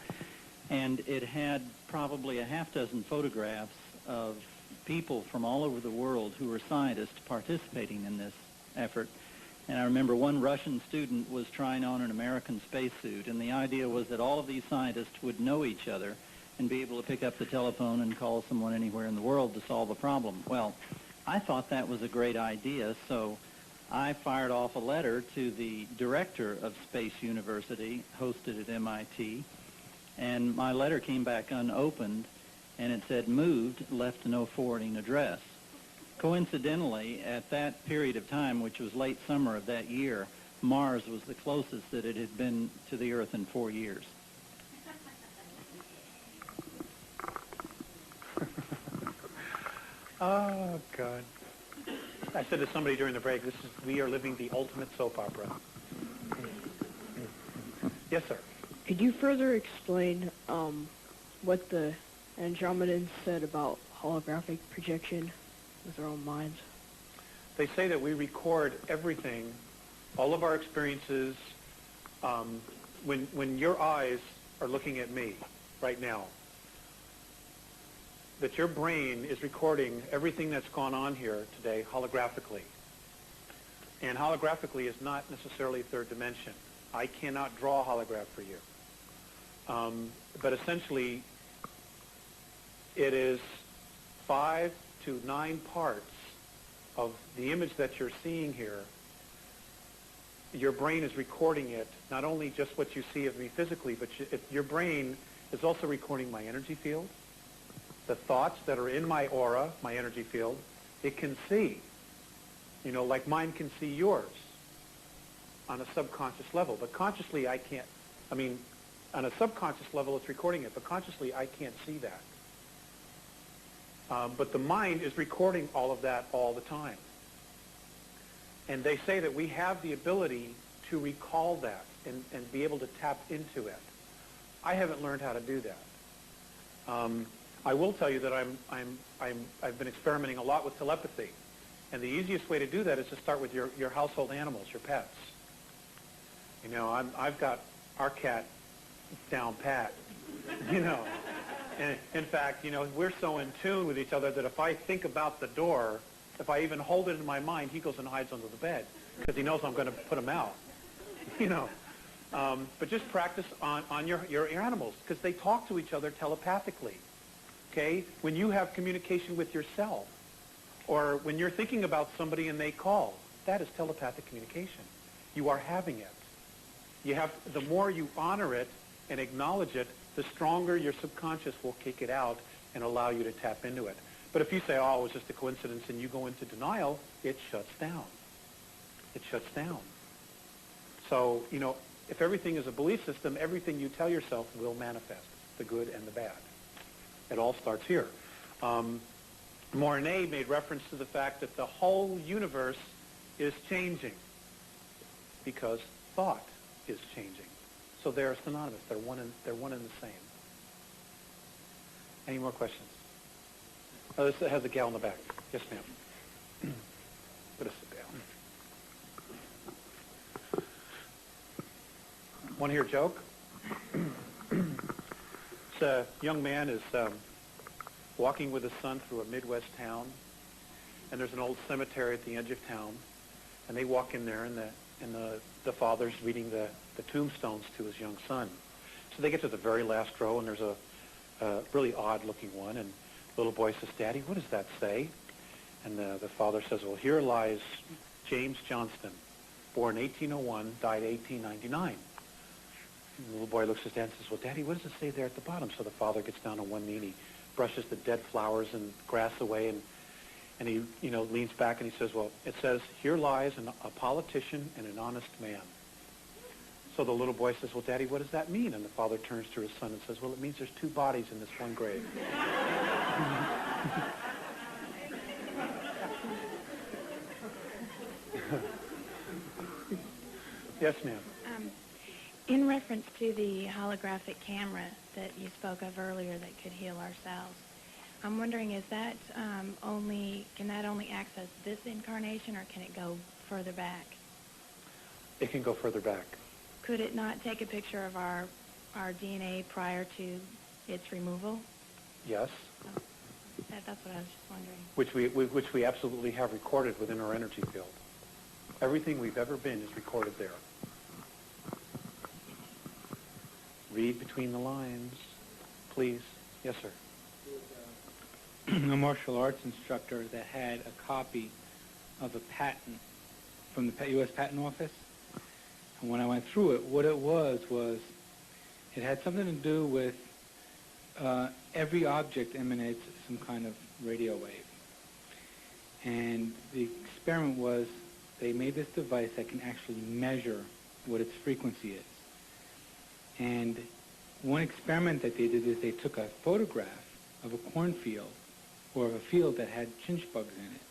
And it had probably a half dozen photographs of people from all over the world who were scientists participating in this effort. And I remember one Russian student was trying on an American spacesuit, and the idea was that all of these scientists would know each other and be able to pick up the telephone and call someone anywhere in the world to solve a problem. Well, I thought that was a great idea, so I fired off a letter to the director of Space University, hosted at MIT, and my letter came back unopened, and it said, moved, left no forwarding address. Coincidentally, at that period of time, which was late summer of that year, Mars was the closest that it had been to the Earth in 4 years. Oh, God. I said to somebody during the break, we are living the ultimate soap opera. Yes, sir. Could you further explain what the Andromedans said about holographic projection with our own minds? They say that we record everything, all of our experiences. When your eyes are looking at me right now, that your brain is recording everything that's gone on here today holographically. And holographically is not necessarily third dimension. I cannot draw a holograph for you. But essentially, it is 5 to 9 parts of the image that you're seeing here. Your brain is recording it, not only just what you see of me physically, but your brain is also recording my energy field, the thoughts that are in my aura, my energy field. It can see, you know, like mine can see yours on a subconscious level. But consciously, I can't. I mean, on a subconscious level, it's recording it, but consciously, I can't see that. But the mind is recording all of that all the time. And they say that we have the ability to recall that and be able to tap into it. I haven't learned how to do that. I will tell you that I've been experimenting a lot with telepathy. And the easiest way to do that is to start with your household animals, your pets. You know, I've got our cat down pat, you know. And in fact, you know, we're so in tune with each other that if I think about the door, if I even hold it in my mind, he goes and hides under the bed because he knows I'm going to put him out, you know. But just practice on your animals because they talk to each other telepathically, okay? When you have communication with yourself or when you're thinking about somebody and they call, that is telepathic communication. You are having it. The more you honor it and acknowledge it, the stronger your subconscious will kick it out and allow you to tap into it. But if you say, oh, it was just a coincidence, and you go into denial, it shuts down. It shuts down. So, you know, if everything is a belief system, everything you tell yourself will manifest, the good and the bad. It all starts here. Mornay made reference to the fact that the whole universe is changing because thought is changing. So they're synonymous. They're one and the same. Any more questions? Oh, this has a gal in the back. Yes, ma'am. Put us down. Want to hear a joke? It's a young man is walking with his son through a Midwest town, and there's an old cemetery at the edge of town, and they walk in there, and the father's reading the tombstones to his young son. So they get to the very last row, and there's a really odd-looking one, and the little boy says, Daddy, what does that say? And the father says, well, here lies James Johnston, born 1801, died 1899. And the little boy looks at his dad and says, well, Daddy, what does it say there at the bottom? So the father gets down on one knee, and he brushes the dead flowers and grass away, and he, you know, leans back and he says, well, it says, here lies a politician and an honest man. So the little boy says, well, Daddy, what does that mean? And the father turns to his son and says, well, it means there's 2 bodies in this one grave. Yes, ma'am. In reference to the holographic camera that you spoke of earlier that could heal ourselves, I'm wondering, is that can that only access this incarnation, or can it go further back? It can go further back. Could it not take a picture of our DNA prior to its removal? Yes. Oh, that's what I was just wondering. Which we absolutely have recorded within our energy field. Everything we've ever been is recorded there. Read between the lines, please. Yes, sir. A martial arts instructor that had a copy of a patent from the U.S. Patent Office. And when I went through it, what it was it had something to do with every object emanates some kind of radio wave. And the experiment was they made this device that can actually measure what its frequency is. And one experiment that they did is they took a photograph of a cornfield or of a field that had chinch bugs in it.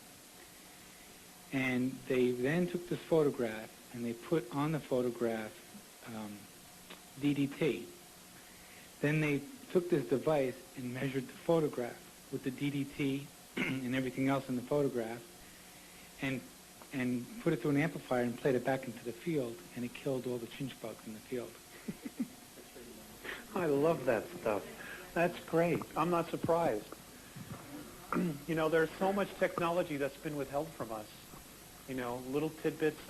And they then took this photograph and they put on the photograph DDT. Then they took this device and measured the photograph with the DDT and everything else in the photograph and put it through an amplifier and played it back into the field, and it killed all the chinch bugs in the field. I love that stuff. That's great. I'm not surprised. You know, there's so much technology that's been withheld from us. You know, little tidbits,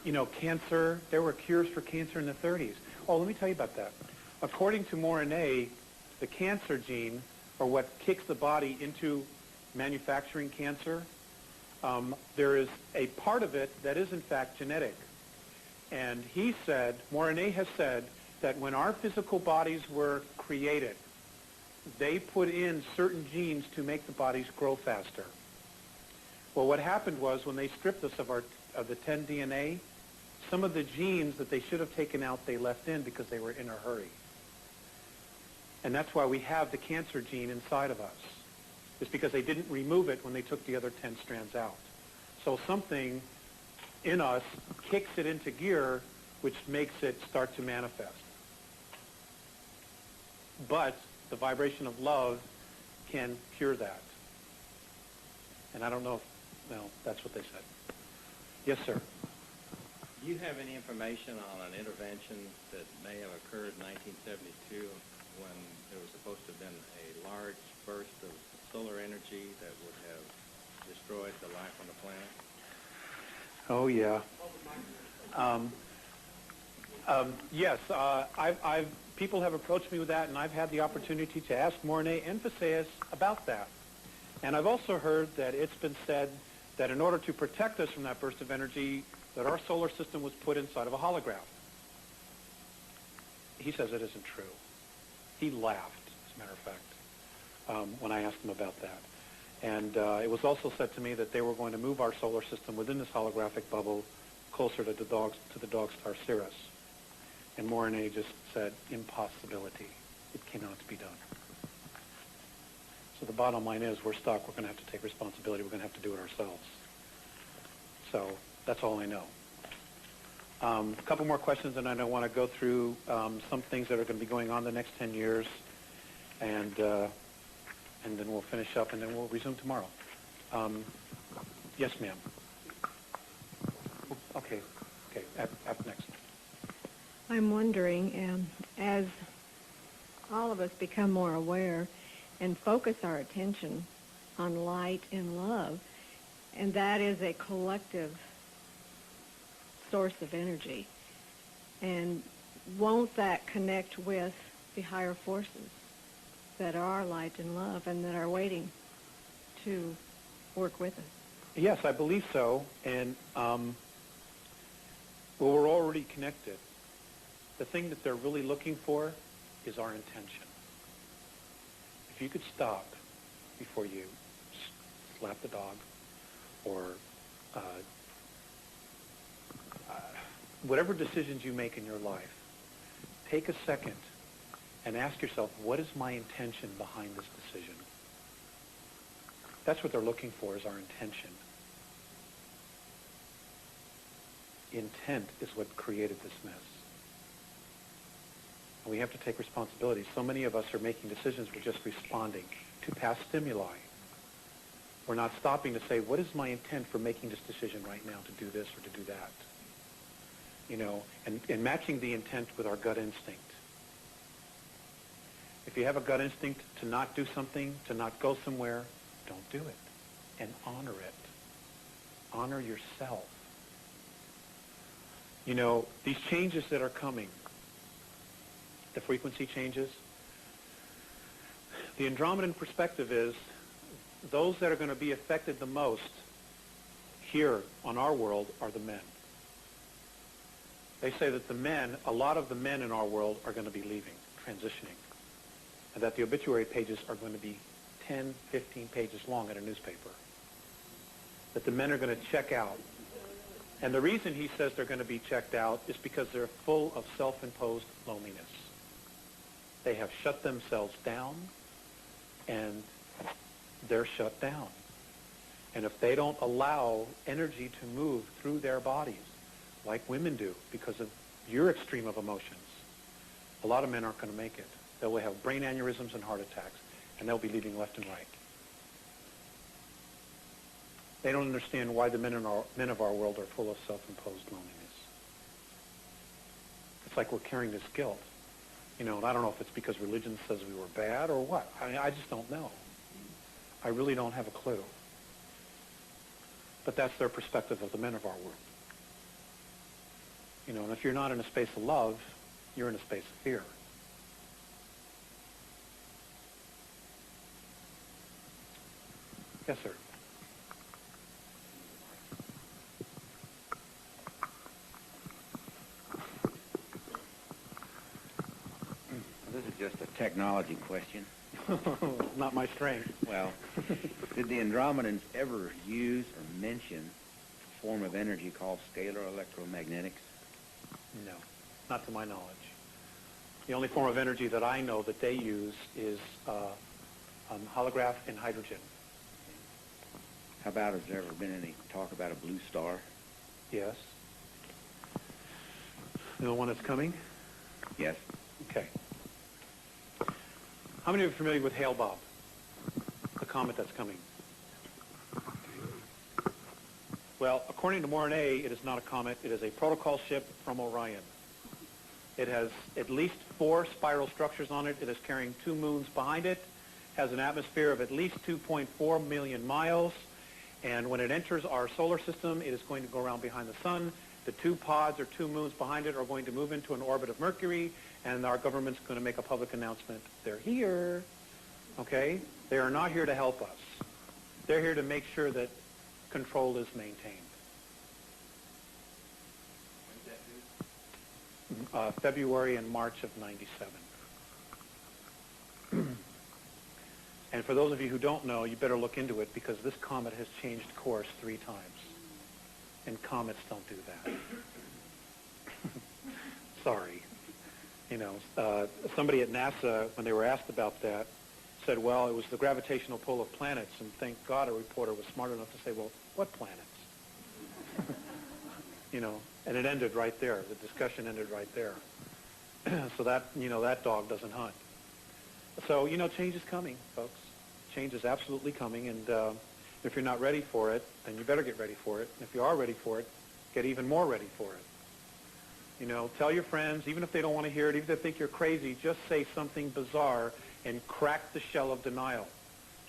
you know, cancer. There were cures for cancer in the 30s. Oh, let me tell you about that. According to Morine, the cancer gene, or what kicks the body into manufacturing cancer, there is a part of it that is in fact genetic. And he said, Morine has said, that when our physical bodies were created, they put in certain genes to make the bodies grow faster. Well, what happened was when they stripped us of the 10 DNA, some of the genes that they should have taken out, they left in because they were in a hurry. And that's why we have the cancer gene inside of us. It's because they didn't remove it when they took the other 10 strands out. So something in us kicks it into gear, which makes it start to manifest. But the vibration of love can cure that. And I don't know if, well, that's what they said. Yes, sir. Do you have any information on an intervention that may have occurred in 1972 when there was supposed to have been a large burst of solar energy that would have destroyed the life on the planet? Oh, yeah. Yes, people have approached me with that, and I've had the opportunity to ask Morine and Faseus about that. And I've also heard that it's been said that in order to protect us from that burst of energy, that our solar system was put inside of a holograph. He says it isn't true. He laughed, as a matter of fact, when I asked him about that. And it was also said to me that they were going to move our solar system within this holographic bubble closer to the dog star Sirius. And Morine just said, impossibility. It cannot be done. So the bottom line is we're stuck. We're going to have to take responsibility. We're going to have to do it ourselves. So that's all I know. A couple more questions, and I don't want to go through some things that are going to be going on the next 10 years. And then we'll finish up, and then we'll resume tomorrow. Yes, ma'am. Okay. Up next. I'm wondering, as all of us become more aware and focus our attention on light and love, and that is a collective source of energy, and won't that connect with the higher forces that are light and love and that are waiting to work with us? Yes, I believe so. And well, we're already connected. The thing that they're really looking for is our intention. If you could stop before you slap the dog or whatever decisions you make in your life, take a second and ask yourself, what is my intention behind this decision? That's what they're looking for, is our intention. Intent is what created this mess. And we have to take responsibility. So many of us are making decisions, we're just responding to past stimuli. We're not stopping to say, what is my intent for making this decision right now to do this or to do that? You know, and matching the intent with our gut instinct. If you have a gut instinct to not do something, to not go somewhere, don't do it. And honor it. Honor yourself. You know, these changes that are coming, the frequency changes, the Andromedan perspective is those that are going to be affected the most here on our world are the men. They say that the men, a lot of the men in our world are going to be leaving, transitioning, and that the obituary pages are going to be 10, 15 pages long in a newspaper. That the men are going to check out. And the reason he says they're going to be checked out is because they're full of self-imposed loneliness. They have shut themselves down, and they're shut down. And if they don't allow energy to move through their bodies, like women do, because of your extreme of emotions, a lot of men aren't going to make it. They will have brain aneurysms and heart attacks, and they'll be leaving left and right. They don't understand why the men of our world are full of self-imposed loneliness. It's like we're carrying this guilt. You know, and I don't know if it's because religion says we were bad or what. I mean, I just don't know. I really don't have a clue. But that's their perspective of the men of our world. You know, and if you're not in a space of love, you're in a space of fear. Yes, sir. This is just a technology question. Not my strength. Well, did the Andromedans ever use or mention a form of energy called scalar electromagnetics? No, not to my knowledge. The only form of energy that I know that they use is holograph and hydrogen. How about, has there ever been any talk about a blue star? Yes. The one that's coming? Yes. Okay. How many of you are familiar with Hale-Bopp, the comet that's coming? Well, according to Mornay, it is not a comet. It is a protocol ship from Orion. It has at least 4 spiral structures on it. It is carrying 2 moons behind it, has an atmosphere of at least 2.4 million miles, and when it enters our solar system, it is going to go around behind the sun. The 2 pods or 2 moons behind it are going to move into an orbit of Mercury, and our government's going to make a public announcement. They're here, okay? They are not here to help us. They're here to make sure that control is maintained. When's that due? February and March of '97. And for those of you who don't know, you better look into it, because this comet has changed course 3 times. And comets don't do that. Sorry. You know, somebody at NASA, when they were asked about that, said, well, it was the gravitational pull of planets, and thank God a reporter was smart enough to say, well, what planets? You know, and it ended right there. The discussion ended right there. So that, you know, that dog doesn't hunt. So, you know, change is coming, folks. Change is absolutely coming, and if you're not ready for it, then you better get ready for it. And if you are ready for it, get even more ready for it. You know, tell your friends, even if they don't want to hear it, even if they think you're crazy, just say something bizarre and crack the shell of denial.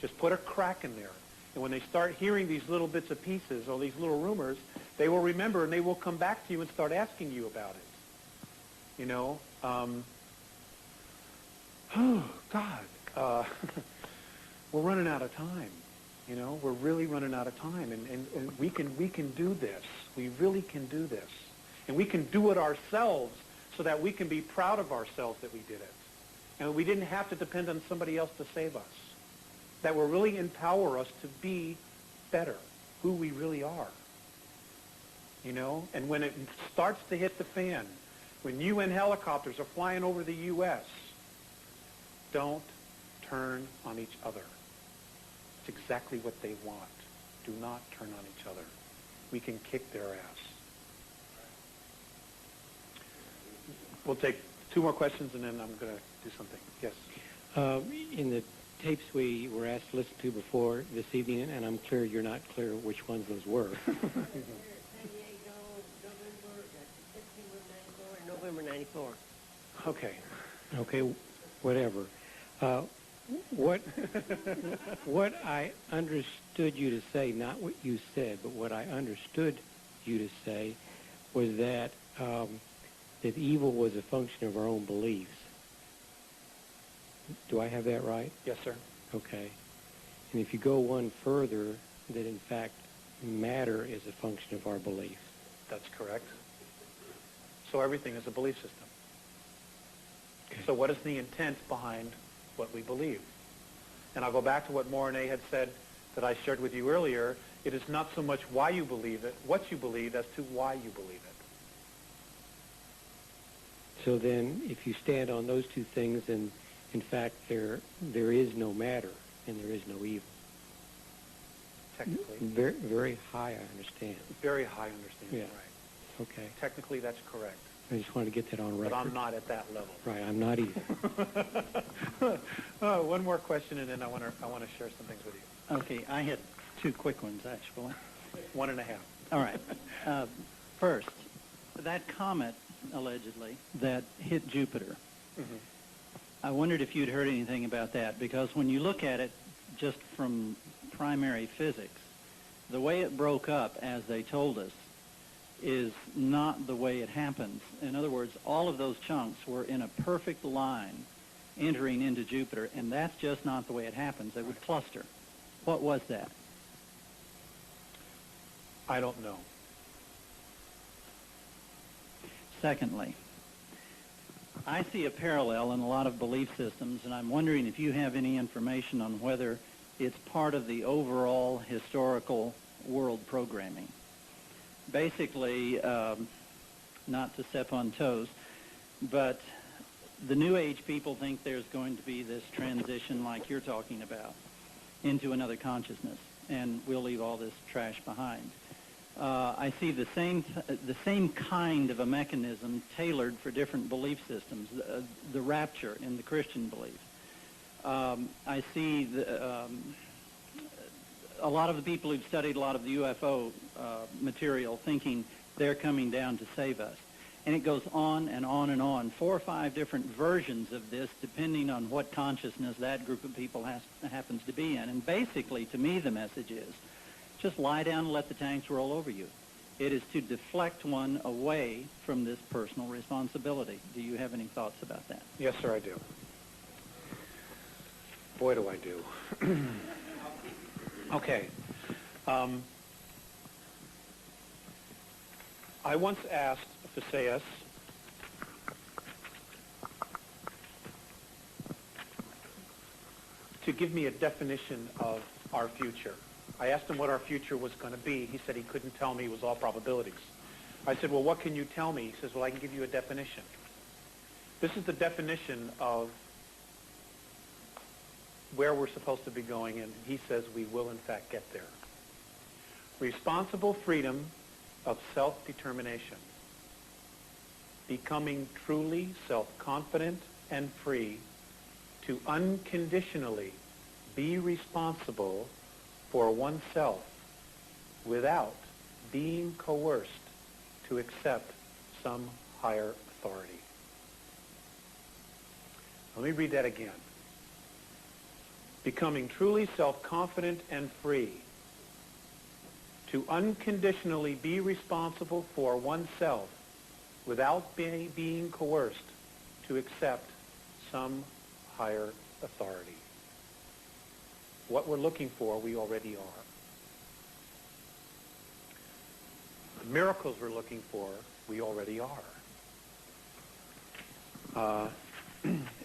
Just put a crack in there. And when they start hearing these little bits of pieces or these little rumors, they will remember and they will come back to you and start asking you about it. You know, oh, God, we're running out of time. You know, we're really running out of time, and we can do this. We really can do this. And we can do it ourselves so that we can be proud of ourselves that we did it. And we didn't have to depend on somebody else to save us. That will really empower us to be better, who we really are. you know? And when it starts to hit the fan, when UN helicopters are flying over the U.S., don't turn on each other. It's exactly what they want. Do not turn on each other. We can kick their ass. We'll take 2 more questions, and then I'm going to do something. Yes? In the tapes we were asked to listen to before this evening, and I'm clear you're not clear which ones those were. November 94. Okay. Okay, whatever. What I understood you to say, not what you said, but what I understood you to say was that that evil was a function of our own beliefs. Do I have that right? Yes, sir. Okay. And if you go one further, that in fact matter is a function of our beliefs. That's correct. So everything is a belief system. Okay. So what is the intent behind what we believe? And I'll go back to what Morane had said that I shared with you earlier. It is not so much why you believe it, what you believe, as to why you believe it. So then, if you stand on those two things, and in fact there is no matter and there is no evil. Technically. Very, very high, I understand. Very high understanding, Yeah. right. Okay. Technically, that's correct. I just wanted to get that on record. But I'm not at that level. Right, I'm not either. One more question, and then I want to share some things with you. Okay, I had 2 quick ones, actually. 1.5. All right. First, that comet, allegedly, that hit Jupiter. Mm-hmm. I wondered if you'd heard anything about that, because when you look at it just from primary physics, the way it broke up, as they told us, is not the way it happens. In other words, all of those chunks were in a perfect line entering into Jupiter, and that's just not the way it happens. They would cluster. What was that? I don't know. Secondly, I see a parallel in a lot of belief systems, and I'm wondering if you have any information on whether it's part of the overall historical world programming. Basically, not to step on toes, but the New Age people think there's going to be this transition like you're talking about into another consciousness, and we'll leave all this trash behind. I see the same kind of a mechanism tailored for different belief systems, the rapture in the Christian belief. I see a lot of the people who've studied a lot of the UFO material thinking they're coming down to save us. And it goes on and on and on, 4 or 5 different versions of this, depending on what consciousness that group of people happens to be in. And basically, to me, the message is, just lie down and let the tanks roll over you. It is to deflect one away from this personal responsibility. Do you have any thoughts about that? Yes, sir, I do. Boy, do I do. Okay. I once asked Phaseus to give me a definition of our future. I asked him what our future was going to be. He said he couldn't tell me. It was all probabilities. I said, well, what can you tell me? He says, well, I can give you a definition. This is the definition of where we're supposed to be going, and he says we will, in fact, get there. Responsible freedom of self-determination. Becoming truly self-confident and free to unconditionally be responsible for oneself without being coerced to accept some higher authority. Let me read that again. Becoming truly self-confident and free to unconditionally be responsible for oneself without being coerced to accept some higher authority. What we're looking for, we already are. The miracles we're looking for, we already are.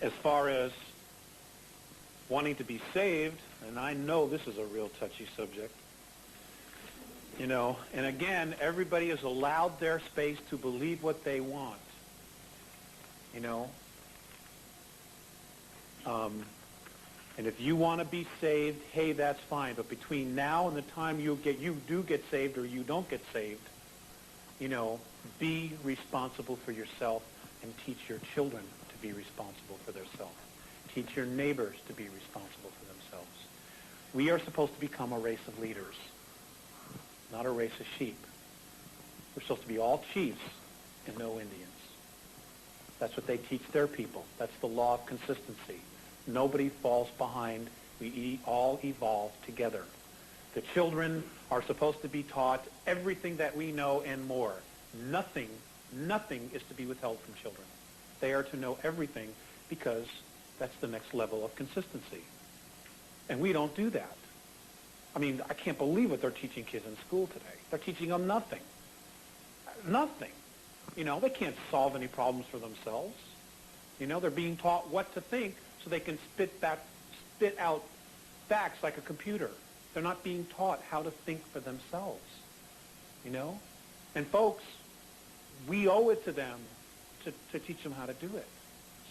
As far as wanting to be saved, and I know this is a real touchy subject, You know, and again, everybody is allowed their space to believe what they want. You know, and if you want to be saved, hey, that's fine. But between now and the time you do get saved or you don't get saved, you know, be responsible for yourself and teach your children to be responsible for themselves. Teach your neighbors to be responsible for themselves. We are supposed to become a race of leaders, not a race of sheep. We're supposed to be all chiefs and no Indians. That's what they teach their people. That's the law of consistency. Nobody falls behind. We all evolve together. The children are supposed to be taught everything that we know and more. Nothing is to be withheld from children. They are to know everything because that's the next level of consistency. And we don't do that. I mean, I can't believe what they're teaching kids in school today. They're teaching them nothing. Nothing. You know, they can't solve any problems for themselves. You know, they're being taught what to think so they can spit out facts like a computer. They're not being taught how to think for themselves. You know? And folks, we owe it to them to teach them how to do it.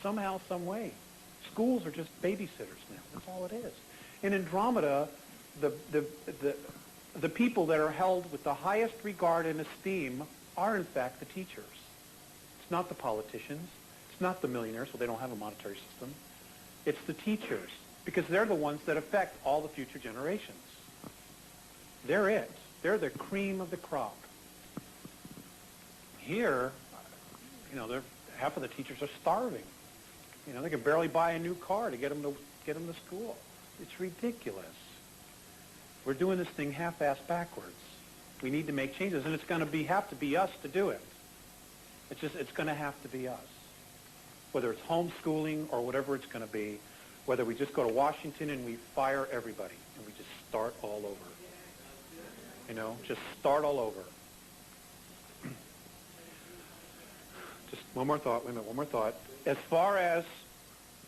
Somehow, some way. Schools are just babysitters now. That's all it is. In Andromeda, the people that are held with the highest regard and esteem are, in fact, the teachers. It's not the politicians. It's not the millionaires, so they don't have a monetary system. It's the teachers, because they're the ones that affect all the future generations. They're it. They're the cream of the crop. Here, you know, half of the teachers are starving. You know, they can barely buy a new car to get them to school. It's ridiculous. We're doing this thing half-assed backwards. We need to make changes, and it's going to have to be us to do it. It's going to have to be us. Whether it's homeschooling or whatever it's going to be, whether we just go to Washington and we fire everybody and we just start all over. You know, just start all over. Just one more thought. Wait a minute, one more thought. As far as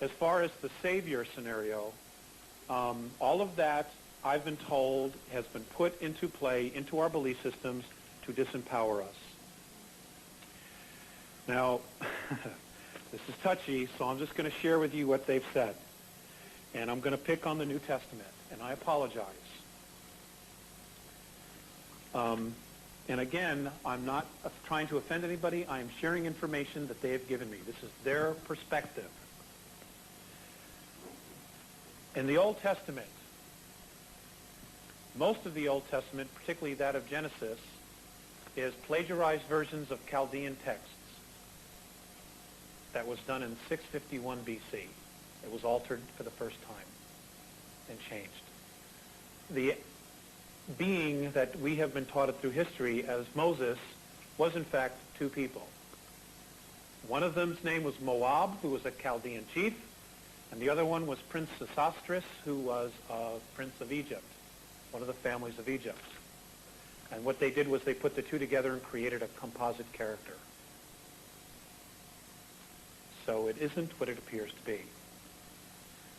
the Savior scenario, all of that, I've been told, has been put into play into our belief systems to disempower us. Now, this is touchy, so I'm just going to share with you what they've said. And I'm going to pick on the New Testament, and I apologize. And again, I'm not trying to offend anybody. I am sharing information that they have given me. This is their perspective. In the Old Testament, most of the Old Testament, particularly that of Genesis, is plagiarized versions of Chaldean texts. That was done in 651 BC. It was altered for the first time and changed. The being that we have been taught it through history as Moses was in fact two people. One of them's name was Moab, who was a Chaldean chief, and the other one was Prince Sesostris, who was a prince of Egypt, one of the families of Egypt. And what they did was they put the two together and created a composite character. So it isn't what it appears to be.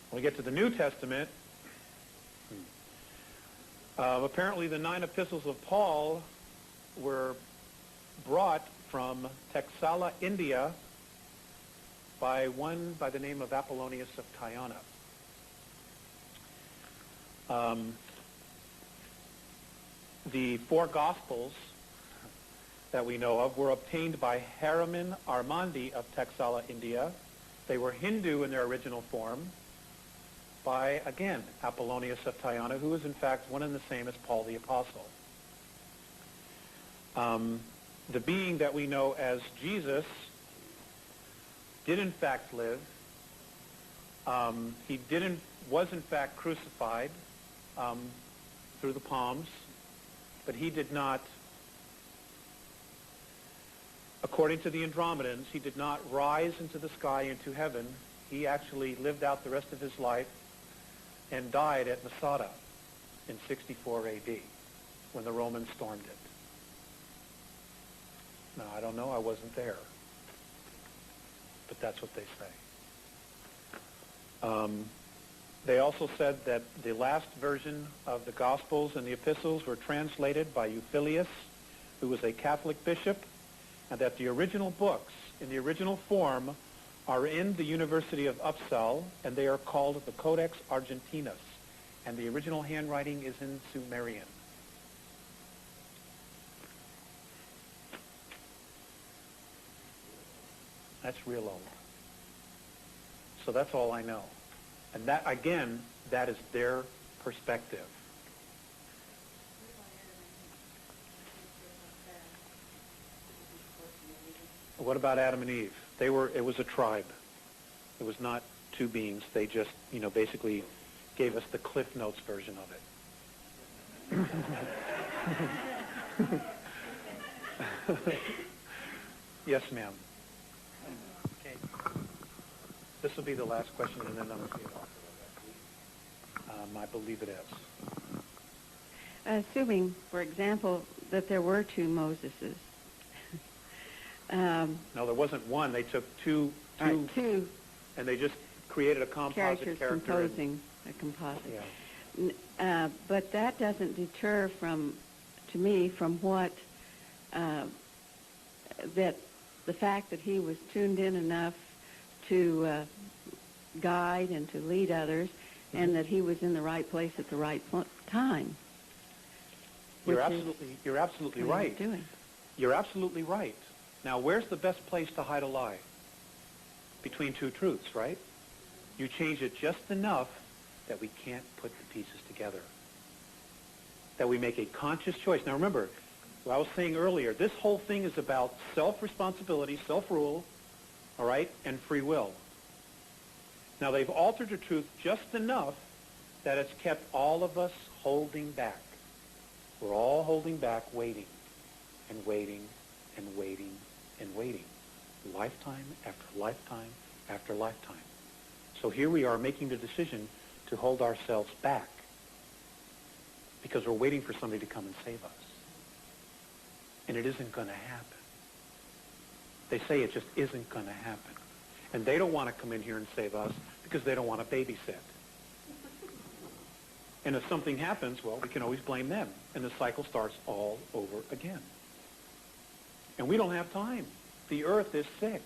When we get to the New Testament, apparently the 9 epistles of Paul were brought from Texala, India, by one by the name of Apollonius of Tyana. The 4 Gospels that we know of were obtained by Hariman Armandi of Texala, India. They were Hindu in their original form by, again, Apollonius of Tyana, who is in fact one and the same as Paul the Apostle. The being that we know as Jesus did in fact live. He was in fact crucified through the palms, but he did not, according to the Andromedans, he did not rise into the sky into heaven. He actually lived out the rest of his life and died at Masada in 64 AD when the Romans stormed it. Now, I don't know, I wasn't there, but that's what they say. They also said that the last version of the Gospels and the Epistles were translated by Euphilius, who was a Catholic bishop, and that the original books in the original form are in the University of Uppsala, and they are called the Codex Argentinus, and the original handwriting is in Sumerian. That's real old. So that's all I know. And that, again, that is their perspective. What about Adam and Eve? It was a tribe. It was not two beings. They just, basically gave us the Cliff Notes version of it. Yes, ma'am. Okay. This will be the last question, and then I believe it is. Assuming, for example, that there were two Moseses. No, there wasn't one. They took two, and they just created a composite character. Composing a composite. Yeah. But that doesn't deter to me, from what that the fact that he was tuned in enough to guide and to lead others, and that he was in the right place at the right time. You're absolutely right. You're absolutely right. Now, where's the best place to hide a lie? Between two truths, right? You change it just enough that we can't put the pieces together. That we make a conscious choice. Now, remember, what I was saying earlier, this whole thing is about self-responsibility, self-rule, all right, and free will. Now, they've altered the truth just enough that it's kept all of us holding back. We're all holding back, waiting and waiting and waiting and waiting, lifetime after lifetime after lifetime. So here we are making the decision to hold ourselves back because we're waiting for somebody to come and save us. And it isn't going to happen. They say it just isn't going to happen. And they don't want to come in here and save us because they don't want to babysit. And if something happens, well, we can always blame them. And the cycle starts all over again. And we don't have time. The earth is sick.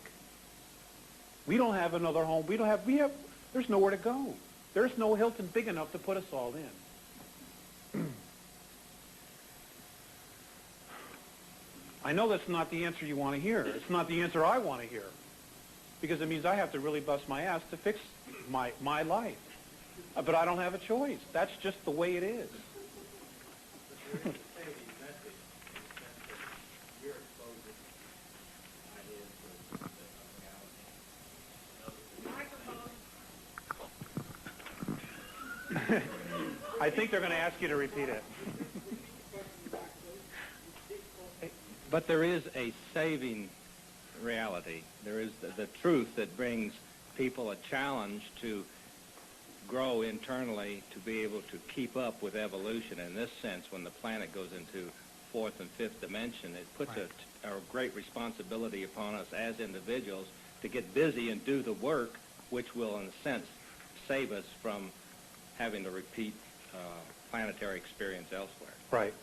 We don't have another home. There's nowhere to go. There's no Hilton big enough to put us all in. I know that's not the answer you want to hear. It's not the answer I want to hear. Because it means I have to really bust my ass to fix my life. But I don't have a choice. That's just the way it is. I think they're going to ask you to repeat it. But there is a saving reality. There is the truth that brings people a challenge to grow internally, to be able to keep up with evolution. In this sense, when the planet goes into fourth and fifth dimension, it puts a great responsibility upon us as individuals to get busy and do the work, which will, in a sense, save us from having to repeat planetary experience elsewhere. Right.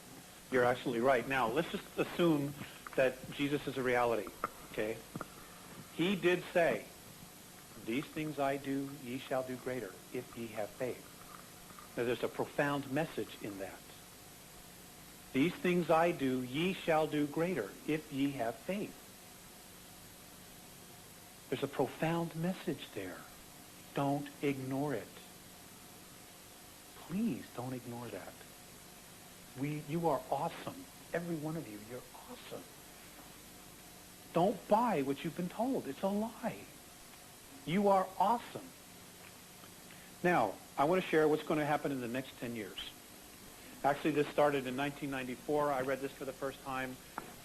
You're absolutely right. Now, let's just assume that Jesus is a reality, okay? He did say, "These things I do, ye shall do greater, if ye have faith." Now, there's a profound message in that. These things I do, ye shall do greater, if ye have faith. There's a profound message there. Don't ignore it. Please don't ignore that. You are awesome. Every one of you, you're awesome. Don't buy what you've been told. It's a lie. You are awesome. Now, I want to share what's going to happen in the next 10 years. Actually, this started in 1994. I read this for the first time,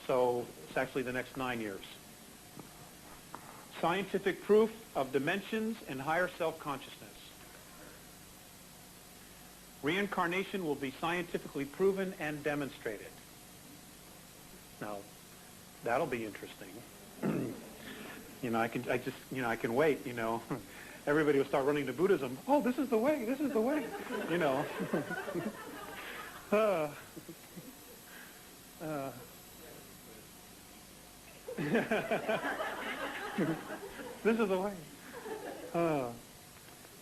so it's actually the next 9 years. Scientific proof of dimensions and higher self-consciousness. Reincarnation will be scientifically proven and demonstrated. Now, that'll be interesting. I can wait, everybody would start running to Buddhism. Oh, this is the way, this is the way, you know. This is the way.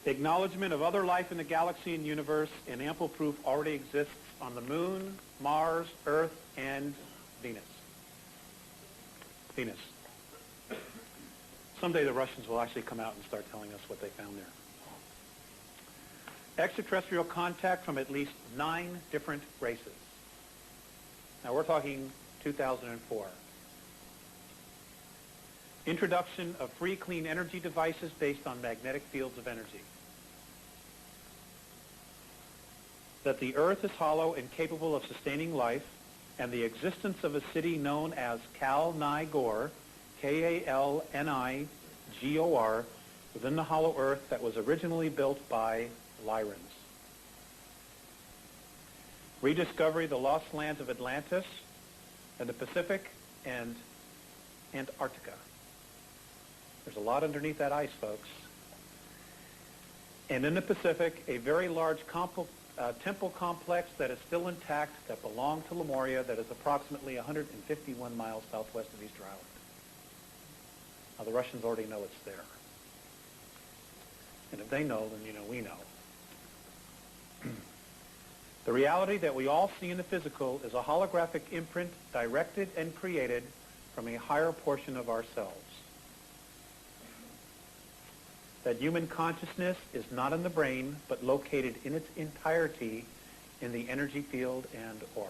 Acknowledgement of other life in the galaxy and universe, and ample proof already exists on the Moon, Mars, Earth, and Venus. Venus. Someday the Russians will actually come out and start telling us what they found there. Extraterrestrial contact from at least 9 different races. Now we're talking 2004. Introduction of free clean energy devices based on magnetic fields of energy. That the Earth is hollow and capable of sustaining life, and the existence of a city known as Kal-Ni-Gor, K-A-L-N-I-G-O-R, within the hollow Earth that was originally built by Lyrans. Rediscovery of the lost lands of Atlantis and the Pacific and Antarctica. There's a lot underneath that ice, folks. And in the Pacific, a very large temple complex that is still intact that belonged to Lemuria that is approximately 151 miles southwest of Easter Island. Now, the Russians already know it's there. And if they know, then, you know, we know. The reality that we all see in the physical is a holographic imprint directed and created from a higher portion of ourselves. That human consciousness is not in the brain, but located in its entirety in the energy field and aura.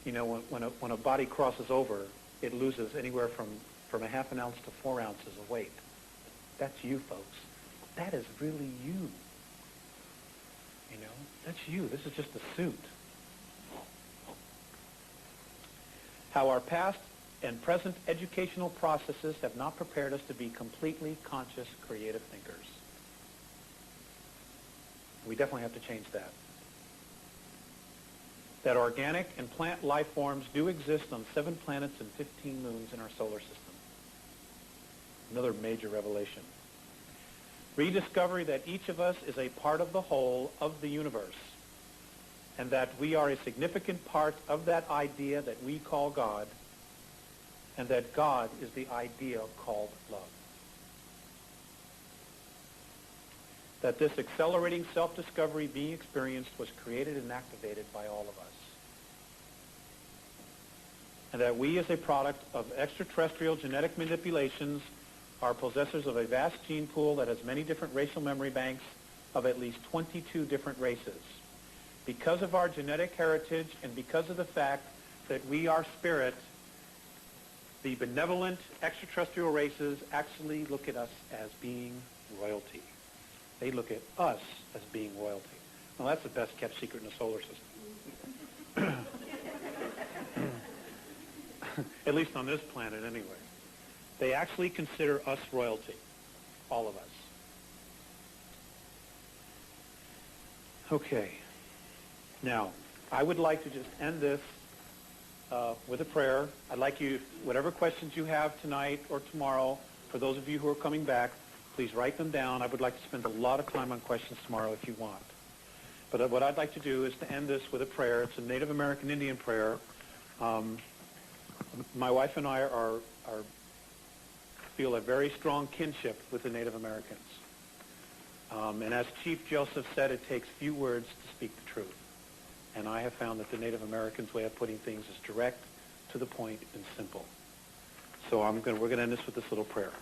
You know, when a body crosses over, it loses anywhere from a half an ounce to 4 ounces of weight. That's you, folks. That is really you. You know, that's you. This is just a suit. How our past and present educational processes have not prepared us to be completely conscious, creative thinkers. We definitely have to change that. That organic and plant life forms do exist on 7 planets and 15 moons in our solar system. Another major revelation. Rediscovery that each of us is a part of the whole of the universe, and that we are a significant part of that idea that we call God, and that God is the idea called love. That this accelerating self-discovery being experienced was created and activated by all of us. And that we as a product of extraterrestrial genetic manipulations are possessors of a vast gene pool that has many different racial memory banks of at least 22 different races. Because of our genetic heritage and because of the fact that we are spirit, the benevolent extraterrestrial races actually look at us as being royalty. They look at us as being royalty. Well, that's the best kept secret in the solar system. At least on this planet, anyway. They actually consider us royalty, all of us. Okay. Now, I would like to just end this with a prayer. I'd like you, whatever questions you have tonight or tomorrow, for those of you who are coming back, please write them down. I would like to spend a lot of time on questions tomorrow if you want. But what I'd like to do is to end this with a prayer. It's a Native American Indian prayer. My wife and I feel a very strong kinship with the Native Americans. And as Chief Joseph said, it takes few words to speak the truth. And I have found that the Native Americans' way of putting things is direct, to the point, and simple. So we're going to end this with this little prayer.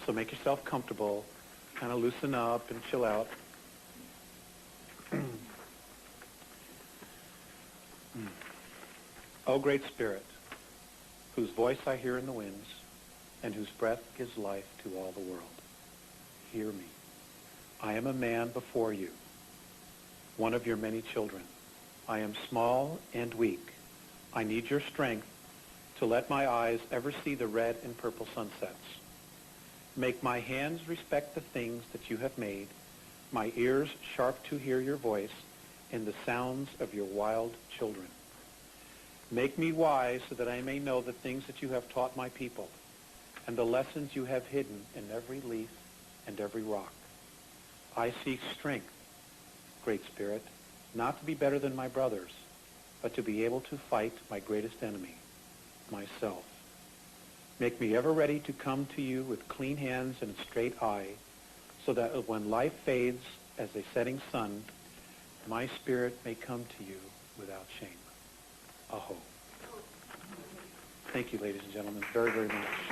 So make yourself comfortable, kind of loosen up and chill out. O Great Spirit, whose voice I hear in the winds, and whose breath gives life to all the world, hear me. I am a man before you, one of your many children. I am small and weak. I need your strength to let my eyes ever see the red and purple sunsets. Make my hands respect the things that you have made, my ears sharp to hear your voice and the sounds of your wild children. Make me wise so that I may know the things that you have taught my people, and the lessons you have hidden in every leaf and every rock. I seek strength, Great Spirit, not to be better than my brothers, but to be able to fight my greatest enemy, myself. Make me ever ready to come to you with clean hands and a straight eye, so that when life fades as a setting sun, my spirit may come to you without shame. Aho. Thank you, ladies and gentlemen, very, very much.